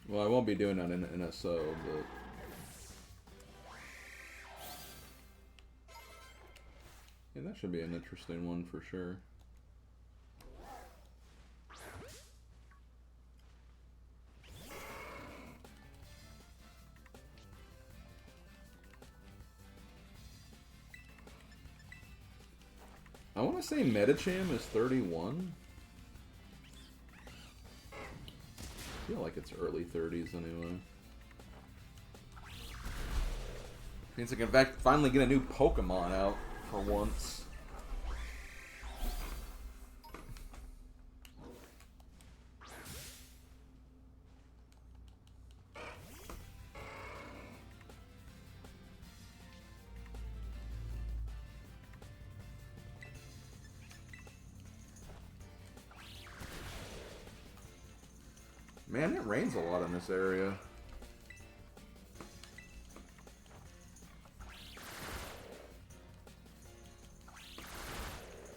Well, I won't be doing that in NSO, but... Yeah, that should be an interesting one for sure. I want to say Metacham is 31. I feel like it's early 30s anyway. Means I can finally get a new Pokemon out for once. Man, it rains a lot in this area.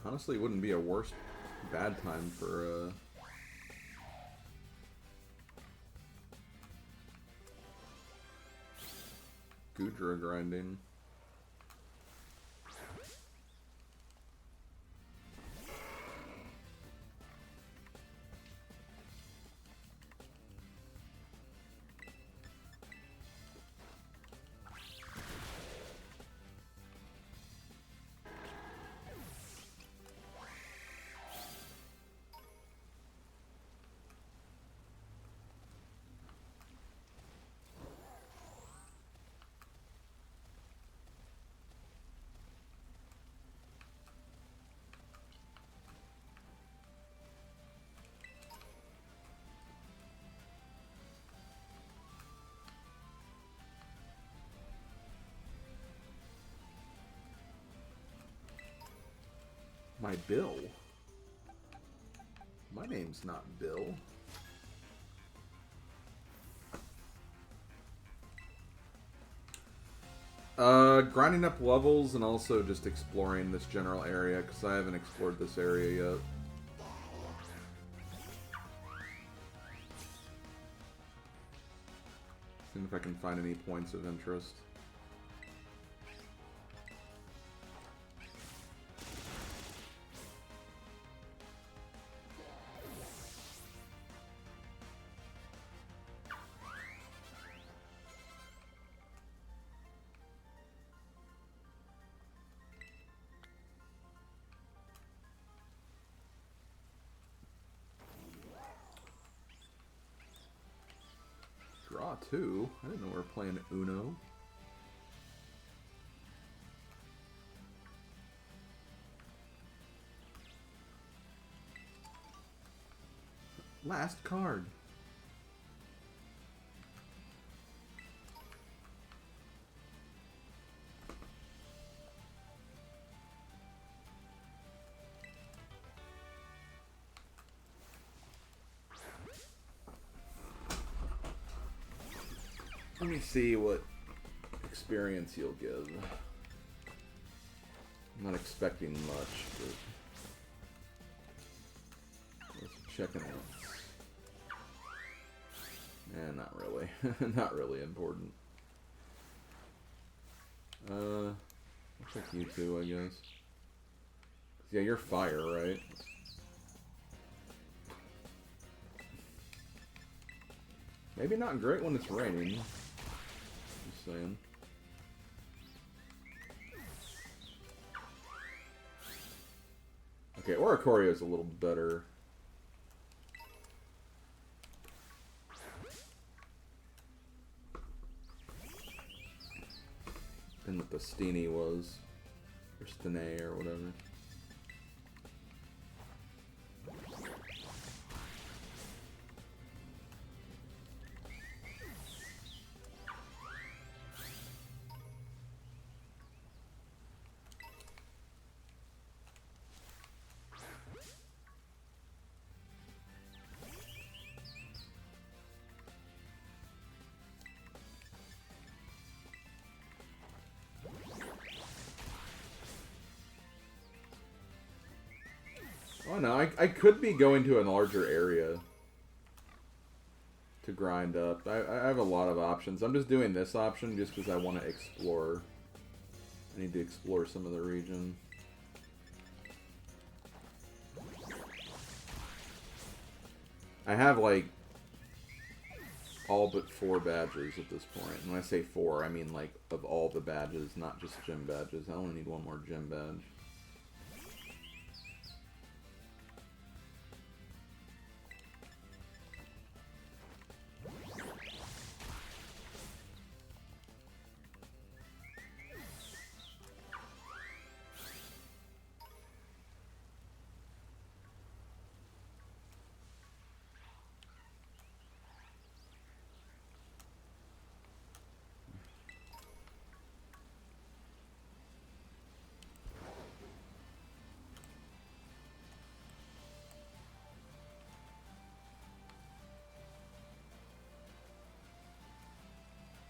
Honestly, it wouldn't be a worse bad time for Gudra grinding. My Bill? My name's not Bill. Grinding up levels and also just exploring this general area, because I haven't explored this area yet. Seeing if I can find any points of interest. Draw 2? I didn't know we were playing Uno. last card. Let me see what experience you'll give. I'm not expecting much, but let's check it out. Not really. Not really important. I'll check you two, I guess. Yeah, you're fire, right? Maybe not great when it's raining. Just saying. Okay, Oricorio's a little better. Than the Pastini was. Or Stene or whatever. Oh no, I could be going to a larger area to grind up. I have a lot of options. I'm just doing this option just because I want to explore. I need to explore some of the region. I have like all but 4 badges at this point. And when I say 4, I mean like of all the badges, not just gym badges. I only need 1 more gym badge.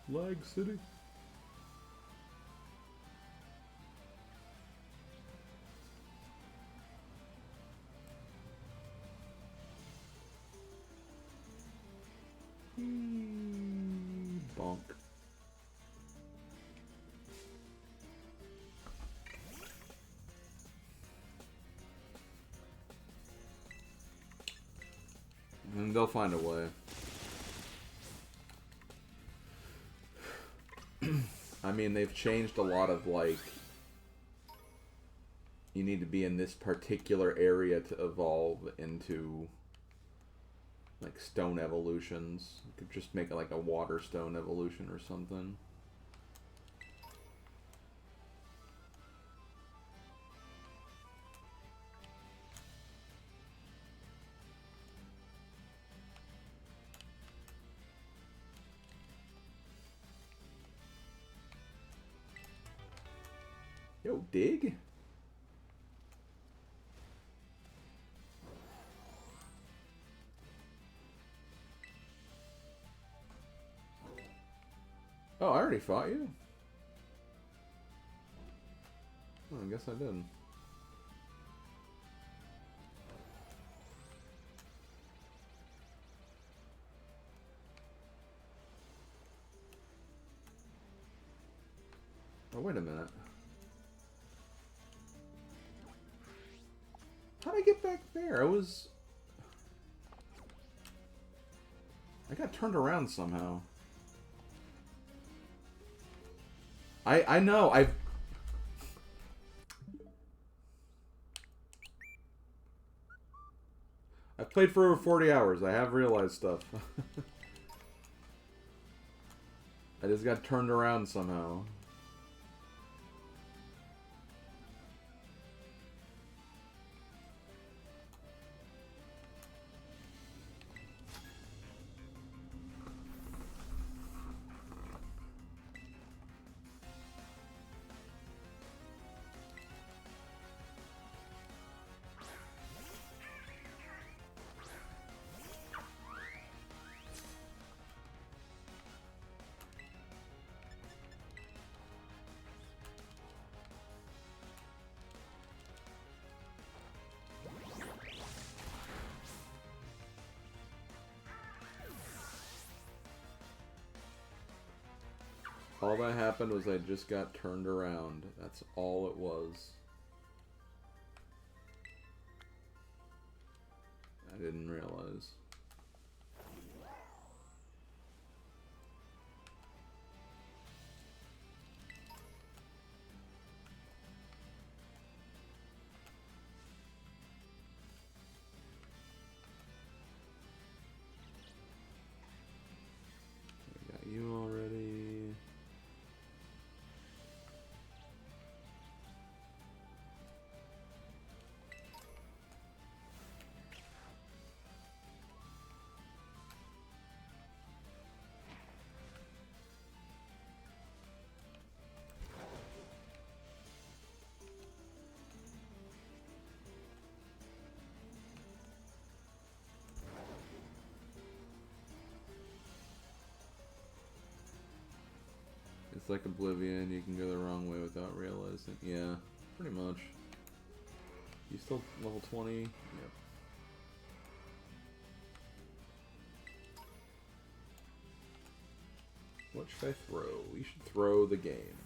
Lag City. Bonk. And they'll find a way. I mean, they've changed a lot of, like, you need to be in this particular area to evolve into, like, stone evolutions. You could just make it like a water stone evolution or something. Yo, dig? Oh, I already fought you? Oh, I guess I didn't. Oh, wait a minute. How'd I get back there? I got turned around somehow. I know, I've played for over 40 hours. I have realized stuff. I just got turned around somehow. All that happened was I just got turned around. That's all it was. I didn't realize. I got you already. It's like Oblivion, you can go the wrong way without realizing. Yeah, pretty much. You still level 20? Yep. What should I throw? We should throw the game.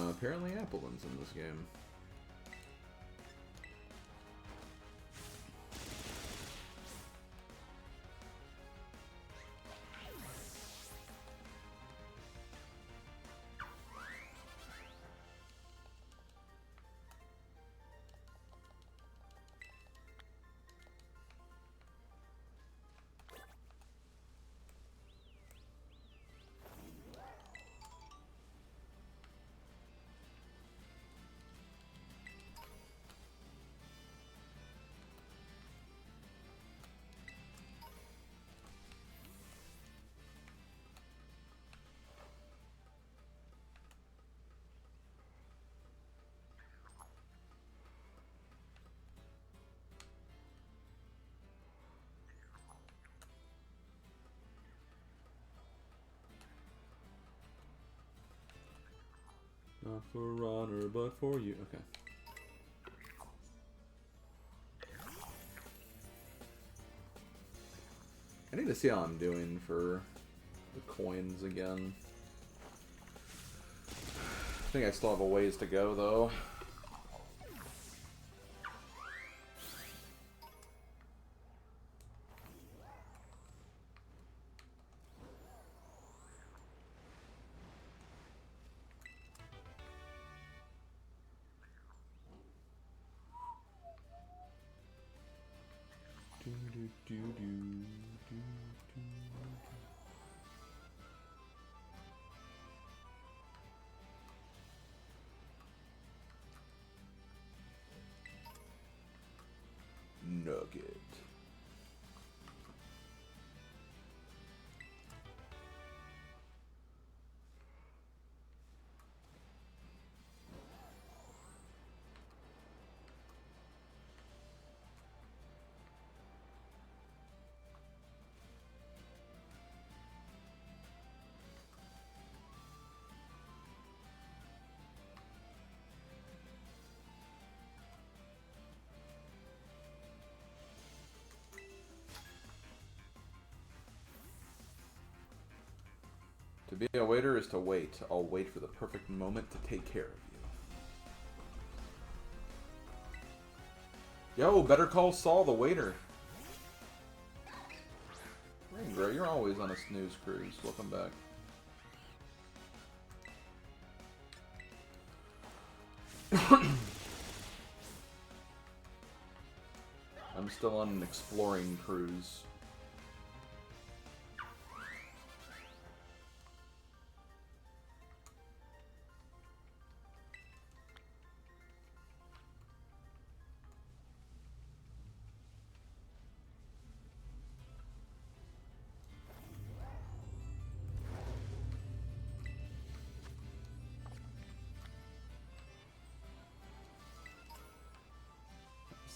Apparently Appleton's in this game. Not for honor, but for you. Okay. I need to see how I'm doing for the coins again. I think I still have a ways to go, though. Nugget. To be a waiter is to wait. I'll wait for the perfect moment to take care of you. Yo, better call Saul the waiter. Ranger, you're always on a snooze cruise. Welcome back. I'm still on an exploring cruise.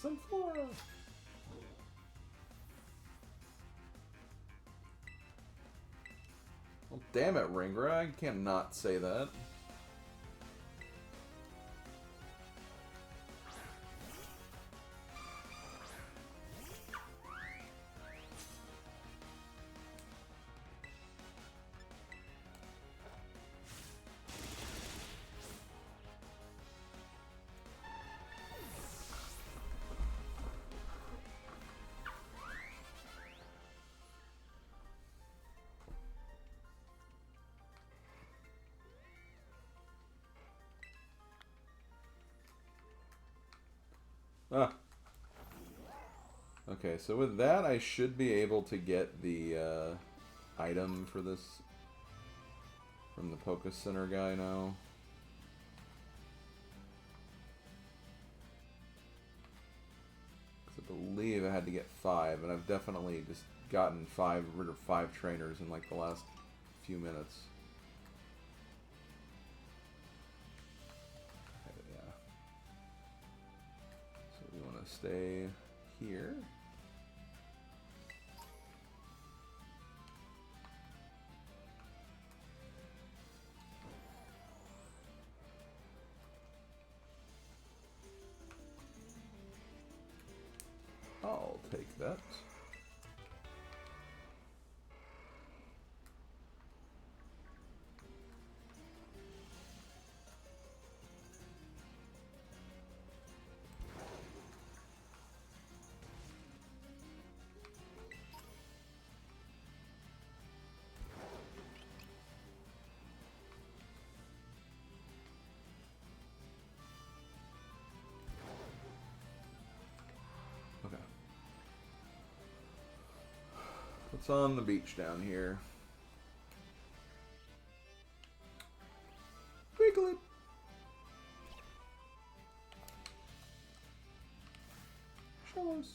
Sunflora! Well, damn it, Ringra. I can't not say that. Ah. Okay, so with that, I should be able to get the item for this from the Poké Center guy now. I believe I had to get 5, and I've definitely just gotten rid of 5 trainers in like the last few minutes. Okay, yeah. So we want to stay here. I'll take that. Okay. What's on the beach down here? Wiggly. Show us.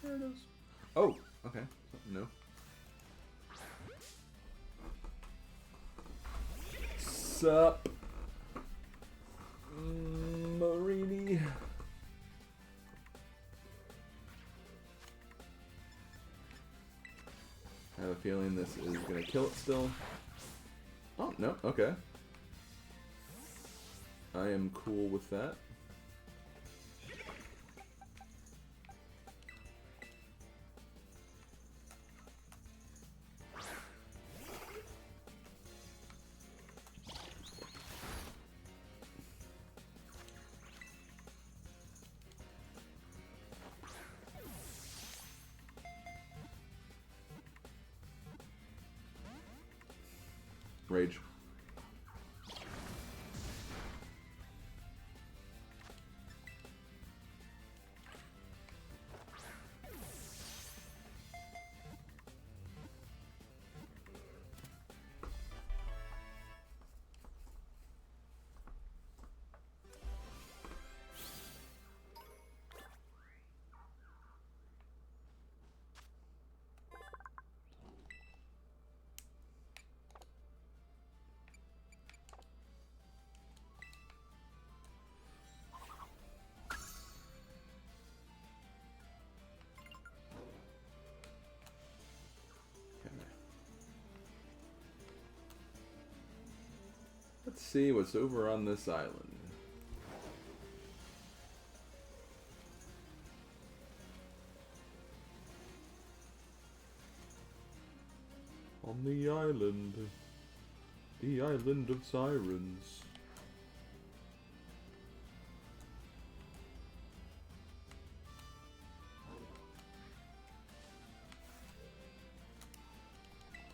There it is. Oh, okay. Something new. Sup, Marini? I have a feeling this is gonna kill it still. Oh, no, okay. I am cool with that. Rage. Let's see what's over on this island. On the island of sirens.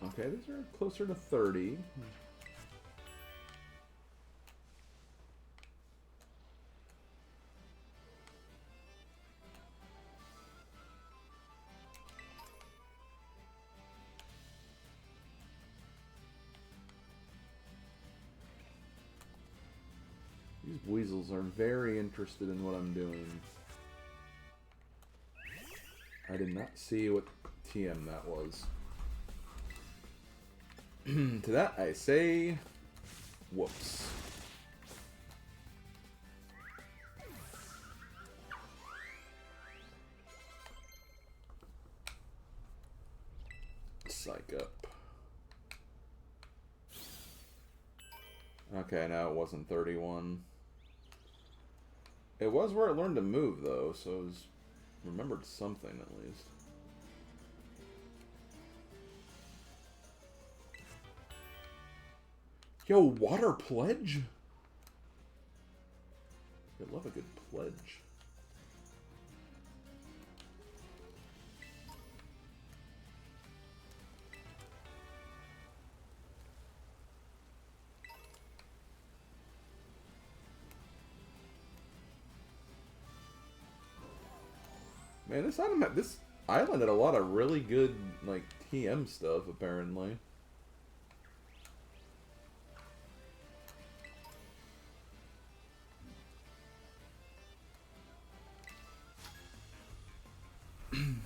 Okay, these are closer to 30. These weasels are very interested in what I'm doing. I did not see what TM that was. To that I say, whoops. Psych up. Okay, now it wasn't 31. It was where it learned to move, though, so it was remembered something, at least. Yo, water pledge? I love a good pledge. Man, this island had a lot of really good, like, TM stuff, apparently. You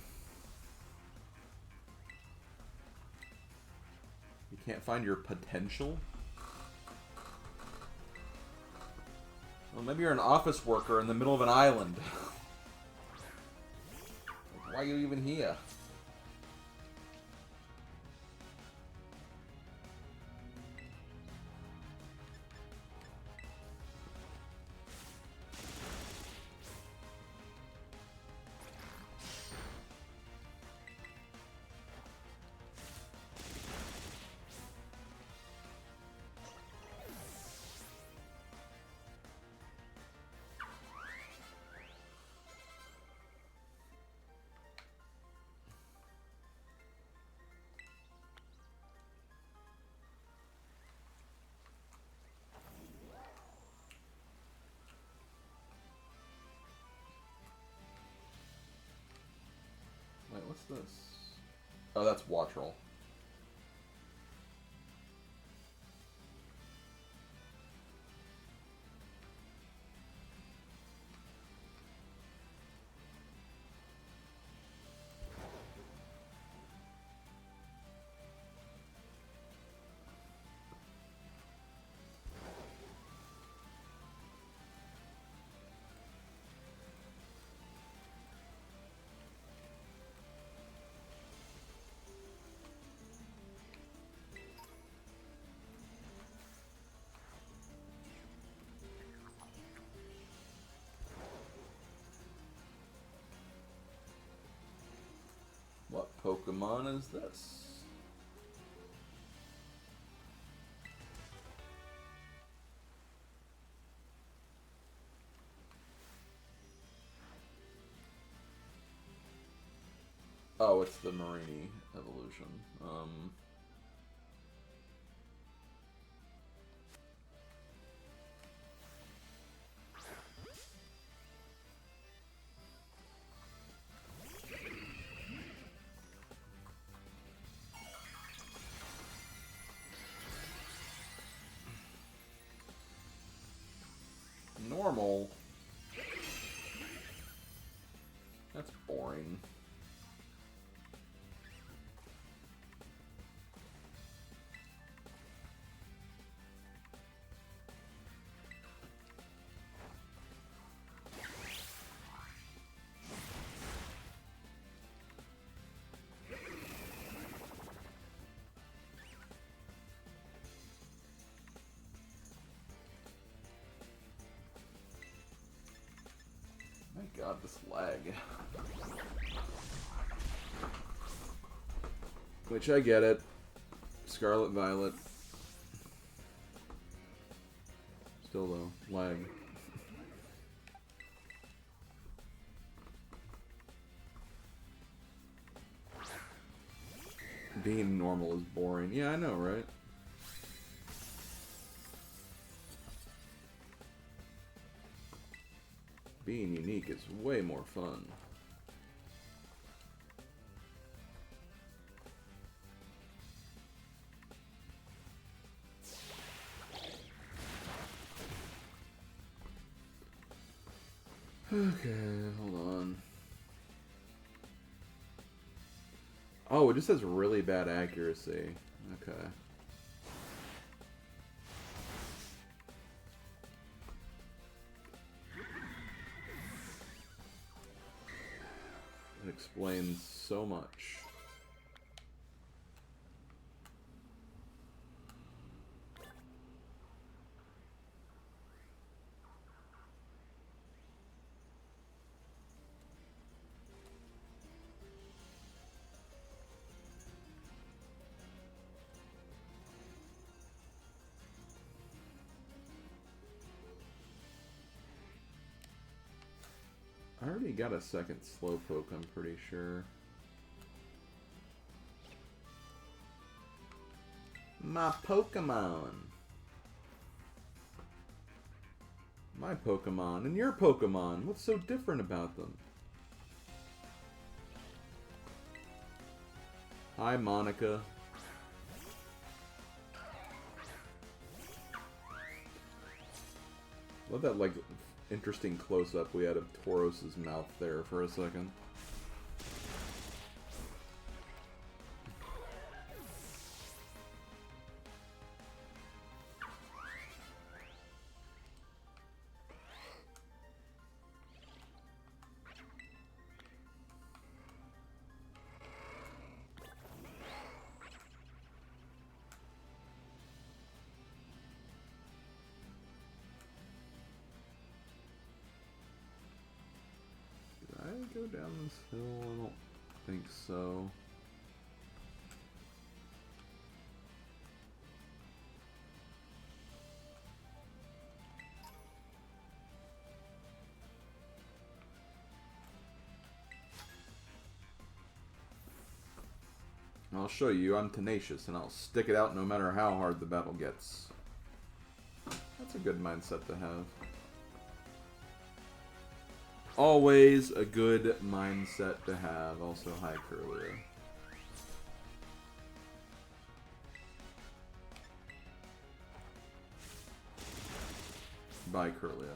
can't find your potential? Well, maybe you're an office worker in the middle of an island. Like, why are you even here? Wait, what's this? Oh, that's Wattrel. What Pokemon is this? Oh, it's the Marini evolution. Normal. That's boring. My god, this lag. Which I get it. Scarlet Violet. Still though, lag. Being normal is boring. Yeah, I know, right? Being unique is way more fun. Okay, hold on. Oh, it just has really bad accuracy. Okay. It explains so much. I already got a second Slowpoke, I'm pretty sure. My Pokemon! My Pokemon and your Pokemon! What's so different about them? Hi, Monica. Love that, like, interesting close-up we had of Tauros' mouth there for a second. Go down this hill? I don't think so. I'll show you I'm tenacious and I'll stick it out no matter how hard the battle gets. That's a good mindset to have. Always a good mindset to have. Also, hi, Curlia. Bye, Curlia.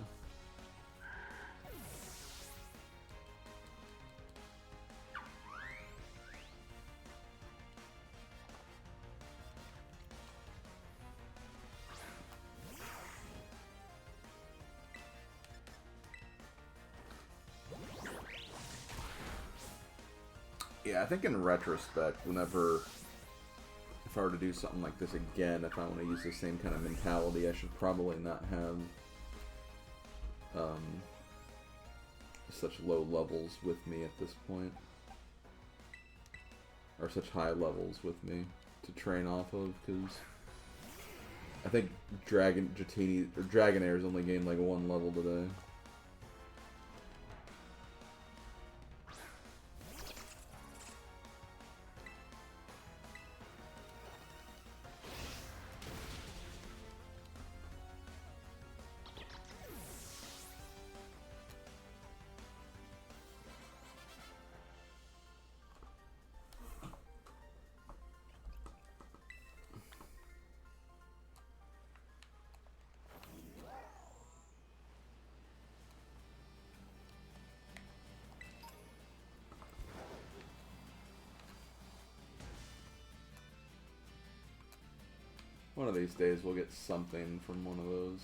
Yeah, I think in retrospect, whenever, if I were to do something like this again, if I want to use the same kind of mentality, I should probably not have such low levels with me at this point. Or such high levels with me to train off of, because I think Dragonaire's only gained like 1 level today. One of these days we'll get something from one of those.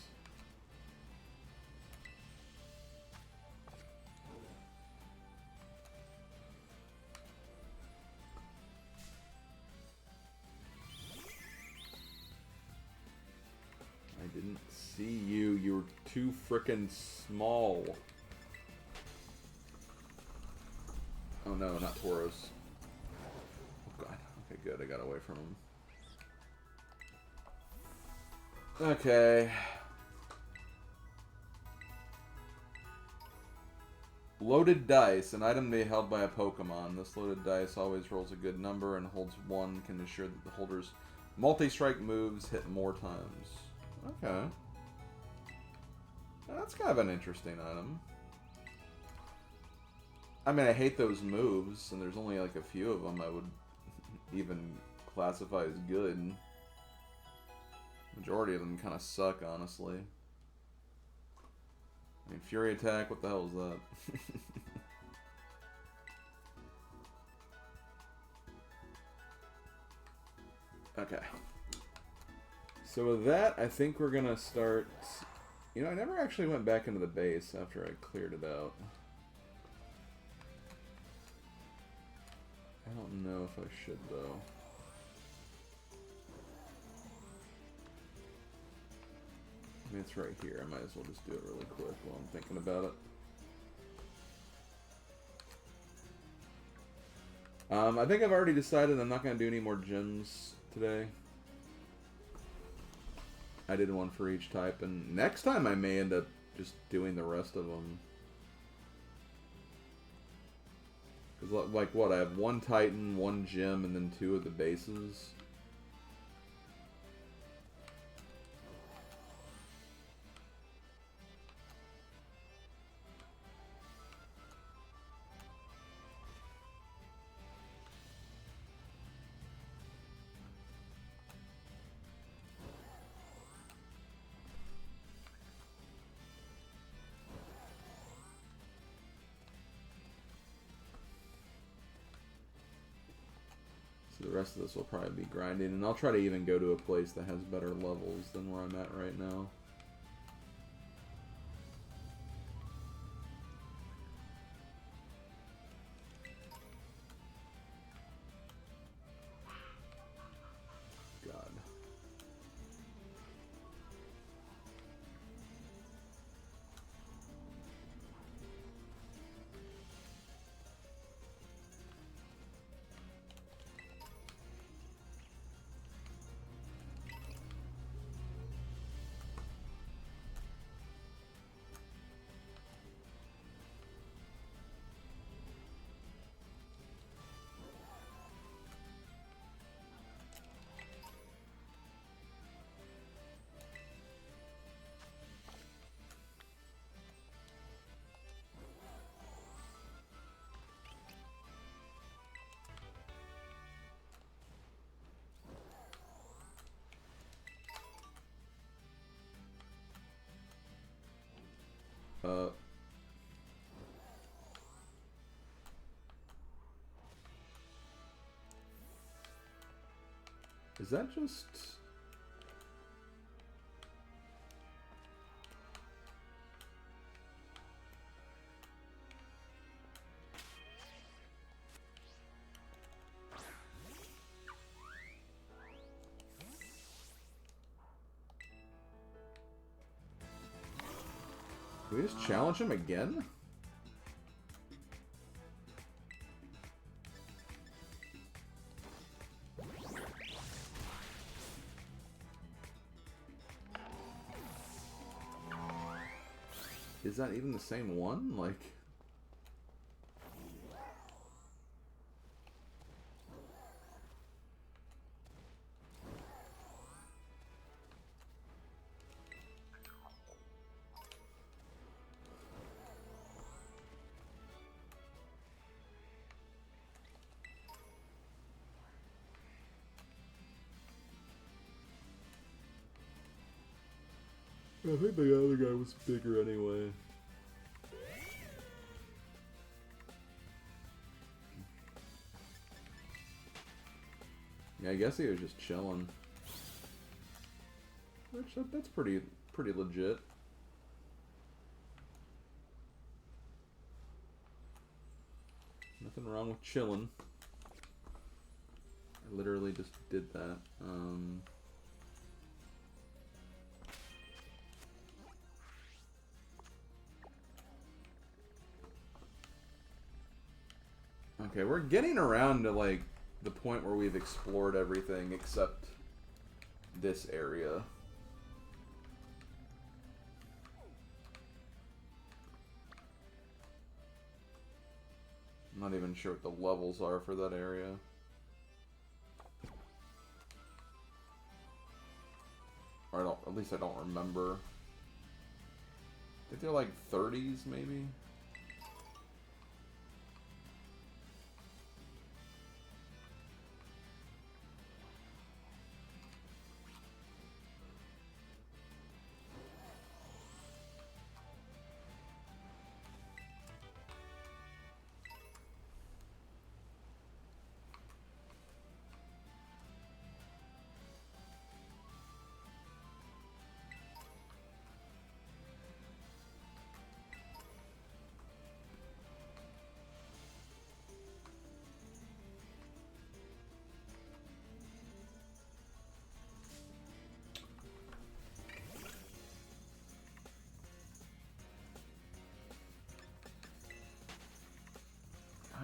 I didn't see you. You were too frickin' small. Oh no, not Tauros. Oh god. Okay, good. I got away from him. Okay. Loaded dice. An item may be held by a Pokemon. This loaded dice always rolls a good number and holds 1. Can ensure that the holder's multi-strike moves hit more times. Okay. That's kind of an interesting item. I mean, I hate those moves, and there's only like a few of them I would even classify as good. Majority of them kind of suck, honestly. I mean, Fury Attack, what the hell is that? Okay. So with that, I think we're gonna start... You know, I never actually went back into the base after I cleared it out. I don't know if I should, though. I mean, it's right here. I might as well just do it really quick while I'm thinking about it. I think I've already decided I'm not going to do any more gyms today. I did one for each type, and next time I may end up just doing the rest of them. Because, like, what? I have 1 Titan, 1 gym, and then 2 of the bases. rest of this will probably be grinding, and I'll try to even go to a place that has better levels than where I'm at right now. God. Is that just... Did we just challenge him again? Is that even the same one? Like... I think the other guy was bigger anyway. Yeah, I guess he was just chilling. Which, that's pretty legit. Nothing wrong with chilling. I literally just did that. Okay, we're getting around to, like, the point where we've explored everything except this area. I'm not even sure what the levels are for that area. Or at least I don't remember. I think they're like 30s, maybe?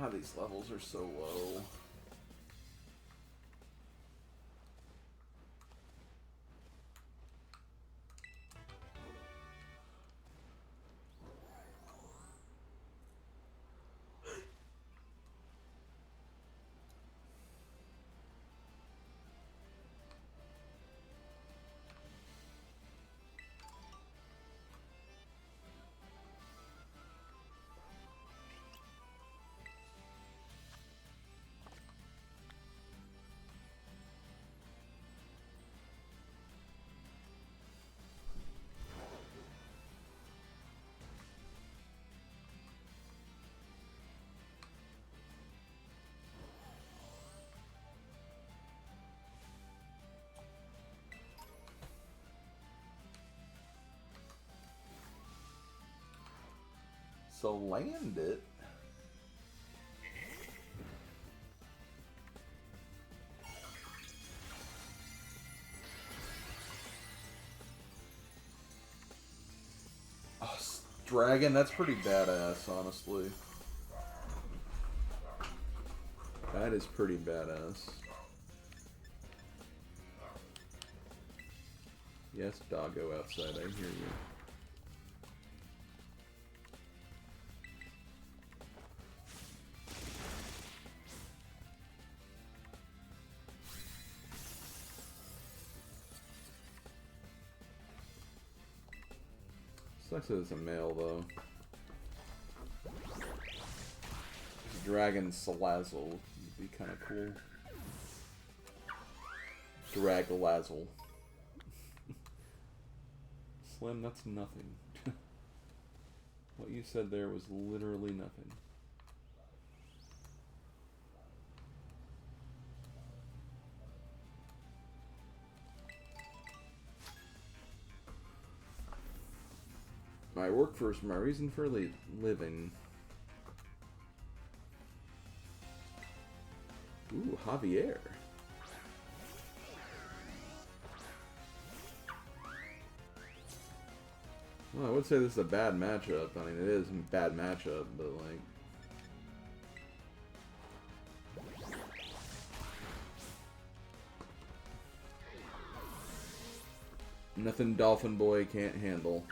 Ah, these levels are so low. So land it. Oh, dragon, that's pretty badass, honestly. That is pretty badass. Yes, doggo outside, I hear you. Sucks that it's a male, though. Dragon Salazzle would be kind of cool. Dragalazzle. Slim, that's nothing. What you said there was literally nothing. My work first, my reason for living. Ooh, Javier. Well, I would say this is a bad matchup. I mean, it is a bad matchup, but like... nothing Dolphin Boy can't handle.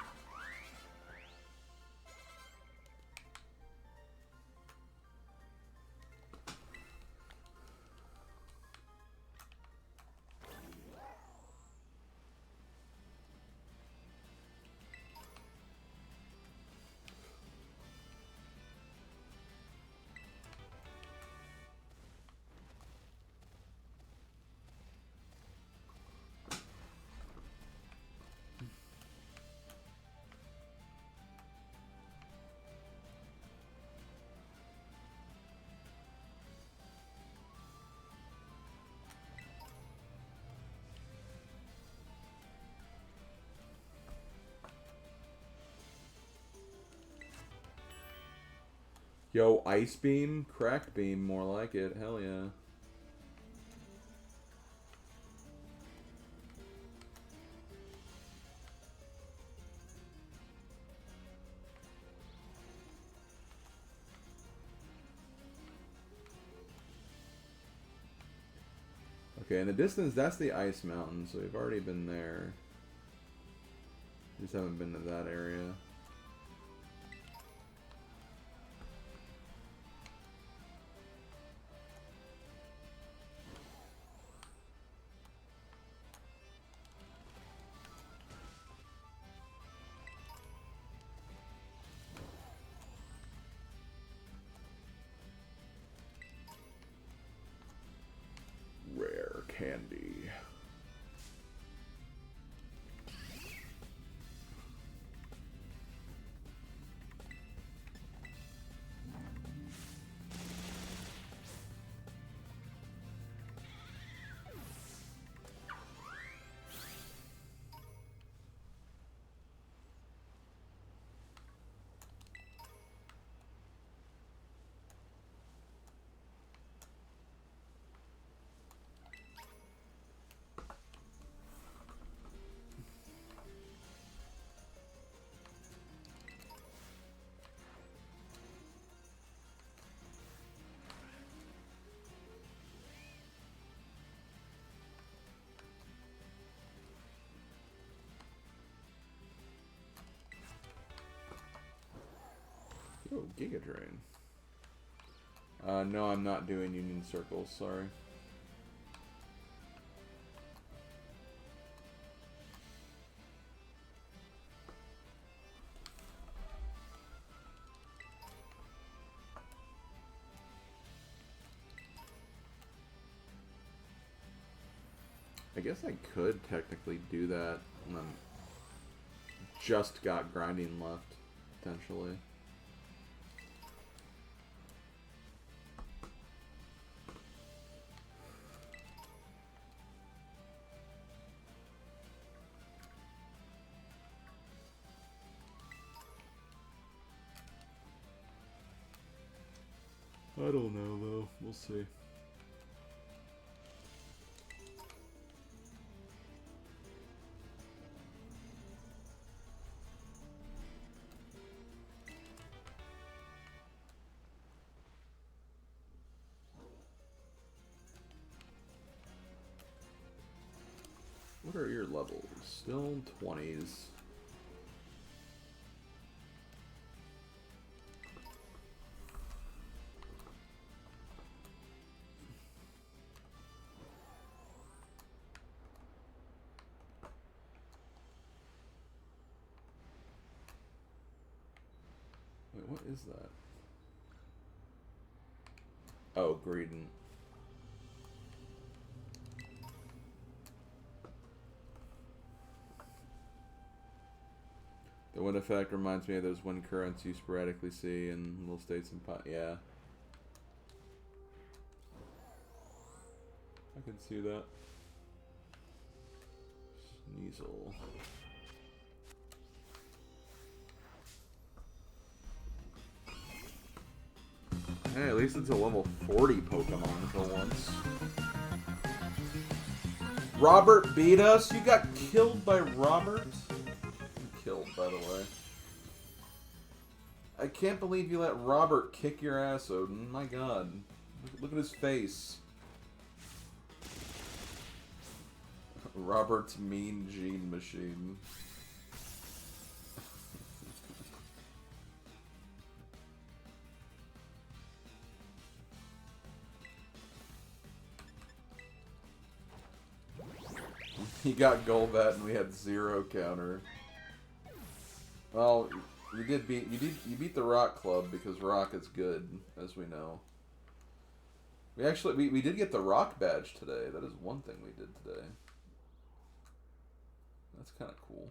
Yo, Ice Beam? Cracked Beam, more like it. Hell yeah. Okay, in the distance, that's the Ice Mountain, so we've already been there. Just haven't been to that area. Rare candy. Oh, Giga Drain. No, I'm not doing Union Circles, sorry. I guess I could technically do that when I'm just got grinding left, potentially. I don't know, though. We'll see. What are your levels? Still 20s. Wait, what is that? Oh, Greedent. The wind effect reminds me of those wind currents you sporadically see in little states and yeah. I can see that. Sneasel. Hey, at least it's a level 40 Pokemon for once. Robert beat us? You got killed by Robert? Killed, by the way. I can't believe you let Robert kick your ass, Odin. My god. Look at his face. Robert's mean gene machine. He got Golbat and we had 0 counter. Well, you beat the Rock Club because Rock is good, as we know. We did get the Rock badge today. That is one thing we did today. That's kind of cool.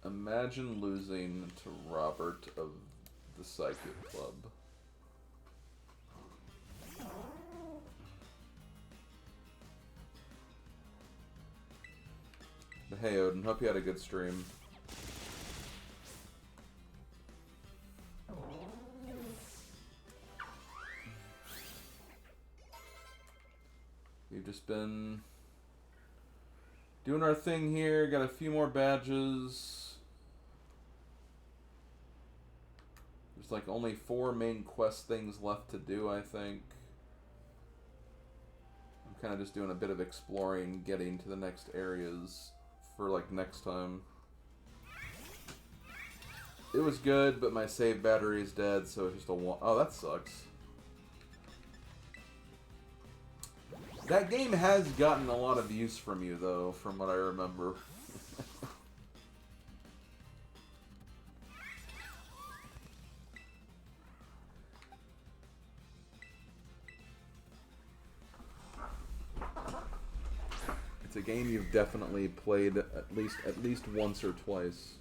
Imagine losing to Robert of the Psychic Club. But hey, Odin, hope you had a good stream. We've just been doing our thing here, got a few more badges. There's like only 4 main quest things left to do, I think. I'm kind of just doing a bit of exploring, getting to the next areas for like next time. It was good, but my save battery is dead, so it's just a one. Oh, that sucks. That game has gotten a lot of use from you, though, from what I remember. It's a game you've definitely played at least once or twice.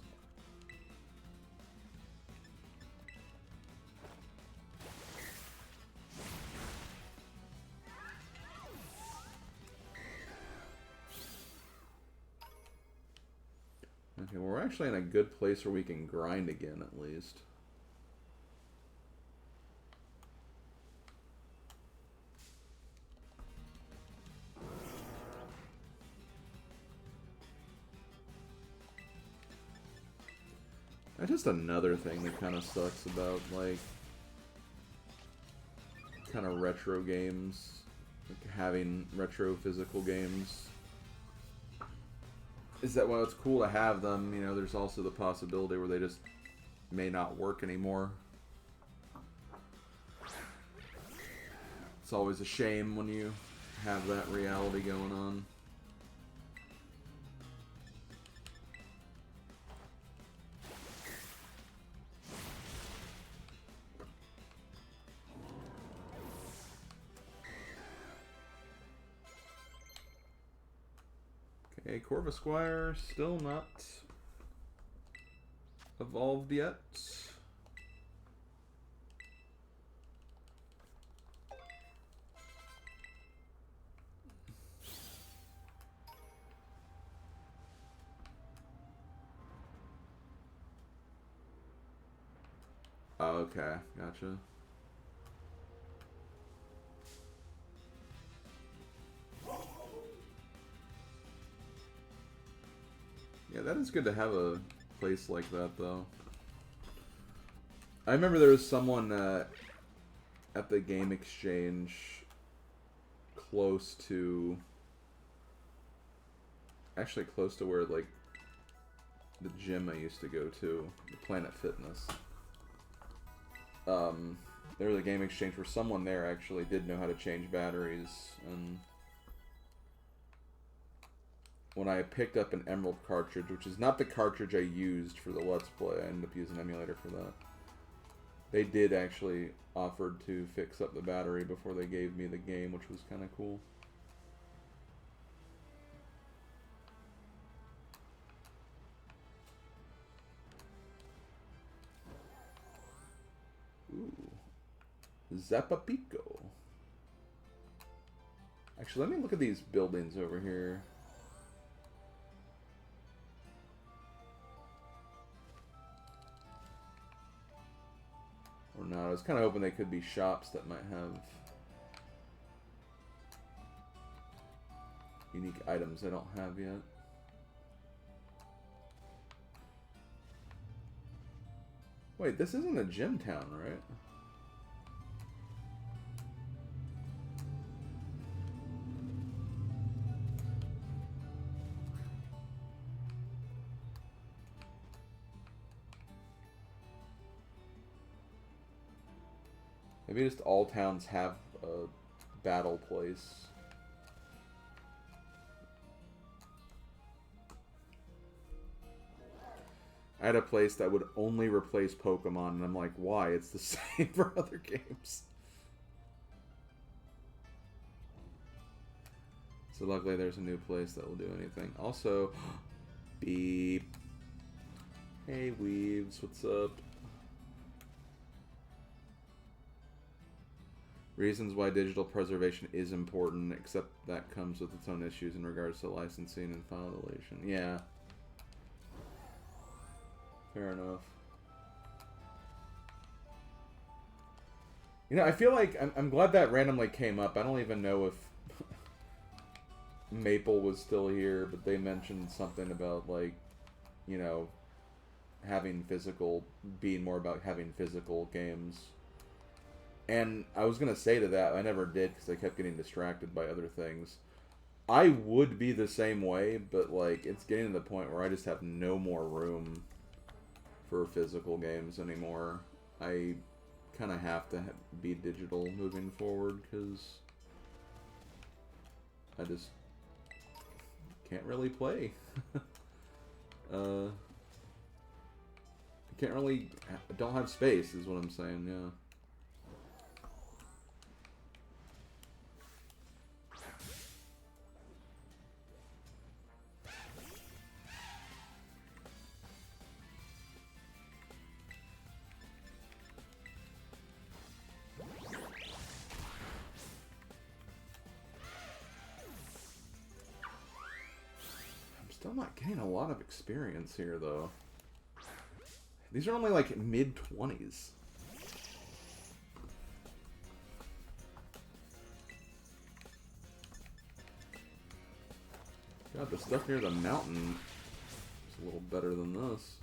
Okay, well, we're actually in a good place where we can grind again, at least. That's just another thing that kind of sucks about, like, kind of retro games, like having retro physical games. Is that while it's cool to have them, you know, there's also the possibility where they just may not work anymore. It's always a shame when you have that reality going on. Okay, Corvisquire still not evolved yet. Oh, okay, gotcha. Yeah, that is good to have a place like that, though. I remember there was someone at the game exchange close to... Actually close to where, like, the gym I used to go to, the Planet Fitness. There was a game exchange where someone there actually did know how to change batteries, and when I picked up an Emerald cartridge, which is not the cartridge I used for the Let's Play, I ended up using an emulator for that. They did actually offer to fix up the battery before they gave me the game, which was kind of cool. Ooh. Zapapico. Actually, let me look at these buildings over here. Or not. I was kind of hoping they could be shops that might have unique items I don't have yet. Wait, this isn't a gym town, right? Maybe just all towns have a battle place. I had a place that would only replace Pokemon, and I'm like, why? It's the same for other games. So luckily there's a new place that will do anything. Also, beep. Hey Weaves, what's up? Reasons why digital preservation is important, except that comes with its own issues in regards to licensing and file deletion. Yeah. Fair enough. You know, I feel like I'm glad that randomly came up. I don't even know if Maple was still here, but they mentioned something about, like, you know, having physical, being more about having physical games. And I was going to say to that, I never did because I kept getting distracted by other things. I would be the same way, but, like, it's getting to the point where I just have no more room for physical games anymore. I kind of have to be digital moving forward because I just can't really play. I can't really... don't have space is what I'm saying, yeah. Still not getting a lot of experience here, though. These are only, like, mid-20s. God, the stuff near the mountain is a little better than this.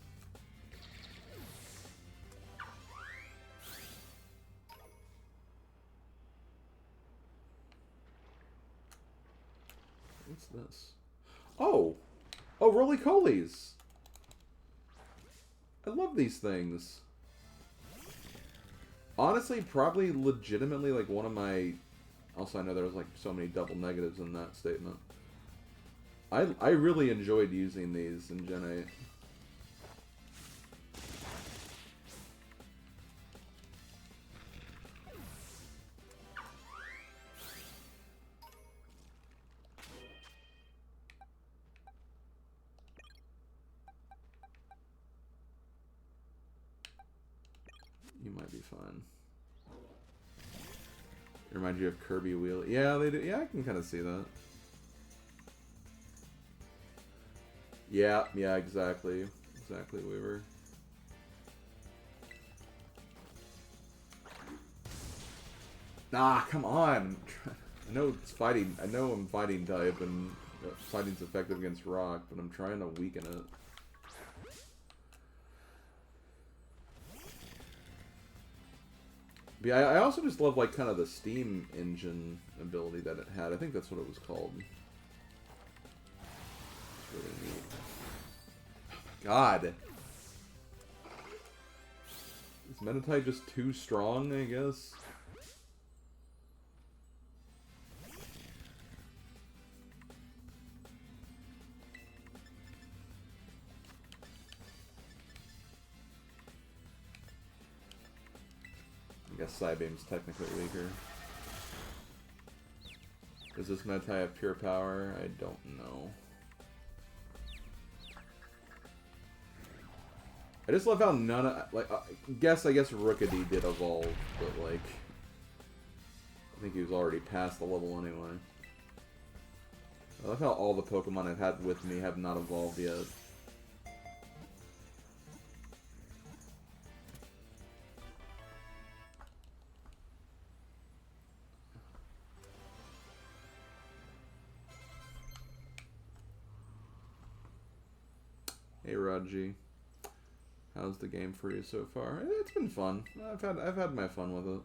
What's this? Oh! Oh, roly-colies! I love these things. Honestly, probably legitimately, like, one of my... Also, I know there was, like, so many double negatives in that statement. I really enjoyed using these in Gen 8. You might be fine. It reminds you of Kirby Wheel. Yeah, they do. Yeah, I can kind of see that. Yeah, exactly. Exactly, Weaver. Ah, come on. I know it's fighting. I know I'm fighting type, and fighting's effective against rock, but I'm trying to weaken it. But yeah, I also just love like kind of the steam engine ability that it had. I think that's what it was called. It's really neat. God. Is Meditite just too strong, I guess? I guess Psybeam's technically weaker. Does this Meditite have pure power? I don't know. I just love how none of, like, I guess Rookity did evolve, but, like, I think he was already past the level anyway. I love how all the Pokemon I've had with me have not evolved yet. Hey, Raji. How's the game for you so far? It's been fun. I've had my fun with it.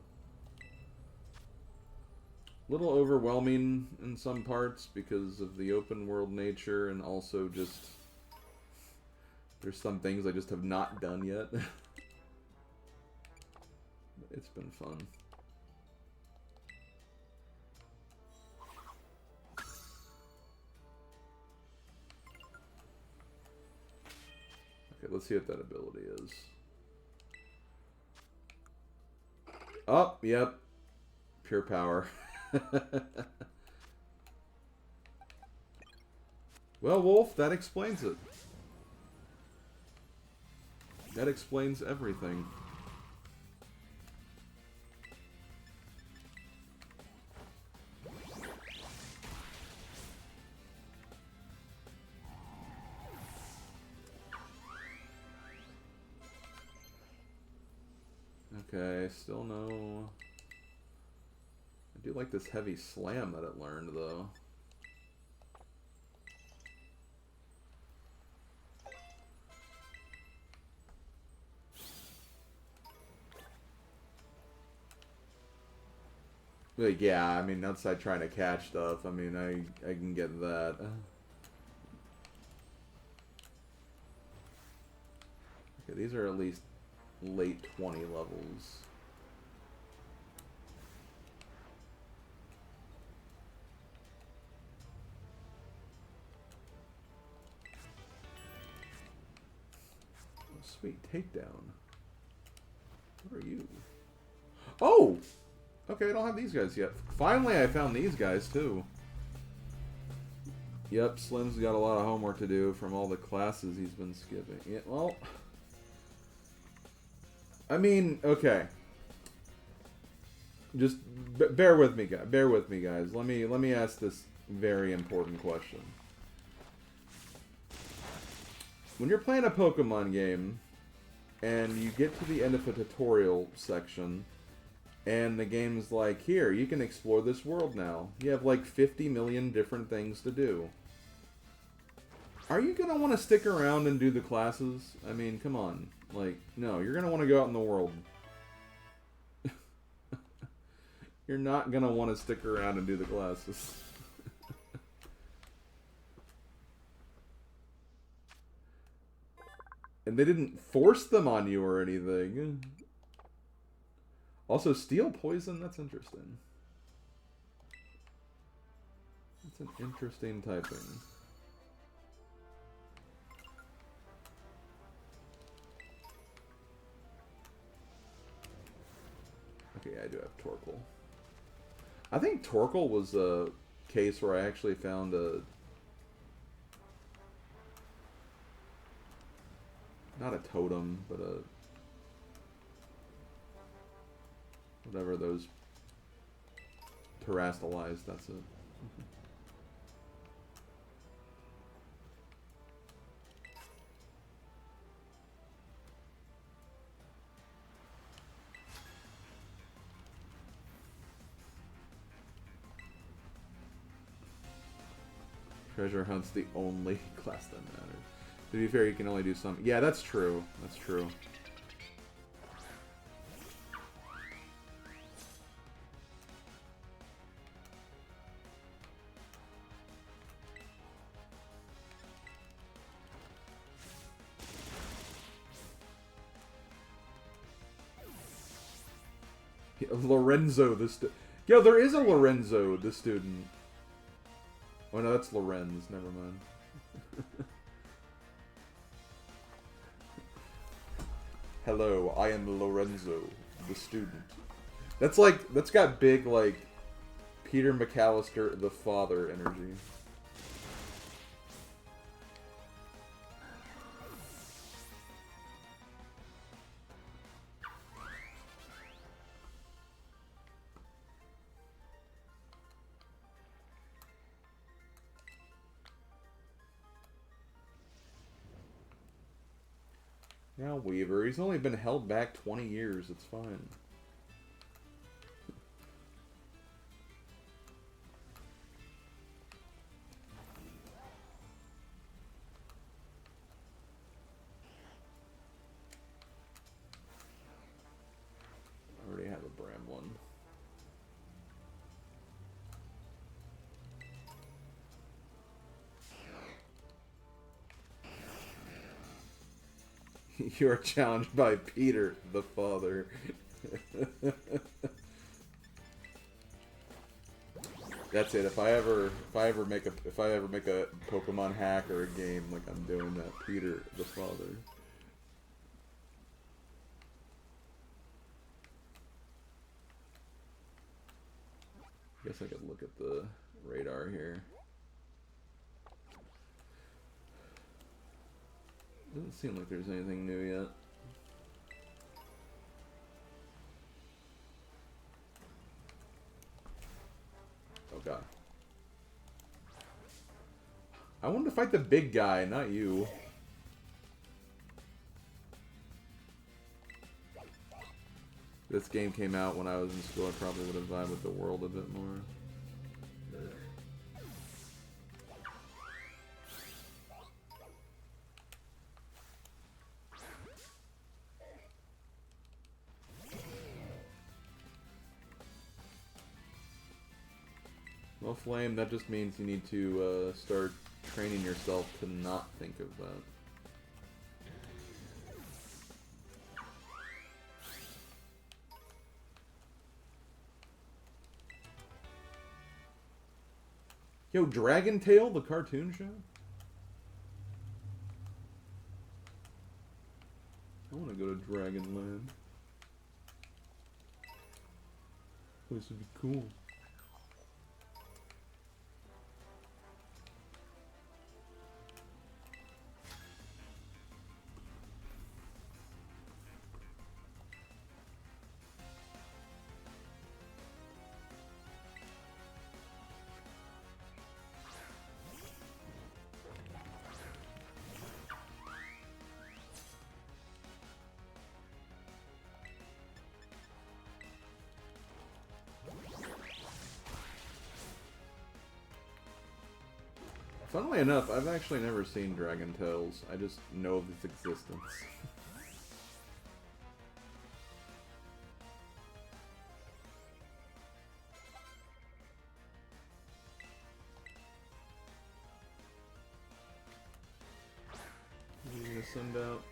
A little overwhelming in some parts because of the open world nature, and also just there's some things I just have not done yet. It's been fun. Okay, let's see what that ability is. Oh, yep. Pure power. Well, Wolf, that explains it. That explains everything. Okay, still no... I do like this heavy slam that it learned, though. But yeah, I mean, outside trying to catch stuff, I mean, I can get that. Okay, these are at least late 20 levels. Oh, sweet takedown. What are you? Oh! Okay, I don't have these guys yet. Finally, I found these guys, too. Yep, Slim's got a lot of homework to do from all the classes he's been skipping. Yeah, well... I mean, okay. Just bear with me, guys. Bear with me, guys. Let me ask this very important question. When you're playing a Pokemon game, and you get to the end of a tutorial section, and the game's like, here, you can explore this world now. You have like 50 million different things to do. Are you going to want to stick around and do the classes? I mean, come on. Like, no, you're going to want to go out in the world. You're not going to want to stick around and do the classes. And they didn't force them on you or anything. Also, steel poison, that's interesting. That's an interesting typing. Okay, I do have Torkoal. I think Torkoal was a case where I actually found a... not a totem, but a... whatever those... terastallized, that's it. Treasure hunt's the only class that matters. To be fair, you can only do some. Yeah, that's true. That's true. Lorenzo, yo, there is a Lorenzo, the student. Oh no, that's Lorenz. Never mind. Hello, I am Lorenzo, the student. That's got big, like, Peter McAllister, the father energy. Now, Weaver, he's only been held back 20 years. It's fine. I already have a Bramblin. You are challenged by Peter, the father. That's it. If I ever make a Pokemon hack or a game, like, I'm doing that. Peter, the father. Guess I could look at the radar here. Doesn't seem like there's anything new yet. Oh god. I wanted to fight the big guy, not you. This game came out when I was in school. I probably would have vibed with the world a bit more. Well, Flame, that just means you need to start training yourself to not think of that. Yo, Dragon Tail, the cartoon show? I want to go to Dragonland. This would be cool. Funnily enough, I've actually never seen Dragon Tales. I just know of its existence. I'm gonna send out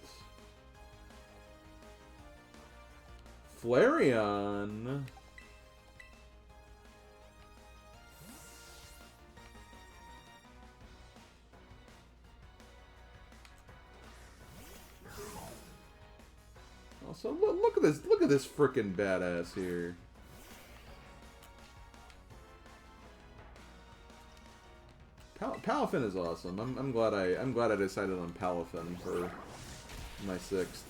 Flareon. Also, look at this! Look at this frickin' badass here. Palafin is awesome. I'm glad I decided on Palafin for my 6th.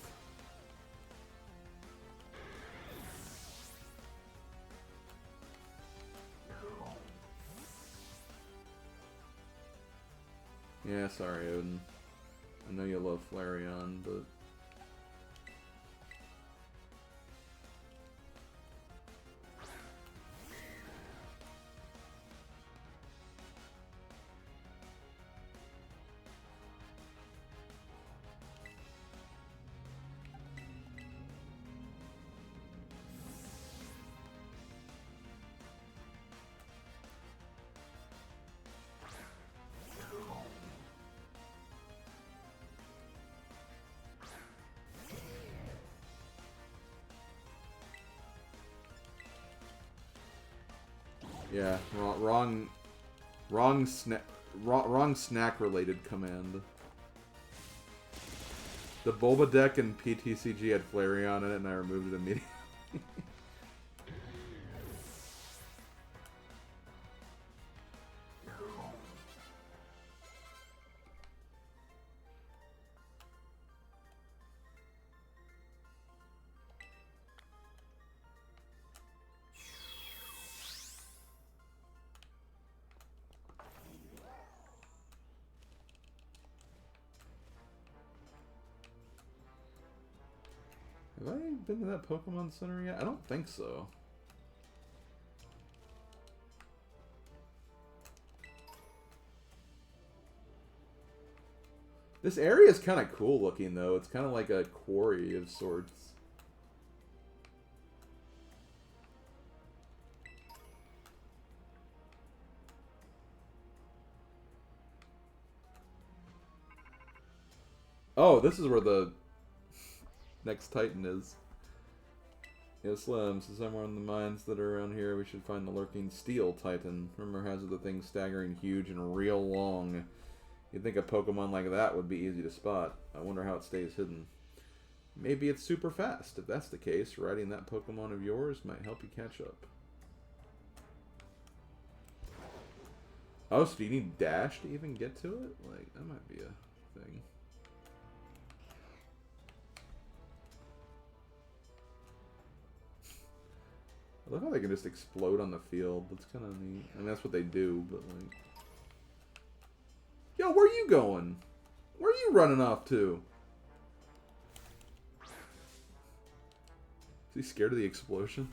Yeah, sorry, Odin. I know you love Flareon, but Yeah, wrong snack related command. The Bulba deck in PTCG had Flareon in it, and I removed it immediately. Have I been to that Pokemon Center yet? I don't think so. This area is kind of cool looking, though. It's kind of like a quarry of sorts. Oh, this is where the next Titan is. Yeah, Slim, so somewhere in the mines that are around here, we should find the lurking Steel Titan. Rumor has it the thing's staggering huge and real long. You'd think a Pokemon like that would be easy to spot. I wonder how it stays hidden. Maybe it's super fast. If that's the case, riding that Pokemon of yours might help you catch up. Oh, so do you need Dash to even get to it? Like, that might be a thing. I love how they can just explode on the field. That's kind of neat. I mean, that's what they do, but like... Yo, where are you going? Where are you running off to? Is he scared of the explosion?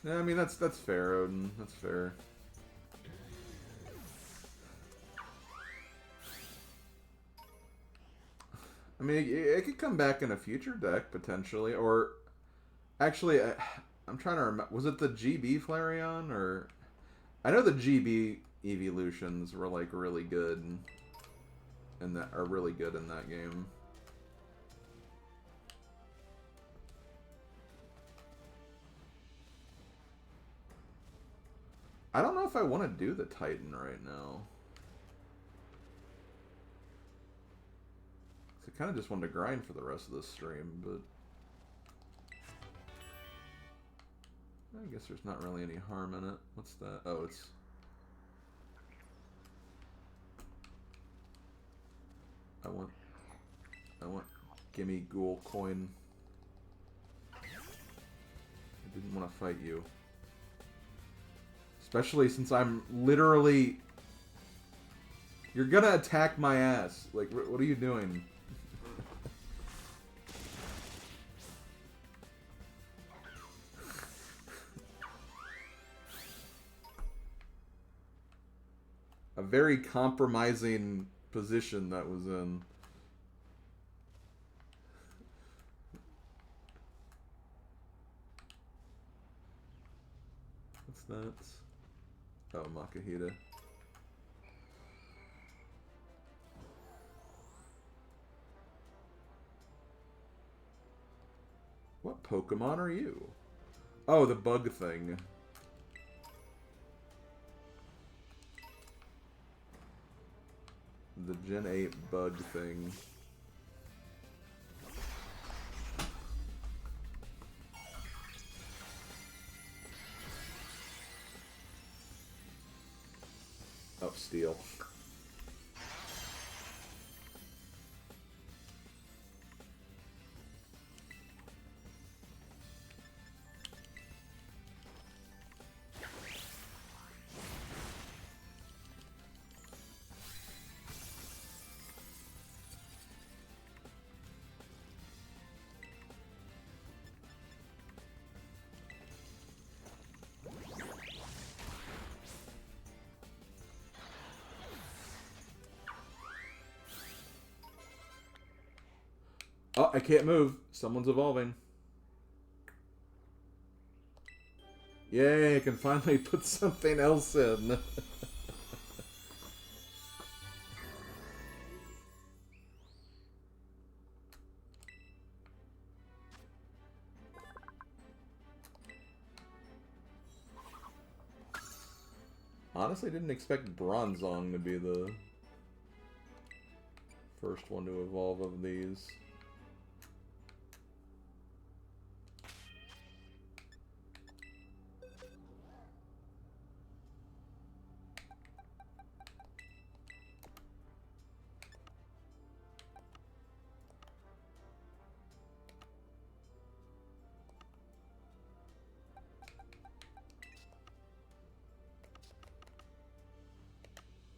Yeah, I mean, that's fair, Odin. That's fair. I mean, it could come back in a future deck, potentially. Or, actually, I'm trying to remember. Was it the GB Flareon? Or, I know the GB evolutions were, like, really good. And that are really good in that game. I don't know if I want to do the Titan right now. I kind of just wanted to grind for the rest of this stream, but... I guess there's not really any harm in it. What's that? Oh, it's... I want gimme ghoul coin. I didn't want to fight you. Especially since I'm literally... You're gonna attack my ass. Like, what are you doing? A very compromising position that was in. What's that? Oh, Makahita. What Pokemon are you? Oh, the bug thing. The Gen 8 bug thing. Oh, Steel. Oh, I can't move. Someone's evolving. Yay, I can finally put something else in. honestly didn't expect Bronzong to be the first one to evolve of these.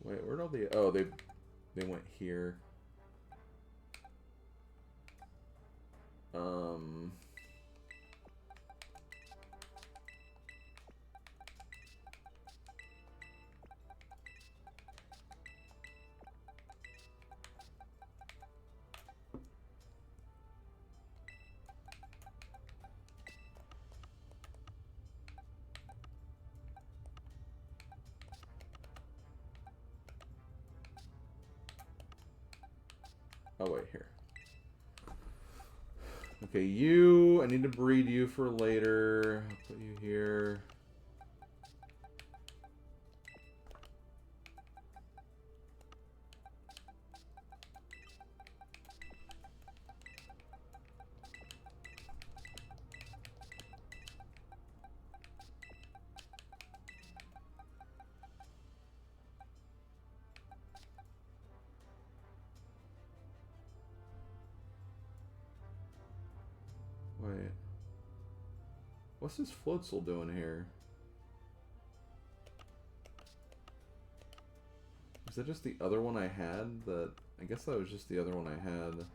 Wait, where'd all the... Oh, they went here. Oh, wait, here. Okay, you... I need to breed you for later. I'll put you here. Wait. What's this Floatzel doing here? Is that just the other one I had? That I guess that was just the other one I had.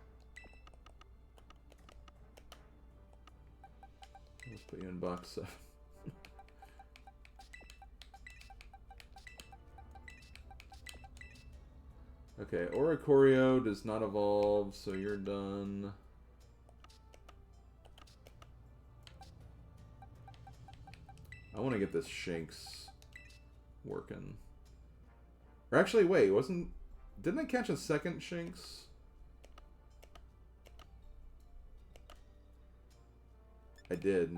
Let's put you in box 7. Okay, Oricorio does not evolve, so you're done. I want to get this Shinx working. Or actually, wait, didn't I catch a second Shinx? I did.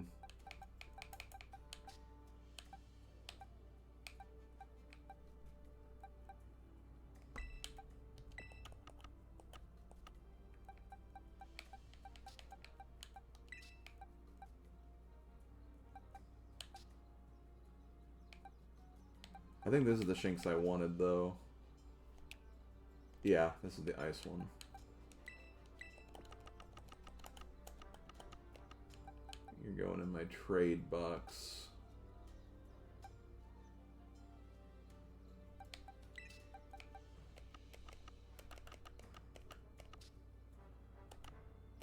I think this is the Shinx I wanted, though. Yeah, this is the ice one. You're going in my trade box.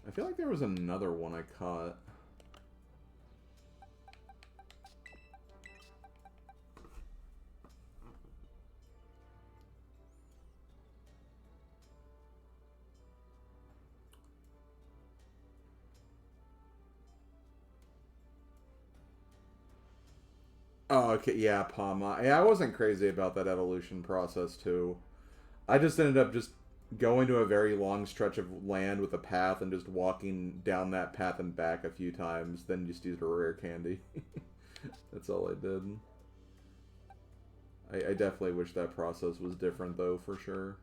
I feel like there was another one I caught. Oh, okay, yeah, Palma. Yeah, I wasn't crazy about that evolution process, too. I just ended up just going to a very long stretch of land with a path and just walking down that path and back a few times, then just used a rare candy. That's all I did. I definitely wish that process was different, though, for sure.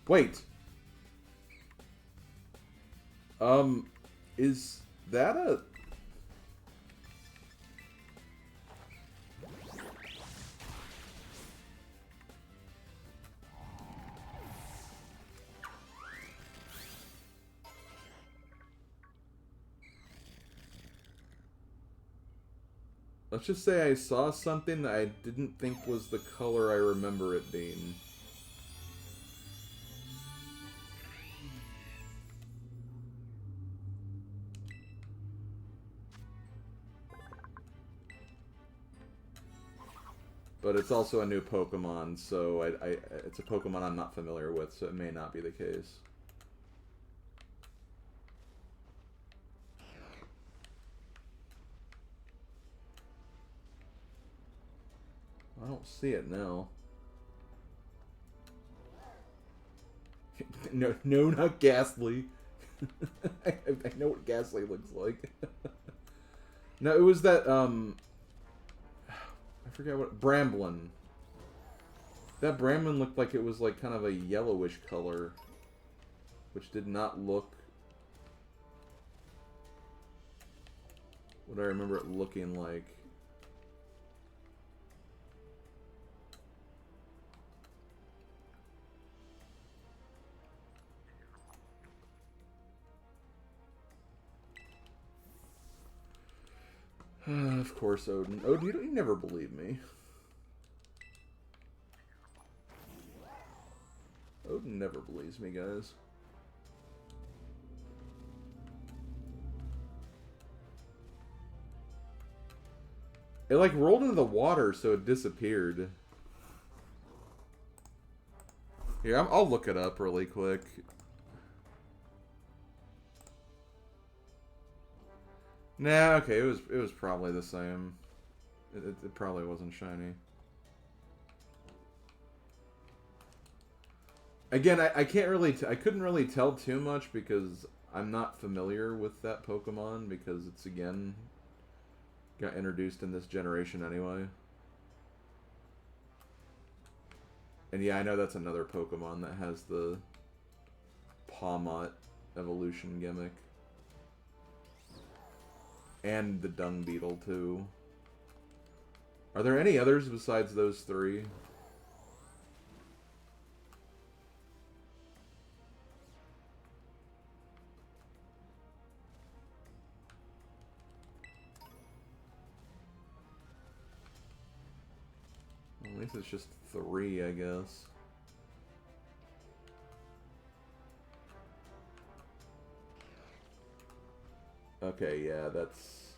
Wait. Is that a... Let's just say I saw something that I didn't think was the color I remember it being. But it's also a new Pokemon, so it's a Pokemon I'm not familiar with, so it may not be the case. I don't see it now. No, no, not Ghastly. I know what Ghastly looks like. No, it was that, I forget what... Bramblin. That Bramblin looked like it was, like, kind of a yellowish color. Which did not look... what I remember it looking like. Of course, Odin. Odin, you never believe me. Odin never believes me, guys. It, like, rolled into the water, so it disappeared. Here, I'll look it up really quick. Nah, okay, it was probably the same. It probably wasn't shiny. Again, I can't really I couldn't really tell too much because I'm not familiar with that Pokemon because it's again got introduced in this generation anyway. And yeah, I know that's another Pokemon that has the Pawmot evolution gimmick. And the Dung Beetle, too. Are there any others besides those three? Well, at least it's just three, I guess. Okay, yeah, that's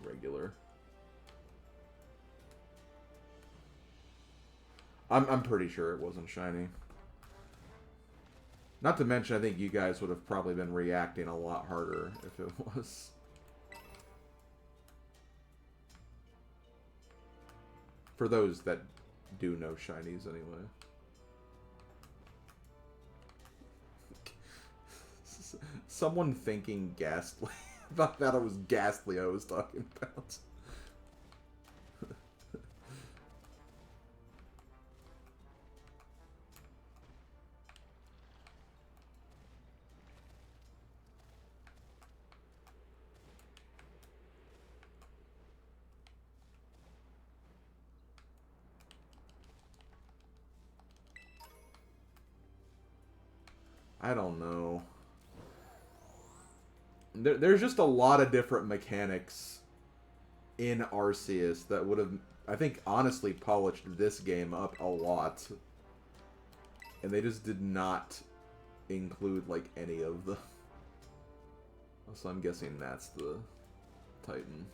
regular. I'm pretty sure it wasn't shiny. Not to mention, I think you guys would have probably been reacting a lot harder if it was. For those that do know shinies anyway. Someone thinking Ghastly. I thought it was Ghastly I was talking about. I don't know. There's just a lot of different mechanics in Arceus that would have, I think, honestly polished this game up a lot. And they just did not include, like, any of them. So I'm guessing that's the Titan.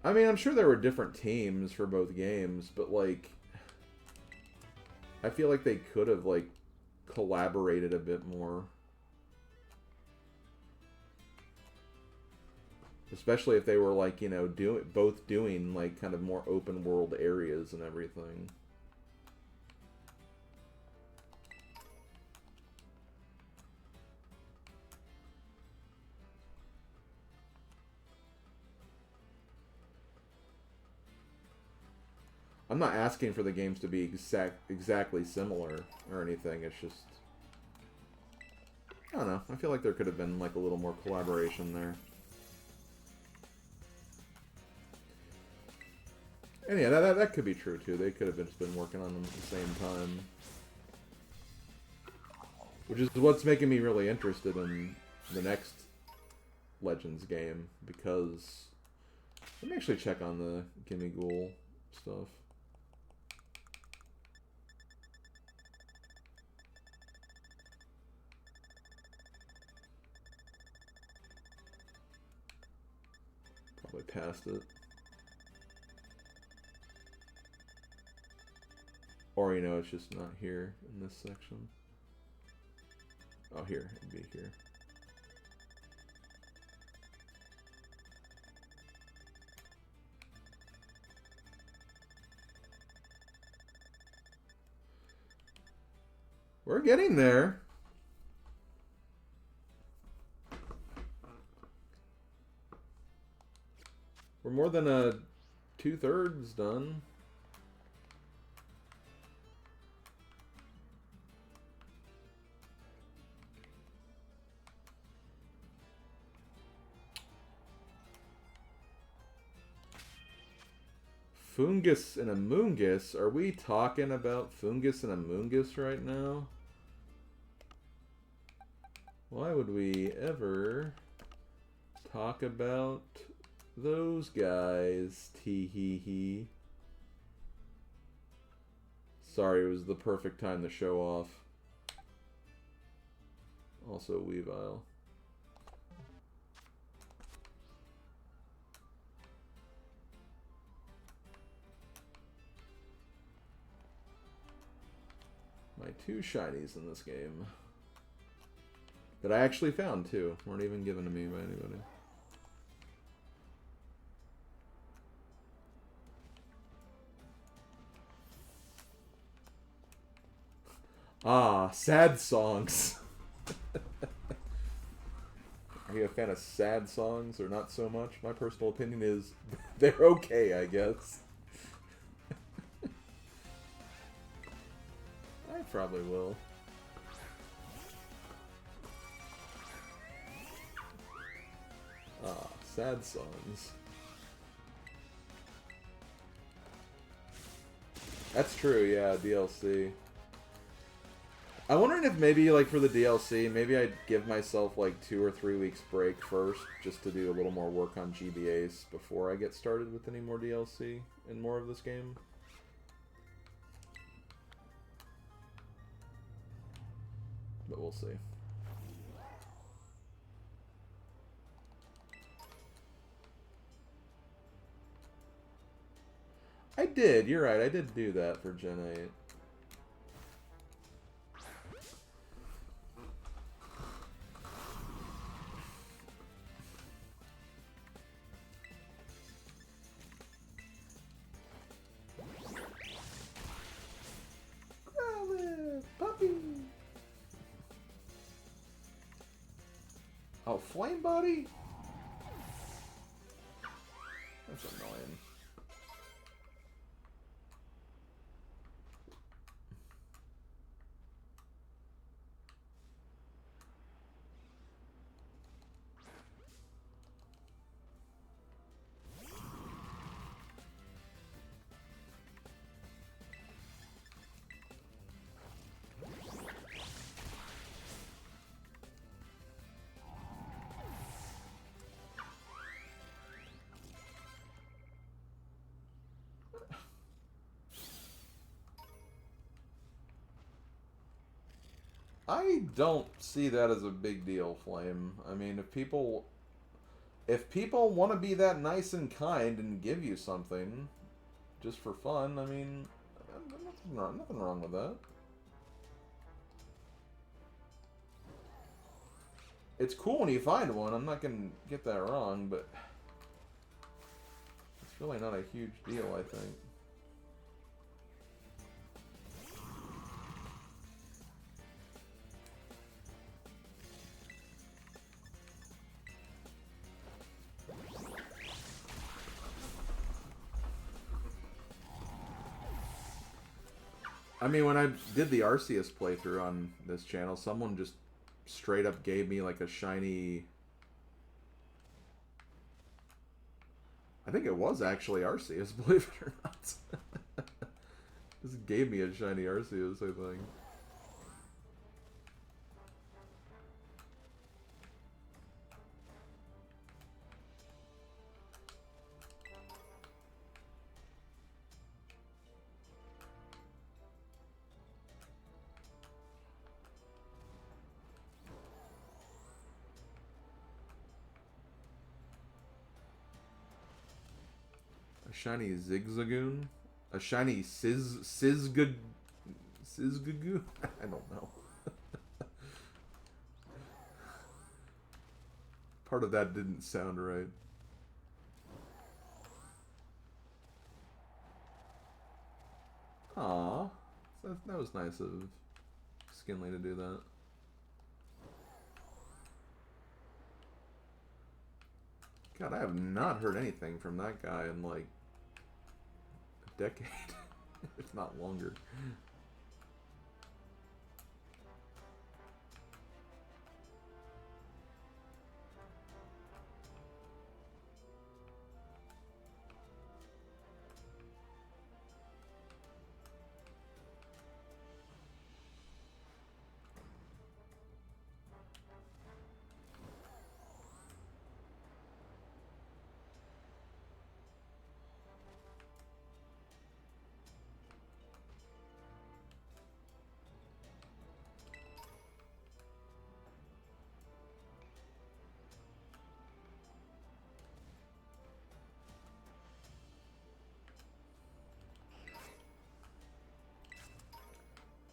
I mean, I'm sure there were different teams for both games, but, like, I feel like they could have, like, collaborated a bit more. Especially if they were, like, you know, both doing, like, kind of more open world areas and everything. I'm not asking for the games to be exactly similar or anything. It's just, I don't know. I feel like there could have been, like, a little more collaboration there. And yeah, that could be true, too. They could have just been working on them at the same time. Which is what's making me really interested in the next Legends game, because... Let me actually check on the Gimme Ghoul stuff. Probably passed it. Or, you know, it's just not here in this section. Oh, here. It'd be here. We're getting there. We're more than a 2/3 done. Fungus and Amoongus? Are we talking about Fungus and Amoongus right now? Why would we ever talk about those guys? Tee hee hee. Sorry, it was the perfect time to show off. Also, Weavile. My 2 shinies in this game. That I actually found, too. Weren't even given to me by anybody. Ah, sad songs. Are you a fan of sad songs or not so much? My personal opinion is they're okay, I guess. I probably will. Ah, sad songs. That's true, yeah, DLC. I'm wondering if maybe, like, for the DLC, maybe I'd give myself, like, 2 or 3 weeks break first, just to do a little more work on GBAs before I get started with any more DLC and more of this game. But we'll see. I did, you're right, I did do that for Gen 8. Puppy! Oh, Flame Body? That's annoying. I don't see that as a big deal, Flame. I mean, if people want to be that nice and kind and give you something just for fun, I mean, nothing wrong with that. It's cool when you find one. I'm not gonna get that wrong, but it's really not a huge deal, I think. I mean, when I did the Arceus playthrough on this channel, someone just straight up gave me like a shiny... I think it was actually Arceus, believe it or not. Just gave me a shiny Arceus, I think. A shiny Zigzagoon? A shiny Sizgagoo? I don't know. Part of that didn't sound right. Aw. That was nice of Skinley to do that. God, I have not heard anything from that guy in like a decade, if not longer.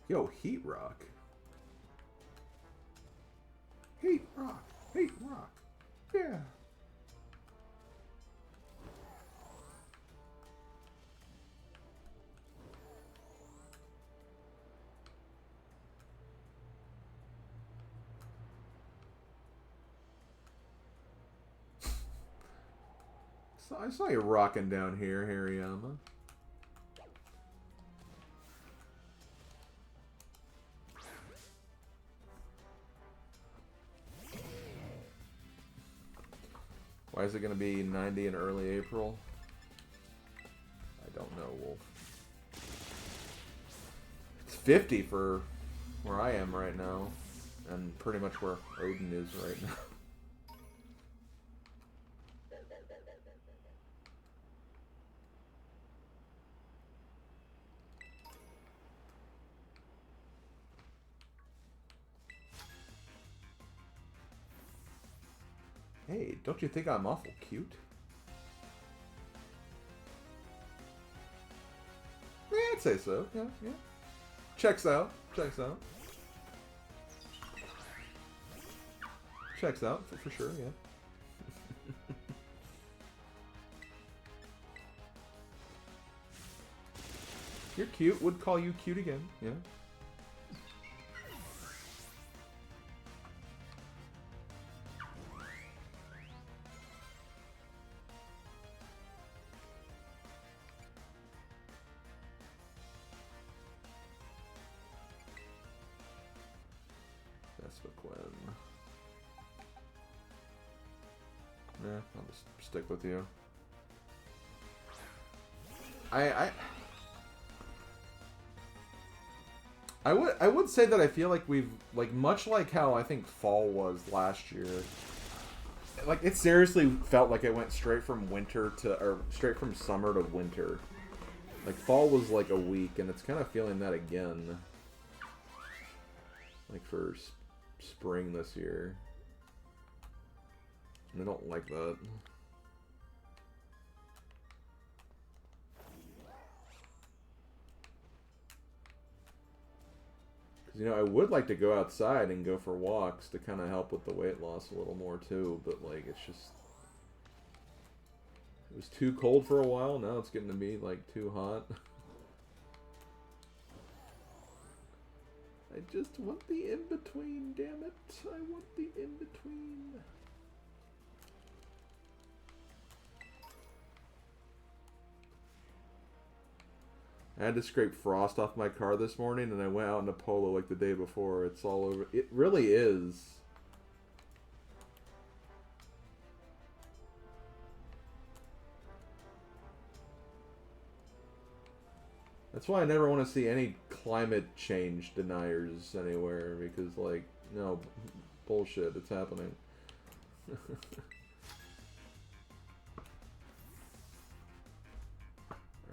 Yo, Heat Rock. Heat Rock. Heat Rock. Yeah. So I saw you rocking down here, Hariyama. Why is it going to be 90 in early April? I don't know, Wolf. It's 50 for where I am right now, and pretty much where Odin is right now. Hey, don't you think I'm awful cute? Yeah, I'd say so. Yeah, yeah. Checks out. Checks out. Checks out, for sure, yeah. You're cute. Would call you cute again, yeah. Yeah, I'll just stick with you. I would say that I feel like we've, like, much like how I think fall was last year, like, it seriously felt like it went straight from winter to, or straight from summer to winter. Like, fall was like a week, and it's kind of feeling that again, like, for spring this year. And I don't like that. Because, you know, I would like to go outside and go for walks to kind of help with the weight loss a little more, too. But, like, it's just... It was too cold for a while. Now it's getting to be, like, too hot. I just want the in-between, damn it. I want the in-between. I had to scrape frost off my car this morning, and I went out in a polo like the day before. It's all over. It really is. That's why I never want to see any climate change deniers anywhere, because, like, no, bullshit, it's happening.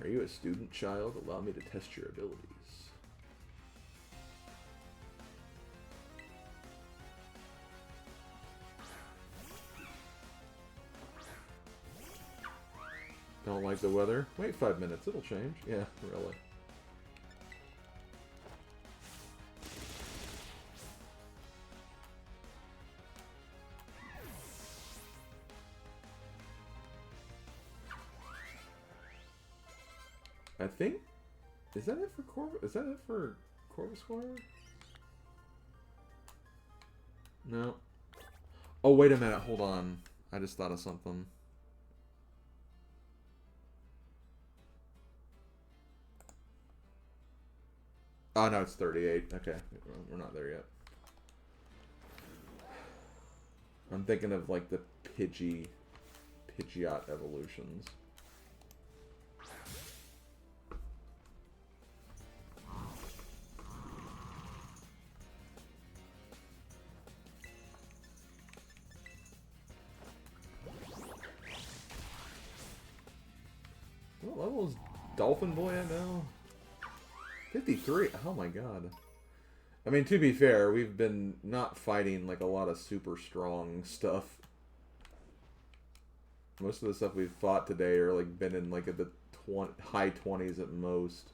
Are you a student, child? Allow me to test your abilities. Don't like the weather? Wait 5 minutes, it'll change. Yeah, really. I think... Is that it for Corvuscular? No. Oh, wait a minute. Hold on. I just thought of something. Oh, no, it's 38. Okay. We're not there yet. I'm thinking of, like, the Pidgeot evolutions. What level is Dolphin Boy at now? 53. Oh my god. I mean, to be fair, we've been not fighting like a lot of super strong stuff. Most of the stuff we've fought today are like been in like at the high 20s at most.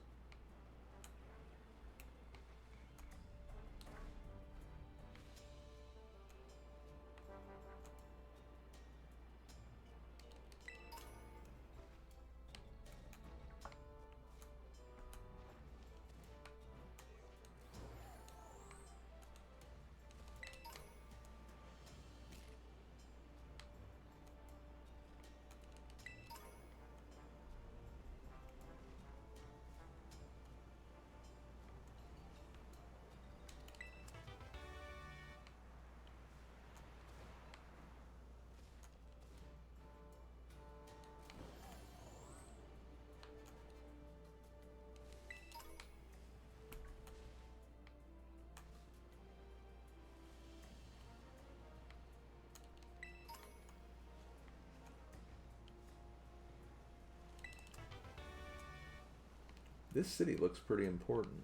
This city looks pretty important.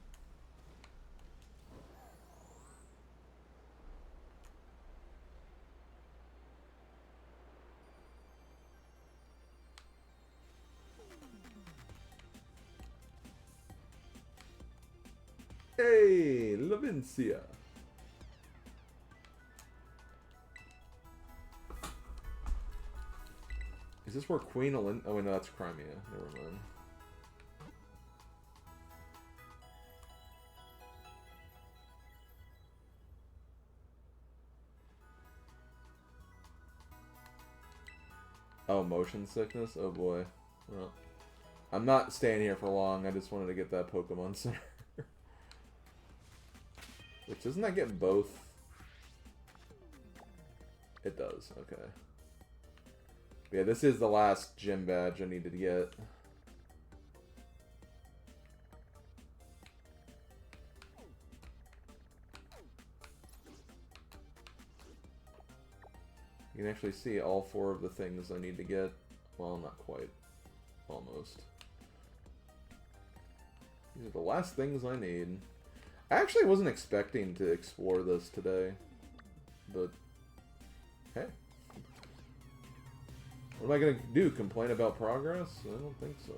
Hey, Lavencia. Is this where Queen Elin... Oh, wait, no, that's Crimea. Never mind. Oh, motion sickness? Oh boy. Well, I'm not staying here for long. I just wanted to get that Pokemon Center. Which, doesn't that get both? It does, okay. Yeah, this is the last gym badge I needed to get. You can actually see all 4 of the things I need to get. Well, not quite. Almost. These are the last things I need. I actually wasn't expecting to explore this today. But, hey. What am I going to do? Complain about progress? I don't think so.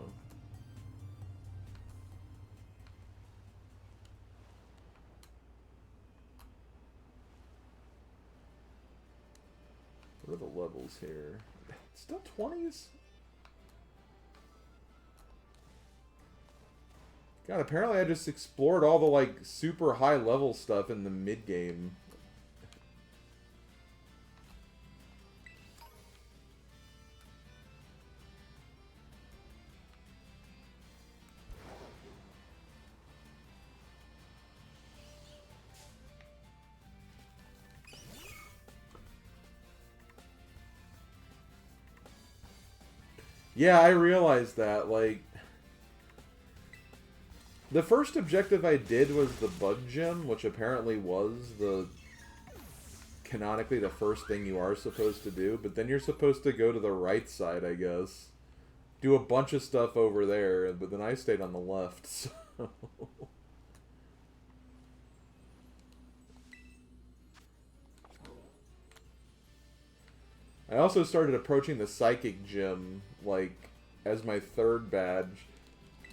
What are the levels here? Still 20s? God, apparently I just explored all the, like, super high level stuff in the mid-game. Yeah, I realized that, like... The first objective I did was the bug gym, which apparently was canonically the first thing you are supposed to do, but then you're supposed to go to the right side, I guess. Do a bunch of stuff over there, but then I stayed on the left, so... I also started approaching the psychic gym, like, as my 3rd badge.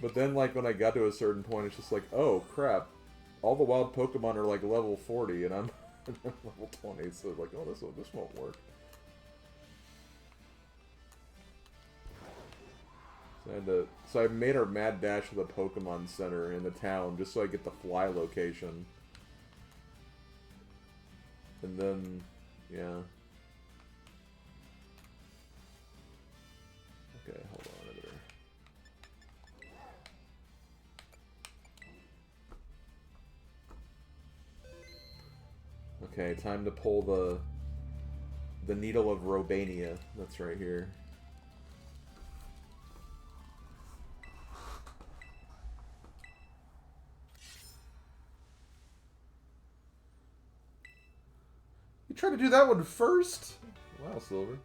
But then, like, when I got to a certain point, it's just like, oh, crap. All the wild Pokemon are, like, level 40, and I'm level 20, so, like, oh, this won't work. So So I made our mad dash to the Pokemon Center in the town just so I get the fly location. And then, yeah. Okay, hold on a minute. Okay, time to pull the needle of Robania. That's right here. You tried to do that one first? Wow, Silver.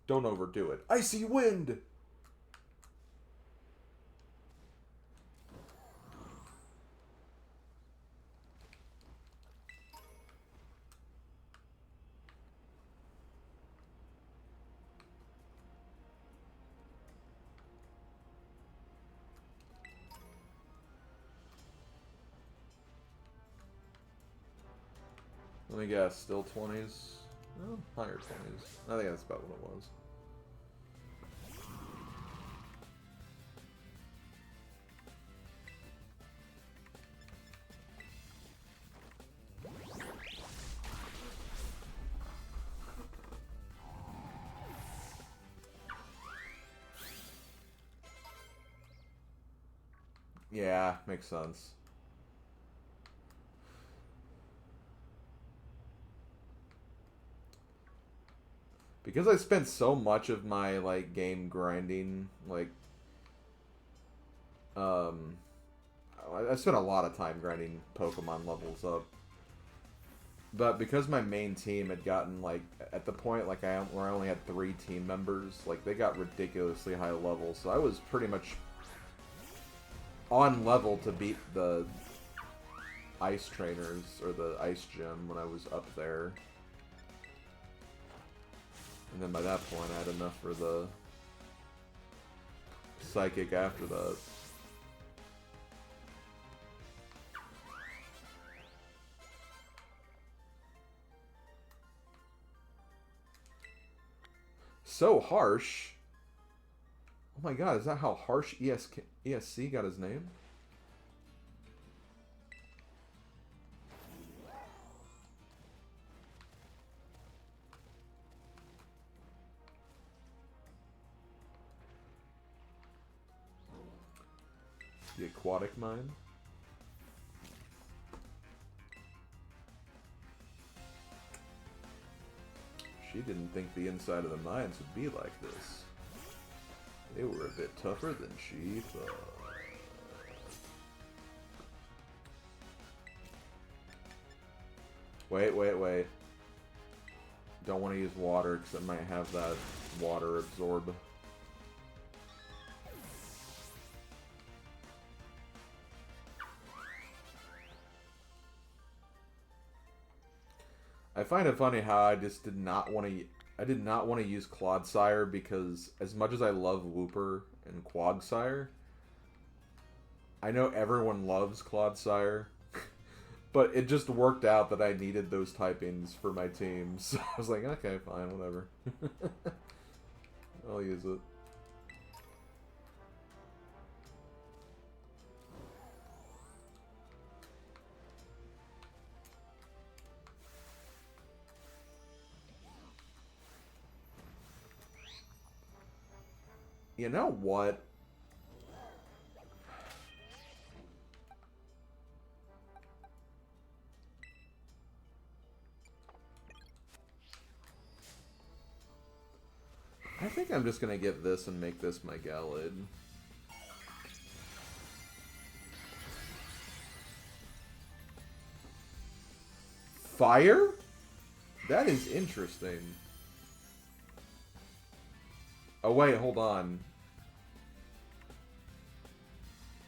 Don't overdo it. Icy wind! Let me guess, still 20s? No, higher 20s. I think that's about what it was. Yeah, makes sense. Because I spent so much of my, like, game grinding, like, I spent a lot of time grinding Pokemon levels up. But because my main team had gotten, like, at the point, like, where I only had 3 team members, like, they got ridiculously high levels, so I was pretty much on level to beat the ice trainers, or the ice gym when I was up there. And then by that point, I had enough for the psychic after that. So harsh. Oh my god, is that how harsh ESC got his name? The aquatic mine. She didn't think the inside of the mines would be like this. They were a bit tougher than she thought. Wait. Don't want to use water because it might have that water absorb. I find it funny how I just did not want to. I did not want to use Clodsire because as much as I love Wooper and Quagsire, I know everyone loves Clodsire, but it just worked out that I needed those typings for my team. So I was like, okay, fine, whatever. I'll use it. You know what? I think I'm just gonna get this and make this my Gallade. Fire? That is interesting. Oh wait, hold on.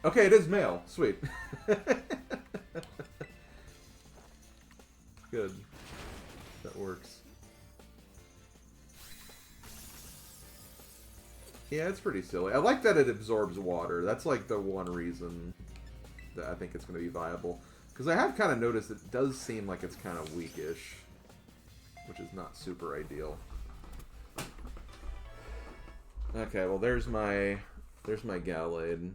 Okay, it is male. Sweet. good. That works. Yeah, it's pretty silly. I like that it absorbs water. That's like the one reason that I think it's going to be viable. Because I have kind of noticed it does seem like it's kind of weakish, which is not super ideal. Okay, well there's my Gallade.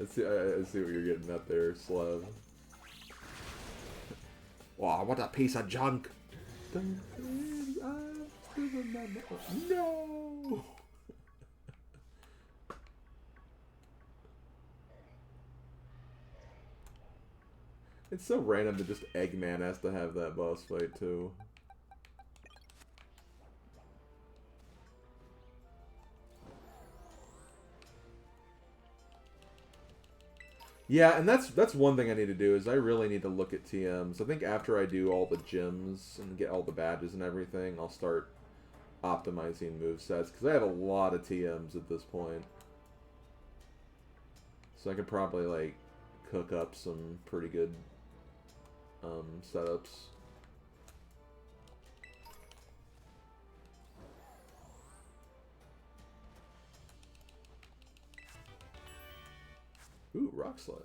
I see what you're getting at there, Slev. Wow, what a piece of junk! No! It's so random that just Eggman has to have that boss fight, too. Yeah, and that's one thing I need to do, is I really need to look at TMs. I think after I do all the gyms and get all the badges and everything, I'll start optimizing movesets, because I have a lot of TMs at this point. So I could probably, like, cook up some pretty good setups. Ooh, Rock Slide.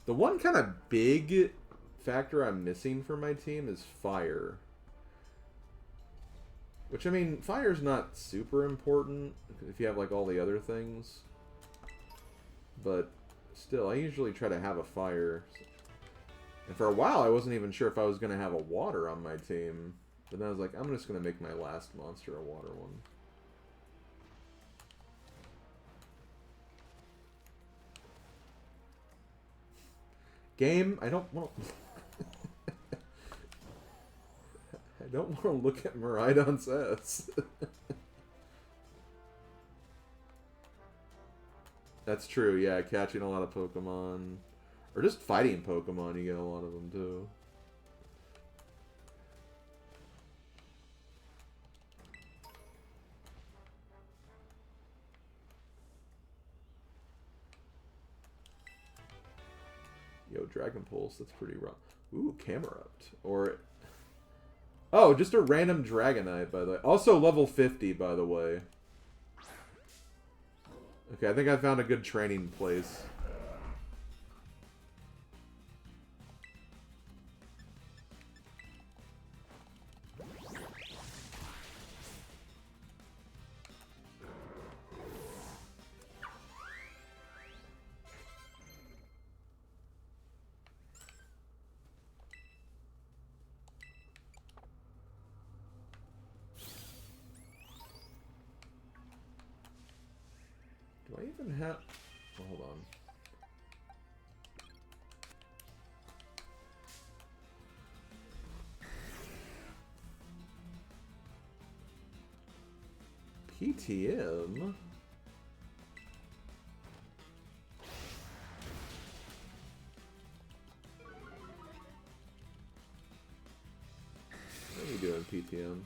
The one kind of big factor I'm missing for my team is fire. Which, I mean, fire's not super important if you have, like, all the other things. But still, I usually try to have a fire. And for a while, I wasn't even sure if I was going to have a water on my team. But then I was like, I'm just going to make my last monster a water one. Game, I don't want to... I don't want to look at Miraidon's ass. That's true, yeah, catching a lot of Pokemon. Or just fighting Pokemon, you get a lot of them, too. Yo, Dragon Pulse, that's pretty rough. Ooh, Camerupt. Or... Oh, just a random Dragonite, by the way. Also level 50, by the way. Okay, I think I found a good training place. Do I even have... Oh, hold on. PTM? What are you doing, PTM?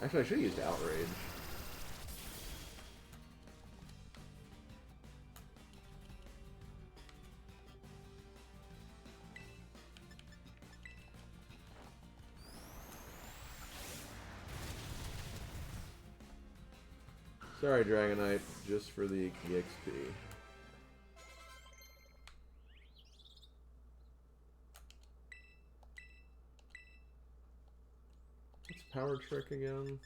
Actually, I should have used Outrage. Sorry, Dragonite, just for the EXP. What's Power Trick again?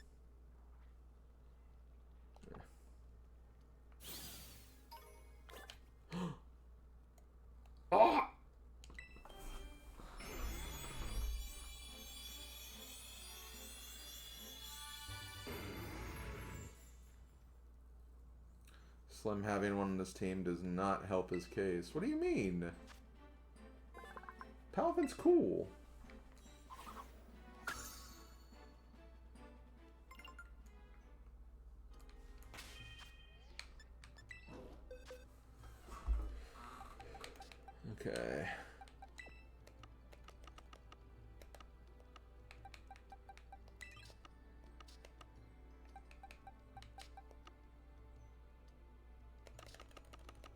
Oh! Slim having one on this team does not help his case. What do you mean? Palvin's cool. Okay.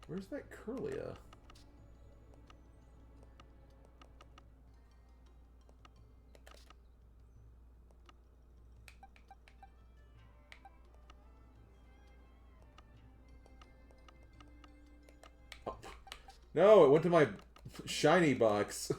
Where's that Curlia? Oh. No, it went to my shiny box.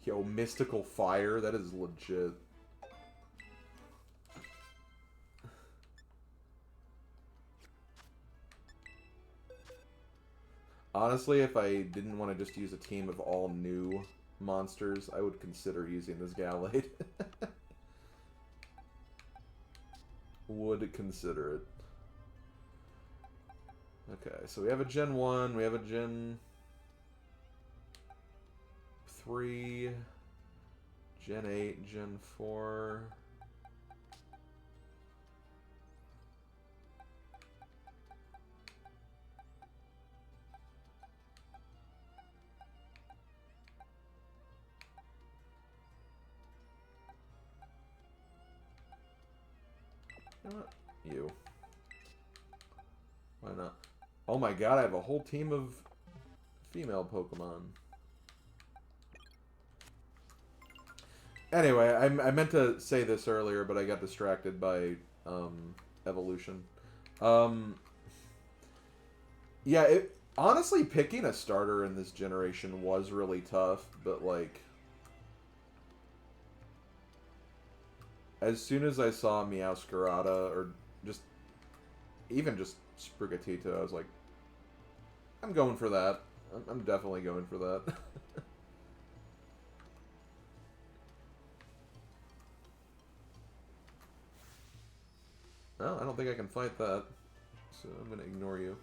Yo, Mystical Fire, that is legit. Honestly, if I didn't want to just use a team of all new monsters, I would consider using this Gallade. Would consider it. Okay, so we have a Gen 1, we have a Gen 3, Gen 8, Gen 4. You know what? You. Why not? Oh my god, I have a whole team of female Pokemon. Anyway, I meant to say this earlier, but I got distracted by evolution. Yeah, honestly, picking a starter in this generation was really tough, but like, as soon as I saw Meowscarada, or even just Sprigatito, I was like, I'm going for that. I'm definitely going for that. Well, I don't think I can fight that, so I'm going to ignore you.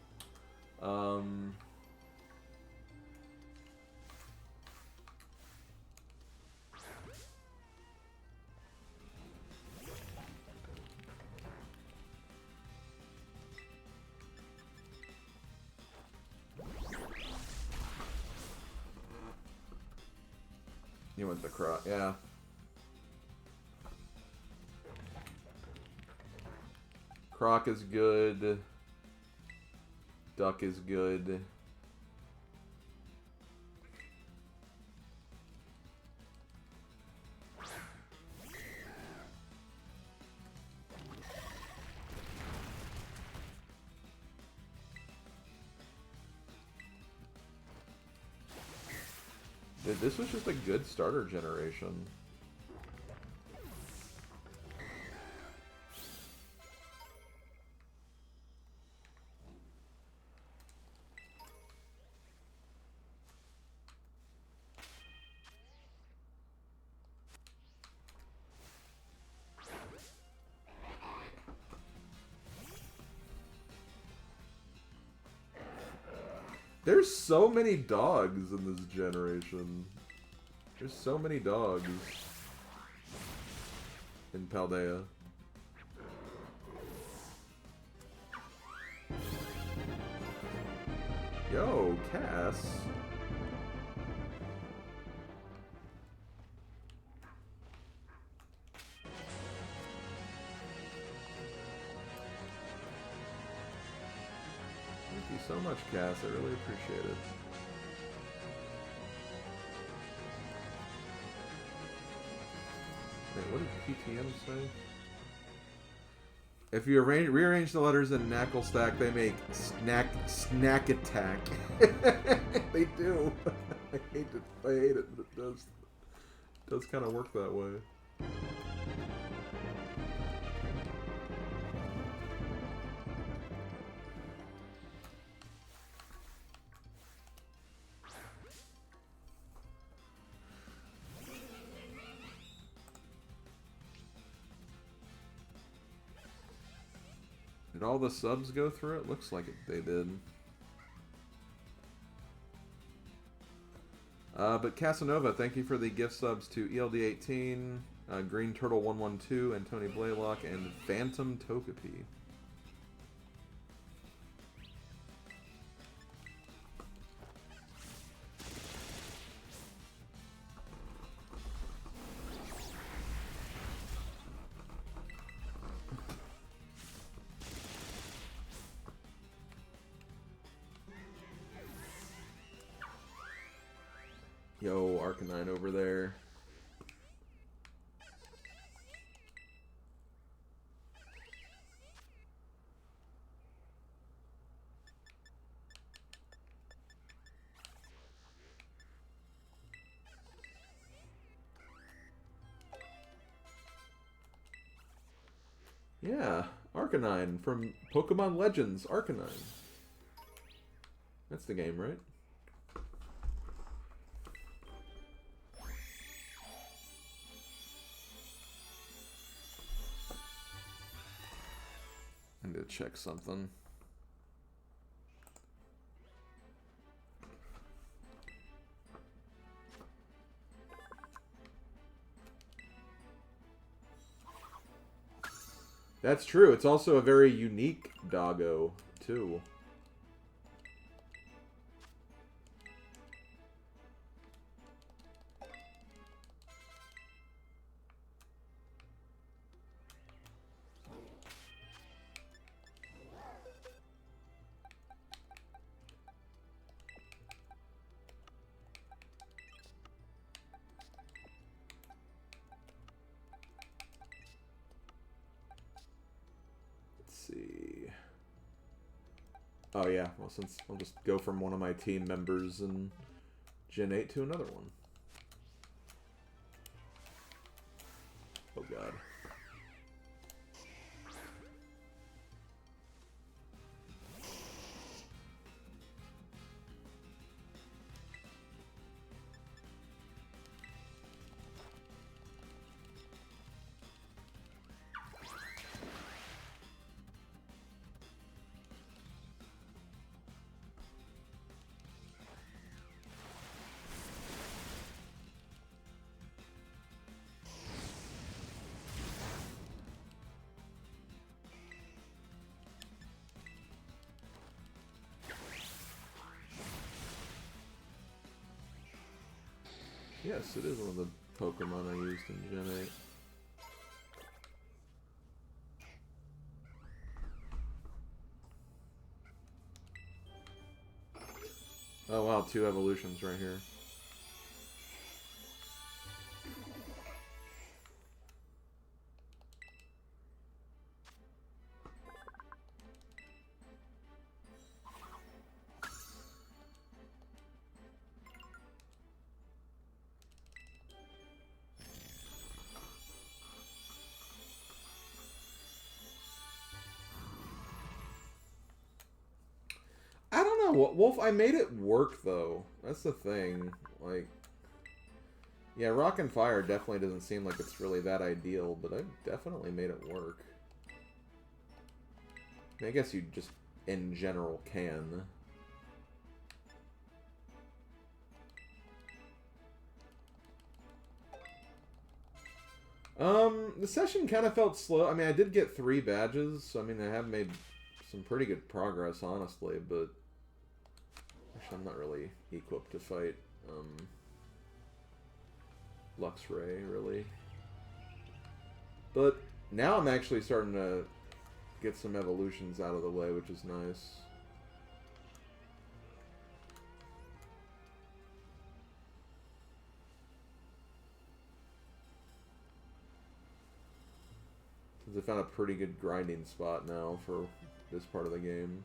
You went the Croc, yeah. Croc is good. Duck is good. Dude, this was just a good starter generation. There's so many dogs in this generation. There's so many dogs in Paldea. Yo, Cass. so much, Cass. I really appreciate it. Wait, what did PTM say? If you rearrange the letters in knackle stack, they make snack attack. They do. I hate it, but it does kind of work that way. Did all the subs go through it? Looks like they did. But Casanova, thank you for the gift subs to ELD18, Green Turtle 112, and Tony Blaylock, and Phantom Togepi. Yo, Arcanine over there. Yeah, Arcanine from Pokemon Legends, Arcanine. That's the game, right? I need to check something. That's true. It's also a very unique doggo, too. Oh yeah, well since I'll just go from one of my team members in Gen 8 to another one. Oh god. Yes, it is one of the Pokemon I used in Gen 8. Oh wow, 2 evolutions right here. Wolf, I made it work, though. That's the thing. Like, yeah, Rock and Fire definitely doesn't seem like it's really that ideal, but I definitely made it work. I mean, I guess you just, in general, can. The session kind of felt slow. I mean, I did get 3 badges, so I mean, I have made some pretty good progress, honestly, but I'm not really equipped to fight Luxray, really. But now I'm actually starting to get some evolutions out of the way, which is nice. 'Cause I found a pretty good grinding spot now for this part of the game.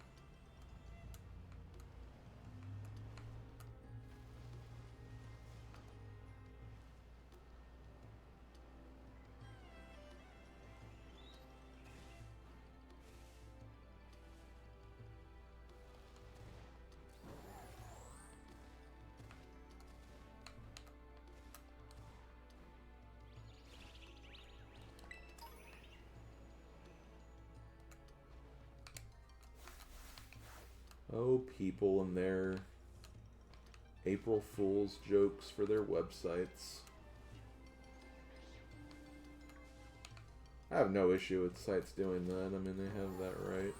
Oh, people and their April Fool's jokes for their websites. I have no issue with sites doing that. I mean, they have that right.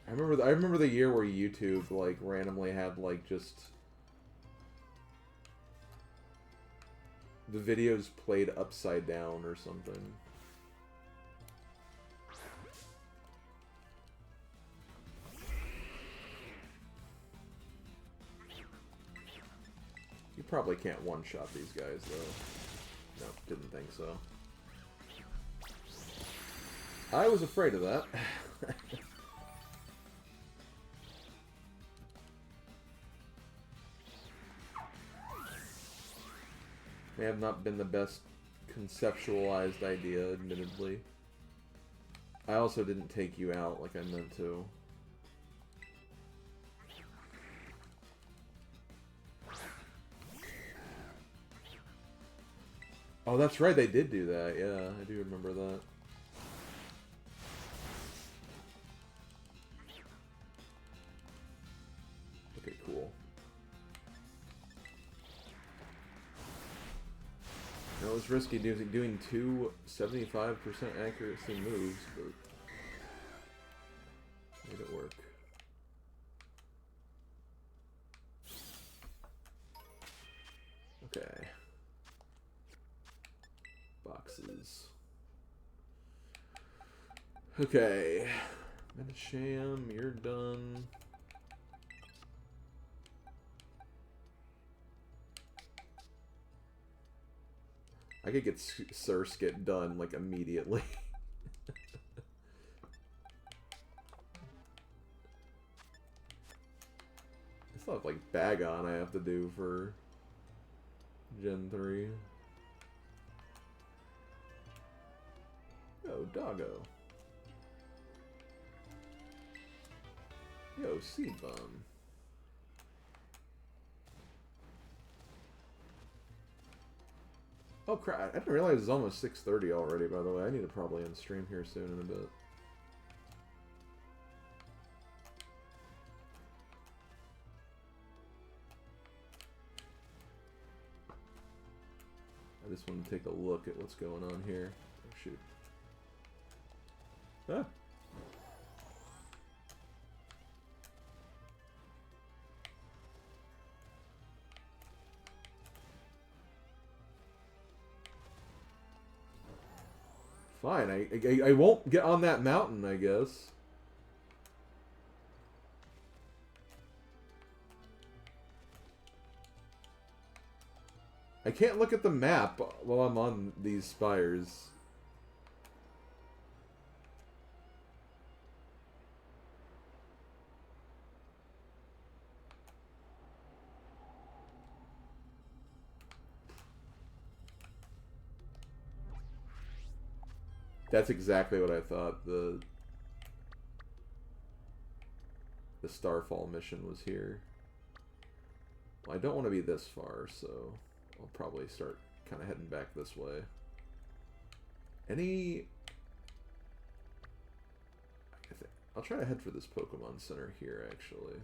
I remember the year where YouTube like randomly had like just the videos played upside down or something. You probably can't one-shot these guys, though. No, didn't think so. I was afraid of that. May have not been the best conceptualized idea, admittedly. I also didn't take you out like I meant to. Oh, that's right, they did do that. Yeah, I do remember that. Okay, cool. It was risky doing two 75% accuracy moves, but made it work. Okay. Boxes. Okay. Metasham, you're done. I could get Surskit done, like, immediately. I still have, like, Bagon I have to do for Gen 3. Yo, Doggo. Yo, Seed Bomb. Oh crap, I didn't realize it's almost 6:30 already, by the way. I need to probably end stream here soon in a bit. I just want to take a look at what's going on here. Oh shoot. Ah. Fine, I won't get on that mountain, I guess. I can't look at the map while I'm on these spires. That's exactly what I thought. The Starfall mission was here. Well, I don't want to be this far, so I'll probably start kind of heading back this way. I'll try to head for this Pokemon Center here, actually.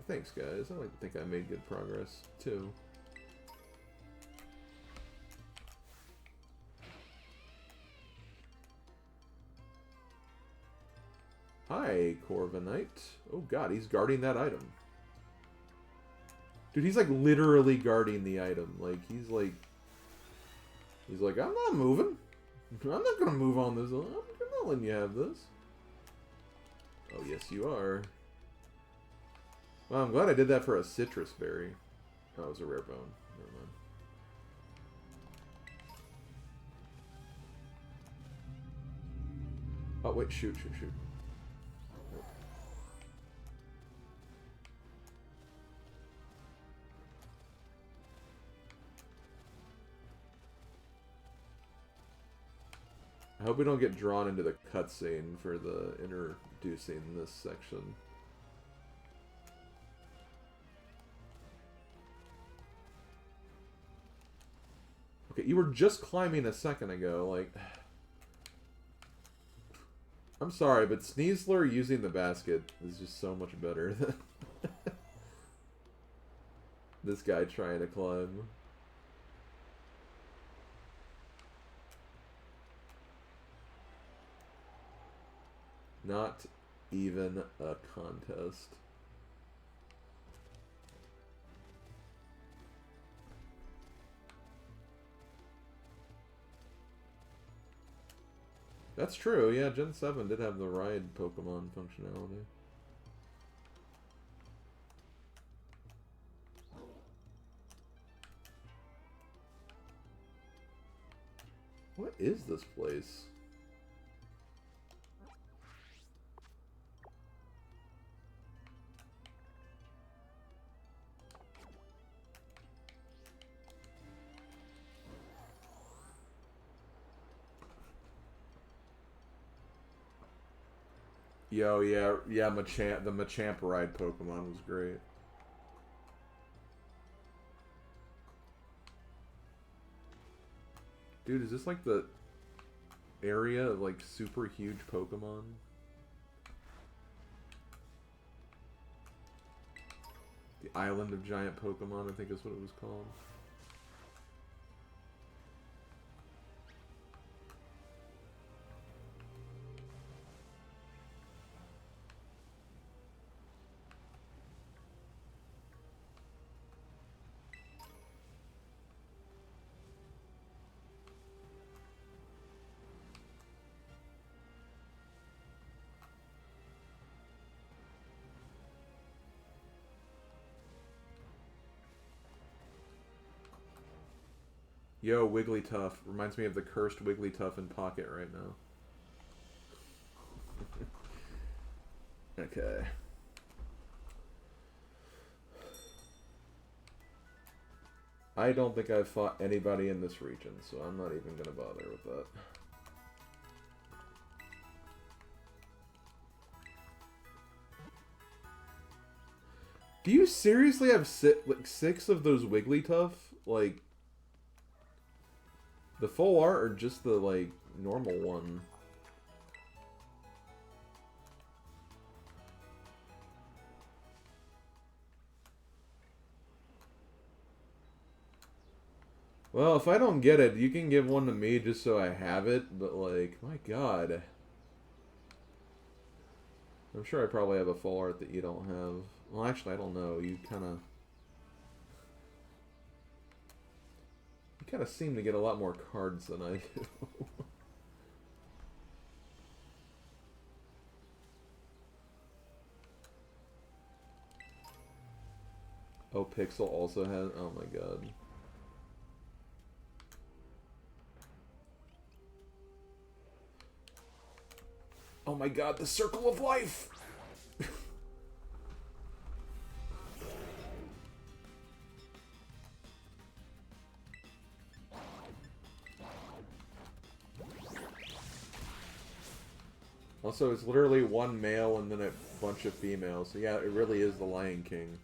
Thanks, guys. I like to think I made good progress, too. Hi, Corviknight. Oh god, he's guarding that item. Dude, he's like literally guarding the item. Like, he's like, I'm not moving. I'm not gonna move on this. I'm not letting you have this. Oh, yes, you are. Well, I'm glad I did that for a citrus berry. Oh, it was a rare bone. Never mind. Oh, wait, shoot. I hope we don't get drawn into the cutscene for the introducing this section. Okay, you were just climbing a second ago, like... I'm sorry, but Sneasler using the basket is just so much better than this guy trying to climb. Not even a contest. That's true, yeah, Gen 7 did have the ride Pokemon functionality. What is this place? Yo, yeah, Machamp, the Machamp ride Pokemon was great. Dude, is this like the area of like super huge Pokemon? The Island of Giant Pokemon, I think is what it was called. Yo, Wigglytuff. Reminds me of the cursed Wigglytuff in Pocket right now. Okay. I don't think I've fought anybody in this region, so I'm not even going to bother with that. Do you seriously have like 6 of those Wigglytuff? Like, the full art or just the, like, normal one? Well, if I don't get it, you can give one to me just so I have it, but, like, my god. I'm sure I probably have a full art that you don't have. Well, actually, I don't know. You kind of seem to get a lot more cards than I do. Oh, Pixel also has... Oh my god. Oh my god, the Circle of Life! Also, it's literally one male and then a bunch of females. So yeah, it really is the Lion King.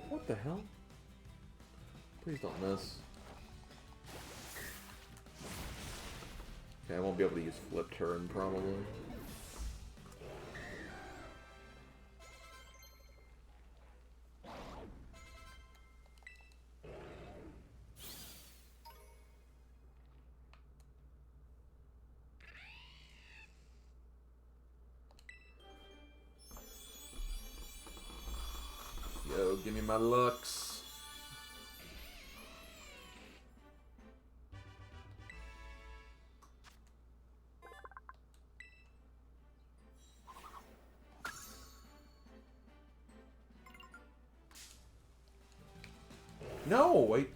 What the hell? Please don't miss. Okay, I won't be able to use Flip Turn, probably. my Lux. No, wait.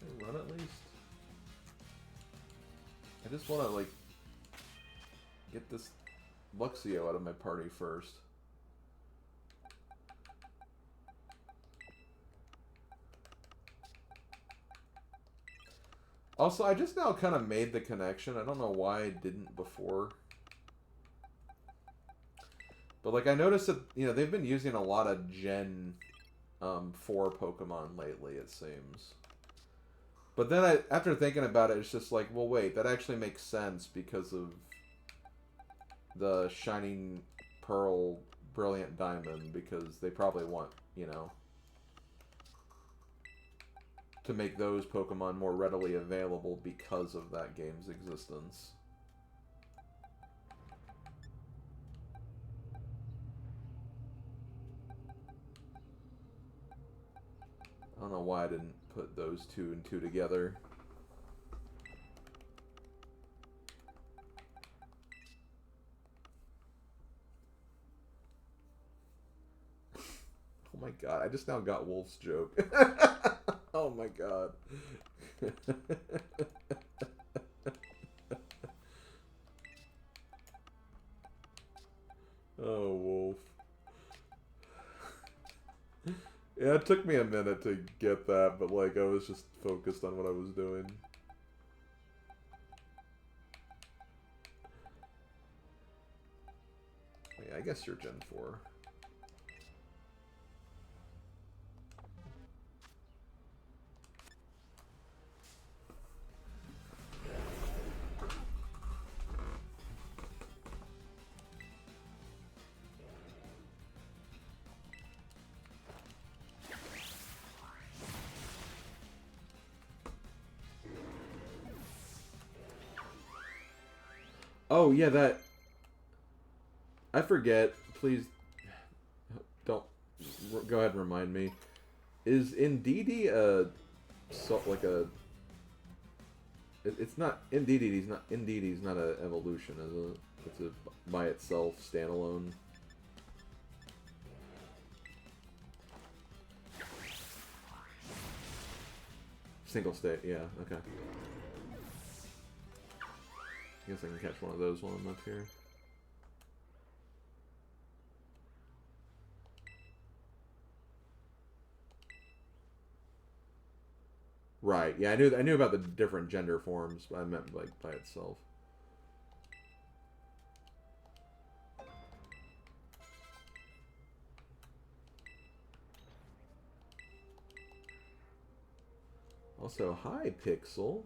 Can I run at least? I just want to, like, get this Luxio out of my party first. Also, I just now kind of made the connection. I don't know why I didn't before. But, like, I noticed that, you know, they've been using a lot of Gen 4 Pokemon lately, it seems. But then, after thinking about it, it's just like, well, wait, that actually makes sense because of the Shining Pearl, Brilliant Diamond, because they probably want, you know, to make those Pokemon more readily available because of that game's existence. I don't know why I didn't put those two and two together. Oh my god, I just now got Wolf's joke. Oh my god. Oh, Wolf. Yeah, it took me a minute to get that, but, like, I was just focused on what I was doing. Yeah, I guess you're Gen 4. Oh, yeah, that... I forget. Please don't... Go ahead and remind me. Is Indeedee a... So, like a... It's not... Indeedee's not an evolution, is it? It's a by itself, standalone. Single state, yeah, okay. I guess I can catch one of those while I'm up here. Right, yeah, I knew about the different gender forms, but I meant, like, by itself. Also, hi, Pixel.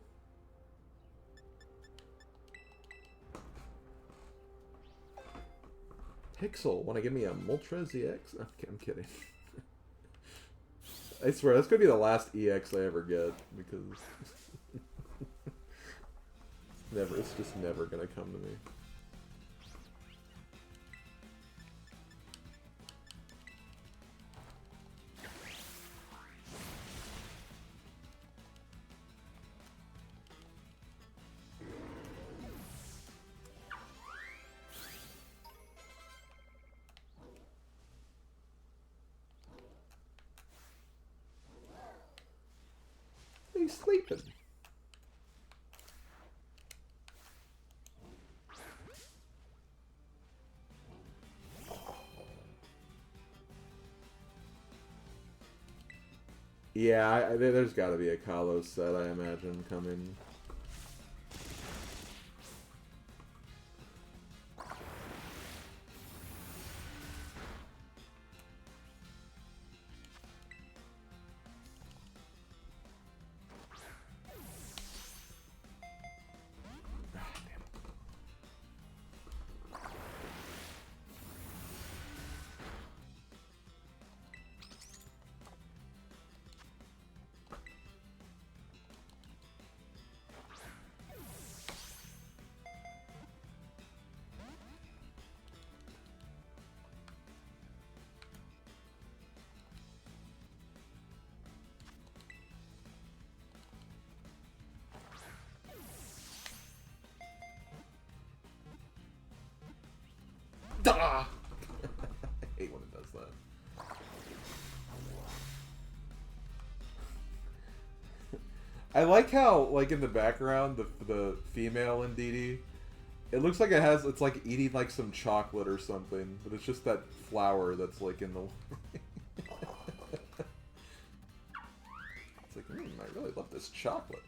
Pixel, want to give me a Moltres EX? Okay, I'm kidding. I swear, that's going to be the last EX I ever get, because... it's just never going to come to me. He's sleeping. Yeah, there's got to be a Kalos set, I imagine, coming. I like how, like, in the background, the female in DD, it looks like it's like eating like some chocolate or something, but it's just that flower that's like in the It's like, I really love this chocolate.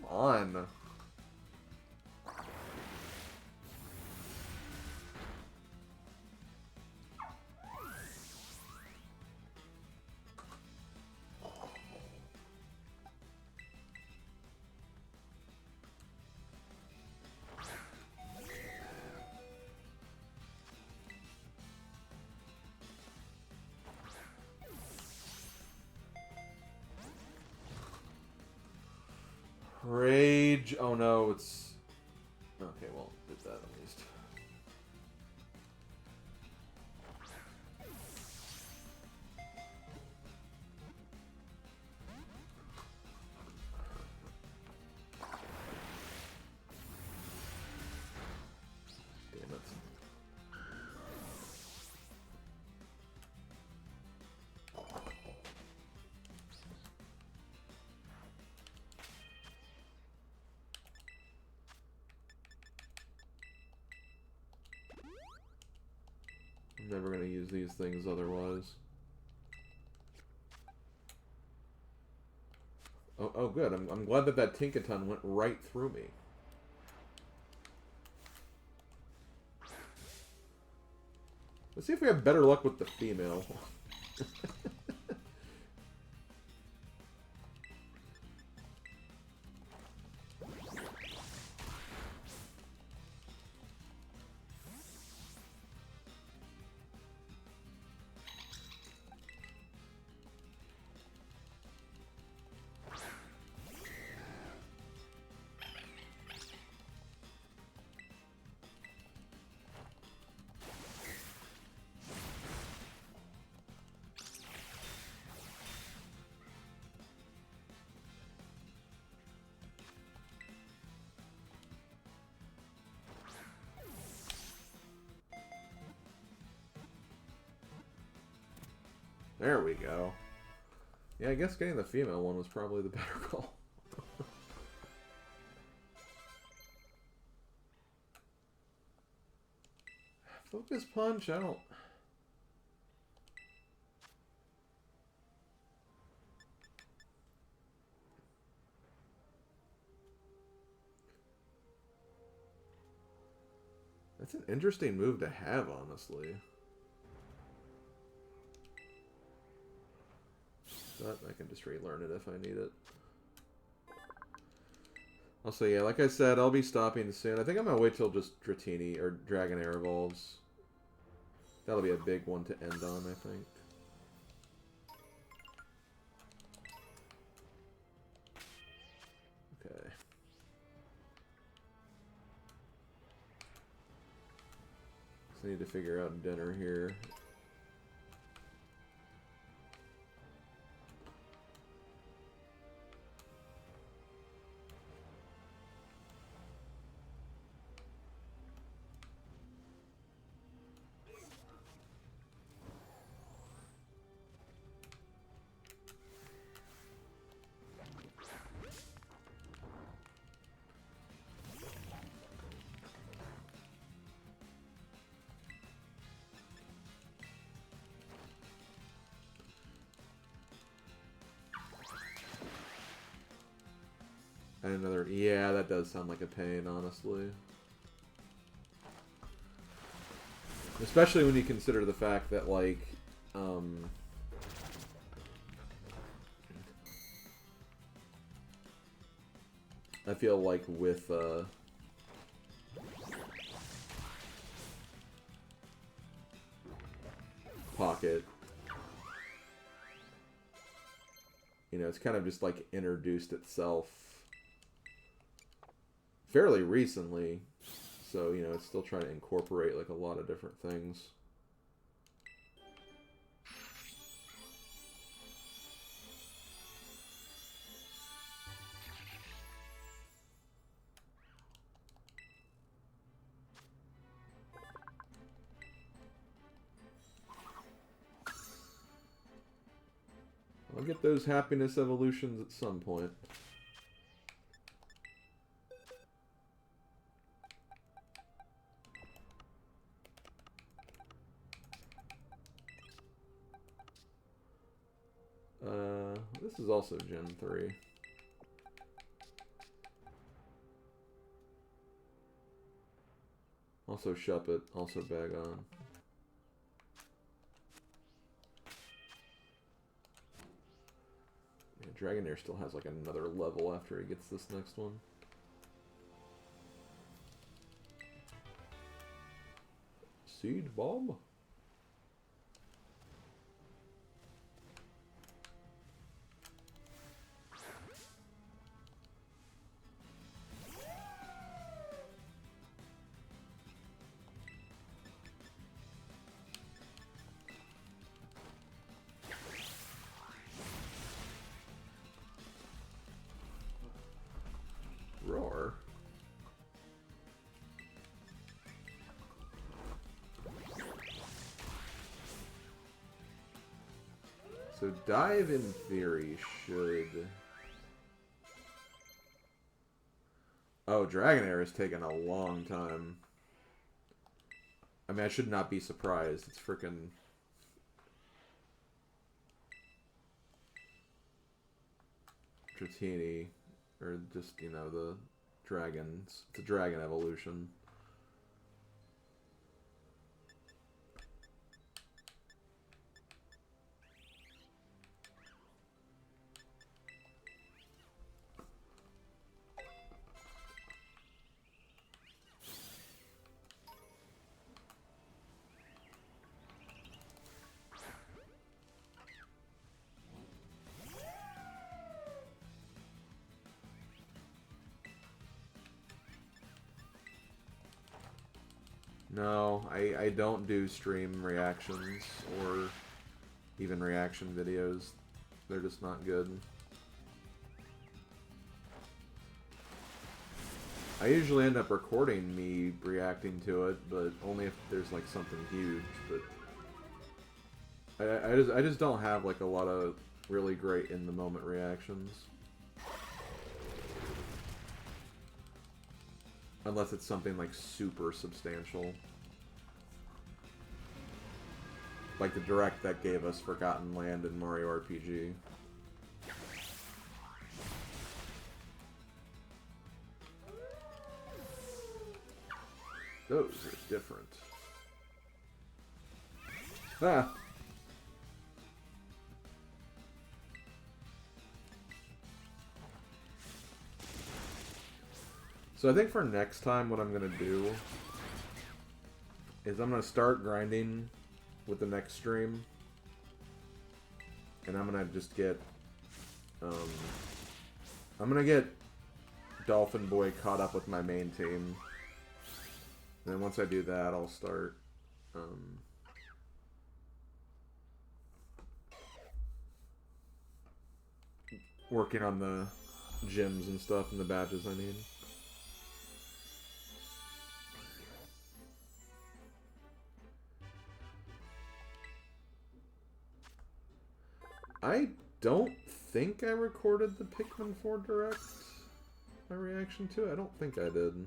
Come on. Rage. Oh no, it's... Okay, well, there's that at least. Damn it. I'm never gonna use these things otherwise. Oh good. I'm glad that Tinkaton went right through me. Let's see if we have better luck with the female. There we go. Yeah, I guess getting the female one was probably the better call. Focus punch, I don't... That's an interesting move to have, honestly. But I can just relearn it if I need it. Also, yeah, like I said, I'll be stopping soon. I think I'm going to wait till just Dratini or Dragonair evolves. That'll be a big one to end on, I think. Okay. So I need to figure out dinner here. And another... Yeah, that does sound like a pain, honestly. Especially when you consider the fact that, like, I feel like with, Pocket, you know, it's kind of just, like, introduced itself fairly recently. So, you know, it's still trying to incorporate, like, a lot of different things. I'll get those happiness evolutions at some point. This is also Gen 3. Also Shuppet, also Bagon. Yeah, Dragonair still has like another level after he gets this next one. Seed Bomb? Roar. So Dive in theory should... Oh, Dragonair has taken a long time. I mean, I should not be surprised. It's frickin'... Dratini. Or just, you know, the dragons. It's a dragon evolution. No, I don't do stream reactions or even reaction videos. They're just not good. I usually end up recording me reacting to it, but only if there's like something huge. But I just don't have like a lot of really great in the moment reactions. Unless it's something like super substantial. Like the direct that gave us Forgotten Land and Mario RPG. Those are different. Ah! So I think for next time what I'm going to do is I'm going to start grinding with the next stream. And I'm going to just get... I'm going to get Dolphin Boy caught up with my main team. And then once I do that, I'll start... working on the gyms and stuff and the badges I need. I don't think I recorded the Pikmin 4 Direct, my reaction to it. I don't think I did.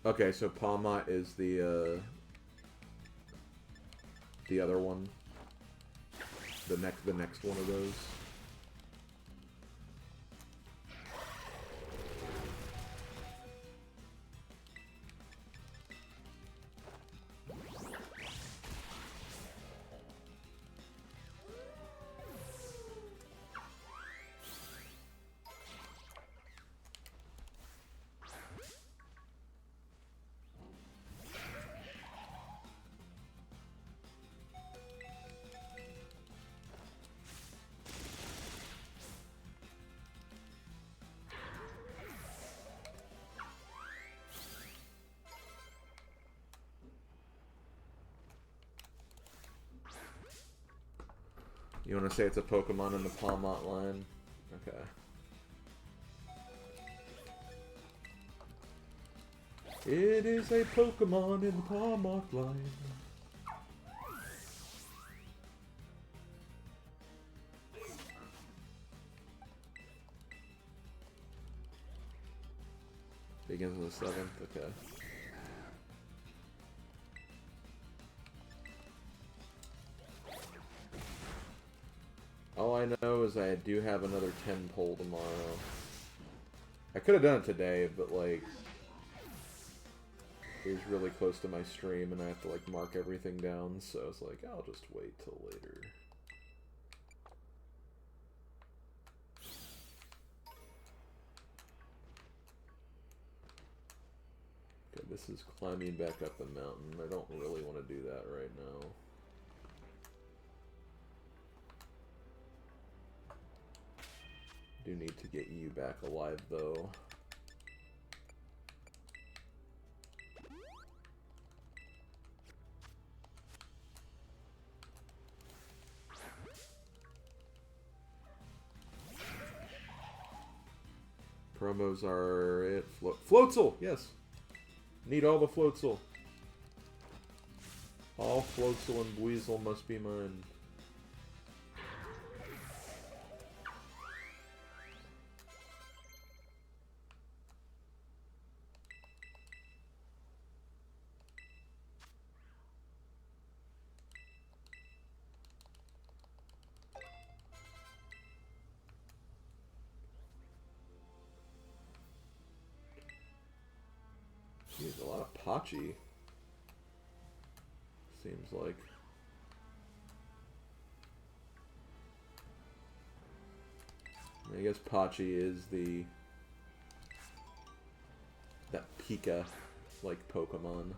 Okay, so Palma is the other one. The next one of those. You want to say it's a Pokemon in the Palmont line? Okay. It is a Pokemon in the Palmont line. Begins on the 7th, okay. All I know is I do have another 10 pull tomorrow. I could have done it today, but like it was really close to my stream and I have to like mark everything down, so I was like, I'll just wait till later. Okay, this is climbing back up the mountain. I don't really want to do that right now. Do need to get you back alive though. Promos are it. Floatzel! Yes! Need all the Floatzel. All Floatzel and Buizel must be mine. Jeez, a lot of Pachi. Seems like. I guess Pachi is that Pika-like Pokemon.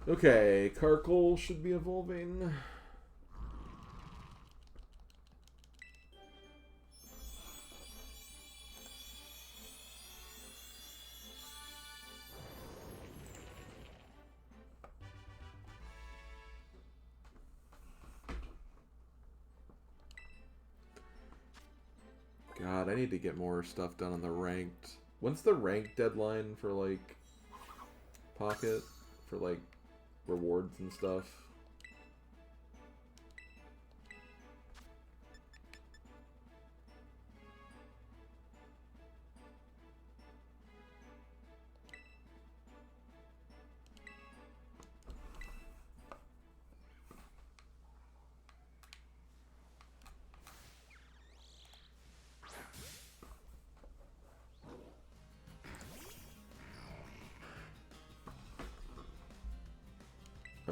Okay, Karkle should be evolving. God, I need to get more stuff done on the ranked. When's the ranked deadline for, like, Pocket? For, like, rewards and stuff?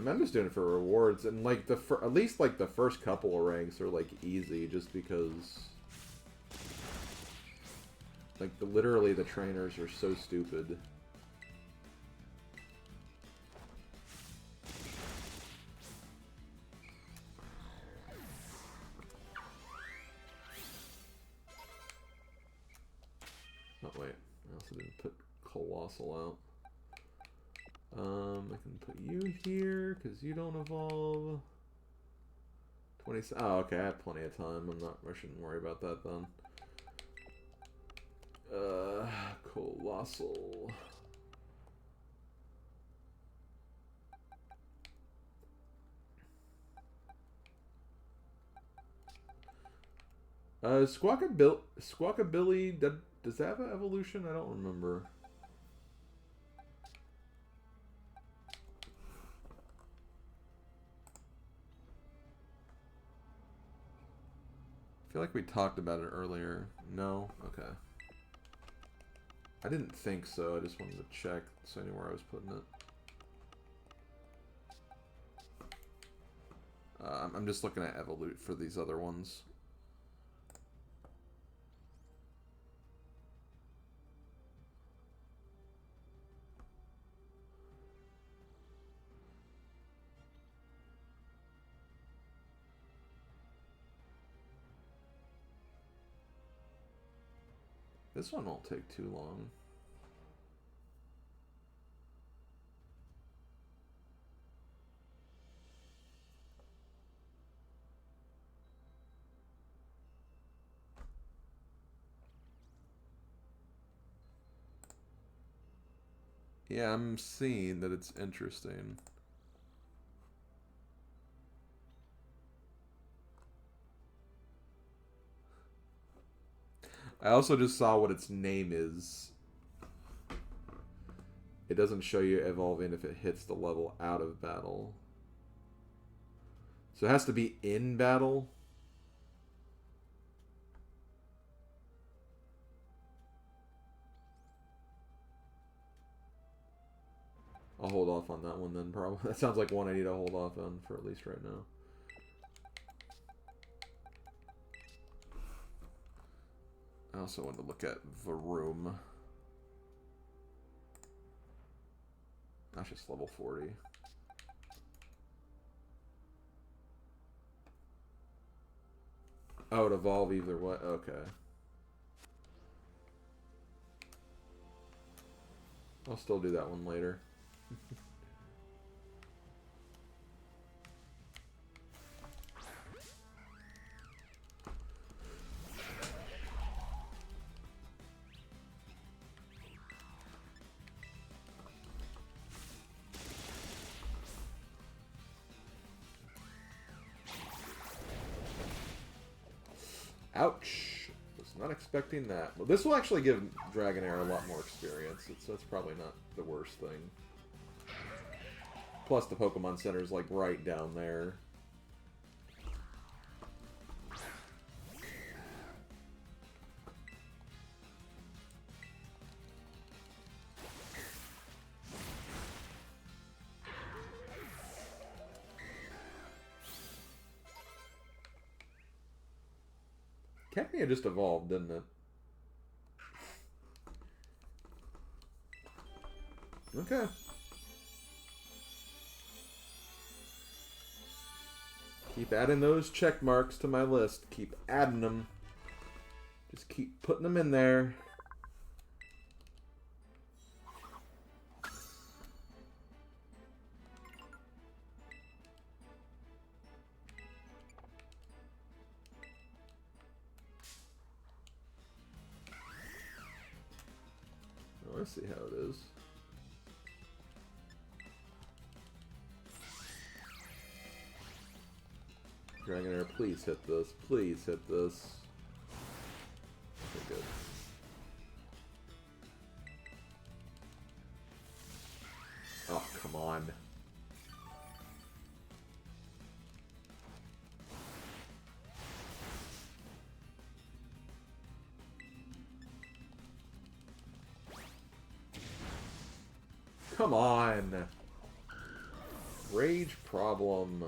I'm just doing it for rewards, and like at least like the first couple of ranks are like easy, just because like literally the trainers are so stupid. Oh wait, I also didn't put Colossal out. I can put you here, because you don't evolve. 20... Oh, okay, I have plenty of time. I shouldn't worry about that then. Colossal. Squawkabilly, does that have an evolution? I don't remember. I feel like we talked about it earlier. No? Okay. I didn't think so. I just wanted to check so I knew where I was putting it. I'm just looking at Evolute for these other ones. This one won't take too long. Yeah, I'm seeing that it's interesting. I also just saw what its name is. It doesn't show you evolving if it hits the level out of battle. So it has to be in battle. I'll hold off on that one then, probably. That sounds like one I need to hold off on for at least right now. I also want to look at the room. That's just level 40. Oh, it evolve either way. Okay. I'll still do that one later. Ouch. Was not expecting that. Well, this will actually give Dragonair a lot more experience, so that's probably not the worst thing. Plus, the Pokemon Center is like right down there. Cacnea just evolved, didn't it? Okay. Keep adding those check marks to my list. Keep adding them. Just keep putting them in there. Oh, let's see how it is. Dragonair, please hit this. Please hit this. Okay, good. Oh, come on. Come on. Rage problem.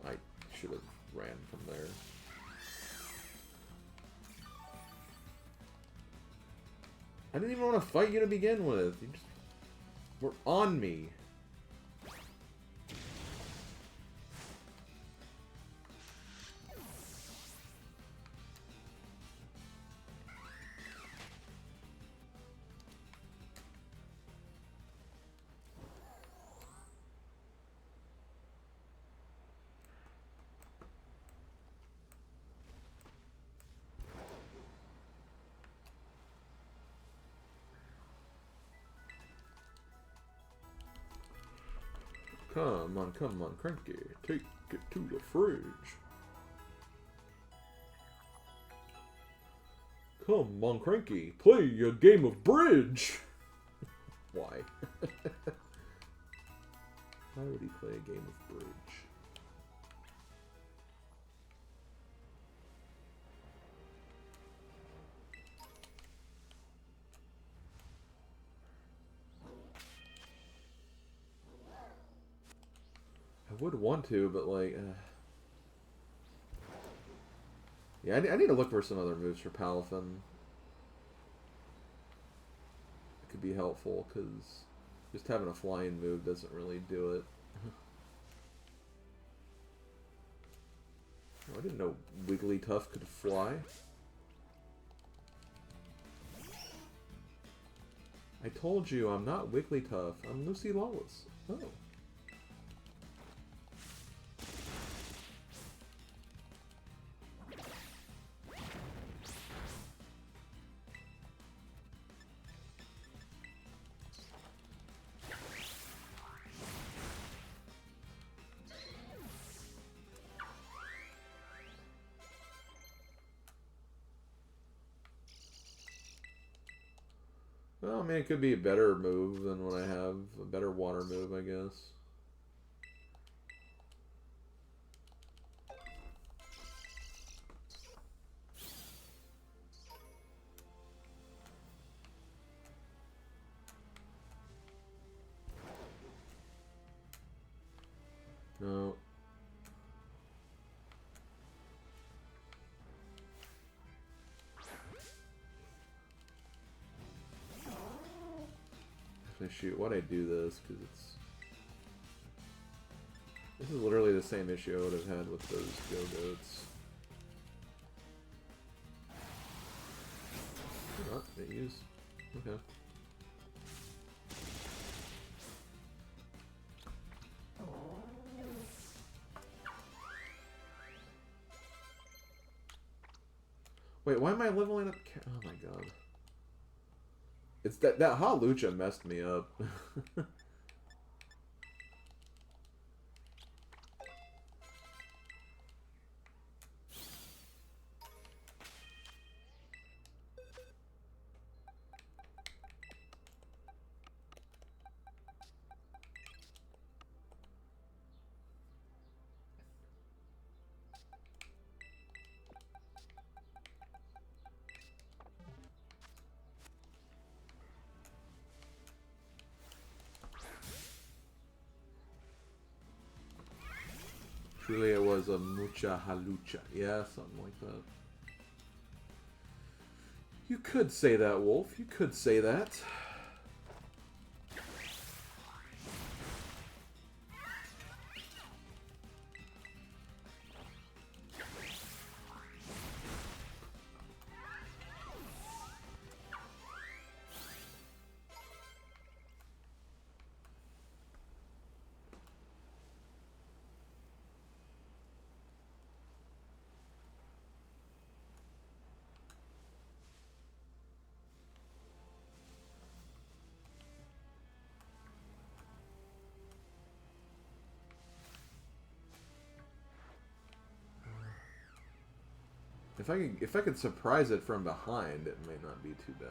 I should have ran from there. I didn't even want to fight you to begin with. You just were on me. Come on, Cranky. Take it to the fridge. Come on, Cranky. Play a game of bridge. Why? Why would he play a game of bridge? would want to, but like... Yeah, I need to look for some other moves for Palafin. It could be helpful, because just having a flying move doesn't really do it. Oh, I didn't know Wigglytuff could fly. I told you I'm not Wigglytuff. I'm Lucy Lawless. Oh. Well, I mean, it could be a better move than what I have. A better water move, I guess. No. Shoot, why'd I do this? Because this is literally the same issue I would have had with those Go-Goats. Oh, they use. Okay. Wait, why am I leveling up? Oh my god. It's that Halucha messed me up. Truly, it was a mucha halucha. Yeah, something like that. You could say that, Wolf. You could say that. If I could surprise it from behind, it might not be too bad.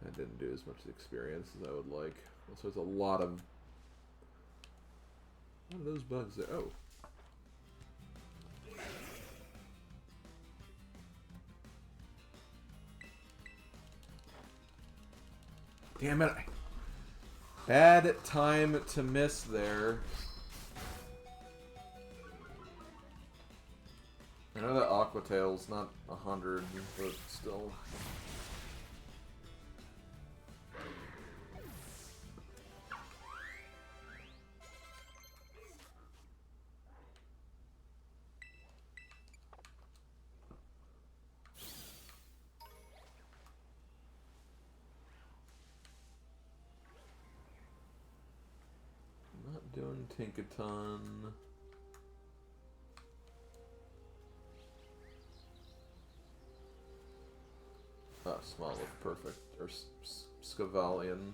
That didn't do as much experience as I would like. Also, there's a lot of those bugs there. Oh. Damn it. Bad time to miss there. I know that Aqua Tail's not 100, but still. Doing Tinkaton. Ah, Small look perfect. Or Scavalion.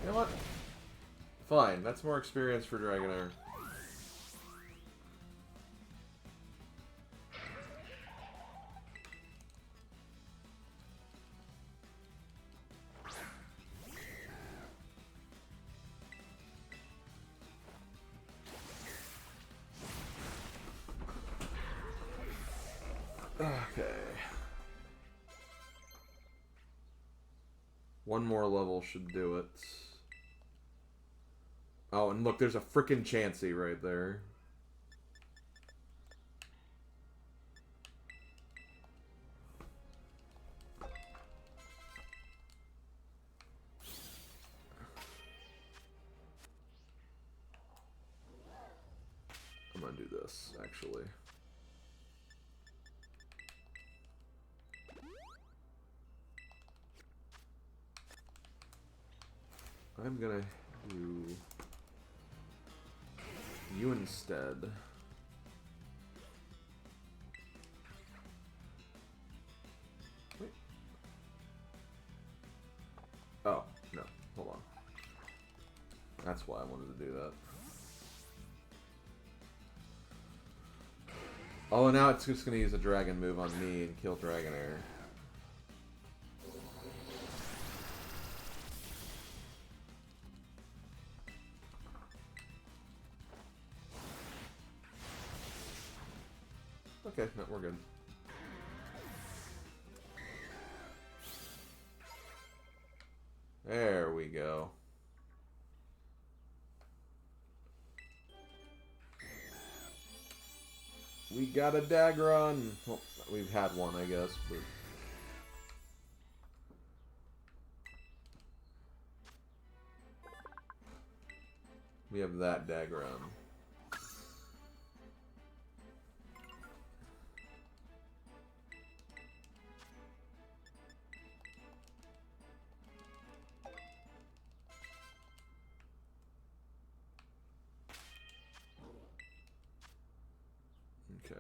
You know what? Fine, that's more experience for Dragonair. Okay. One more level should do it. Oh, and look, there's a frickin' Chansey right there. I'm gonna do this, actually. I'm gonna do you instead. Wait. Oh, no. Hold on. That's why I wanted to do that. Oh, now it's just gonna use a dragon move on me and kill Dragonair. Okay, no, we're good. There we go. We got a Dagron! Well, we've had one, I guess, but... we have that Dagron. Okay.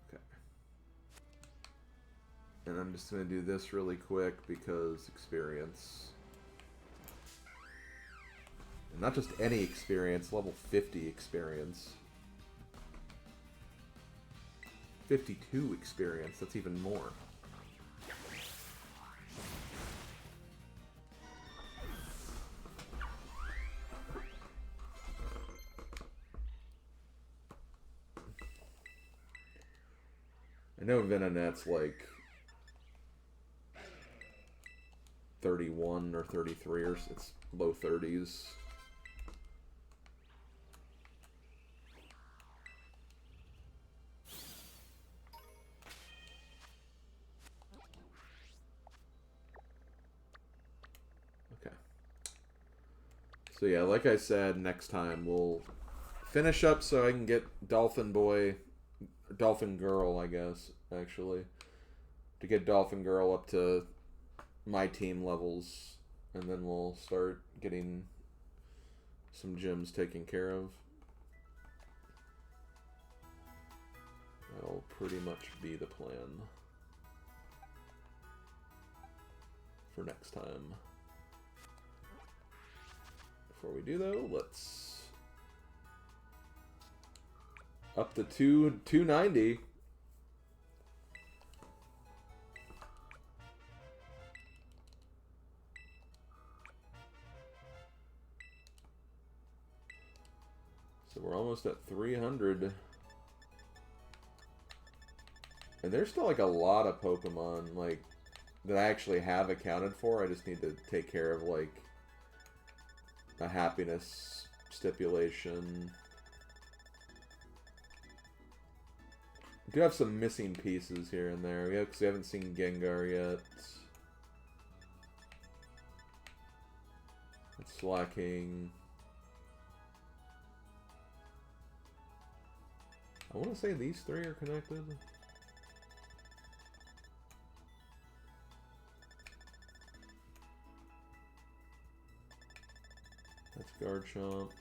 Okay. And I'm just going to do this really quick because experience. And not just any experience, level 50 experience. 52 experience, that's even more. I know Venonet's like 31 or 33 or it's low 30s. Okay. So yeah, like I said, next time we'll finish up so I can get Dolphin Boy, Dolphin Girl, I guess, actually. To get Dolphin Girl up to my team levels, and then we'll start getting some gyms taken care of. That'll pretty much be the plan for next time. Before we do though, let's up to 290. So we're almost at 300. And there's still like a lot of Pokemon like that I actually have accounted for. I just need to take care of like a happiness stipulation. We do have some missing pieces here and there. We haven't seen Gengar yet. It's slacking. I want to say these three are connected. That's Garchomp.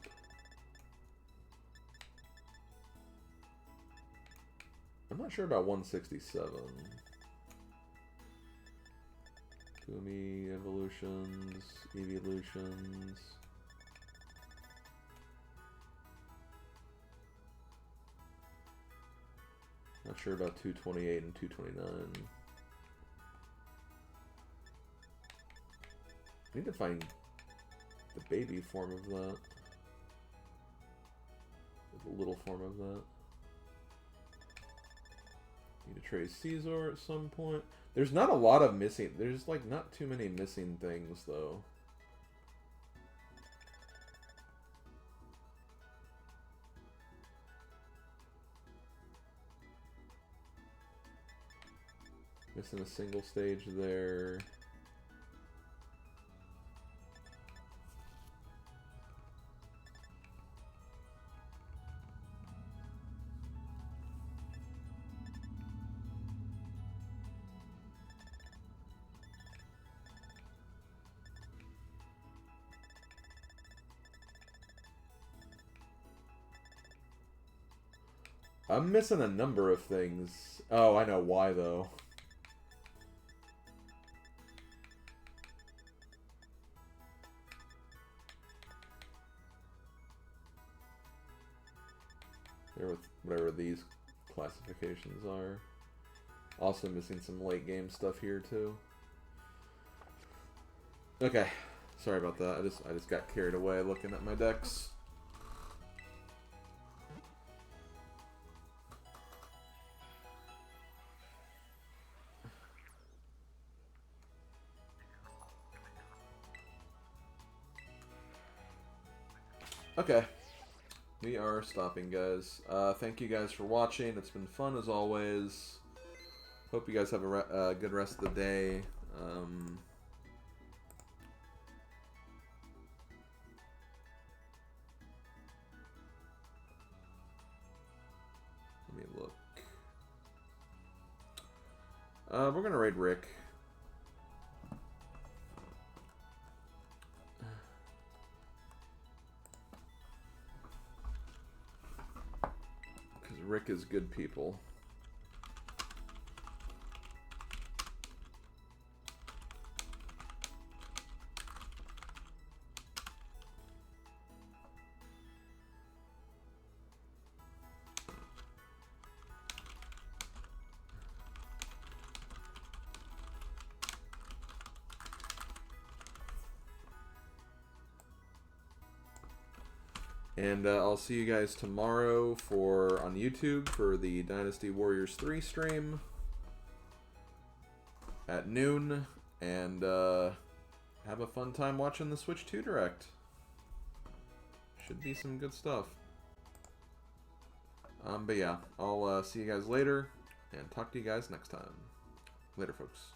I'm not sure about 167. Gumi, evolutions, evolutions. Not sure about 228 and 229. I need to find the baby form of that. The little form of that. Need to trade Caesar at some point. There's not a lot of missing. There's like not too many missing things though. Missing a single stage there. I'm missing a number of things. Oh, I know why though. There with whatever these classifications are. Also missing some late game stuff here too. Okay, sorry about that. I just got carried away looking at my decks. Okay, we are stopping, guys. Thank you guys for watching. It's been fun as always. Hope you guys have a good rest of the day. Let me look. We're gonna raid Rick. Rick is good people. And I'll see you guys tomorrow on YouTube for the Dynasty Warriors 3 stream at noon. And have a fun time watching the Switch 2 Direct. Should be some good stuff. But yeah, I'll see you guys later and talk to you guys next time. Later, folks.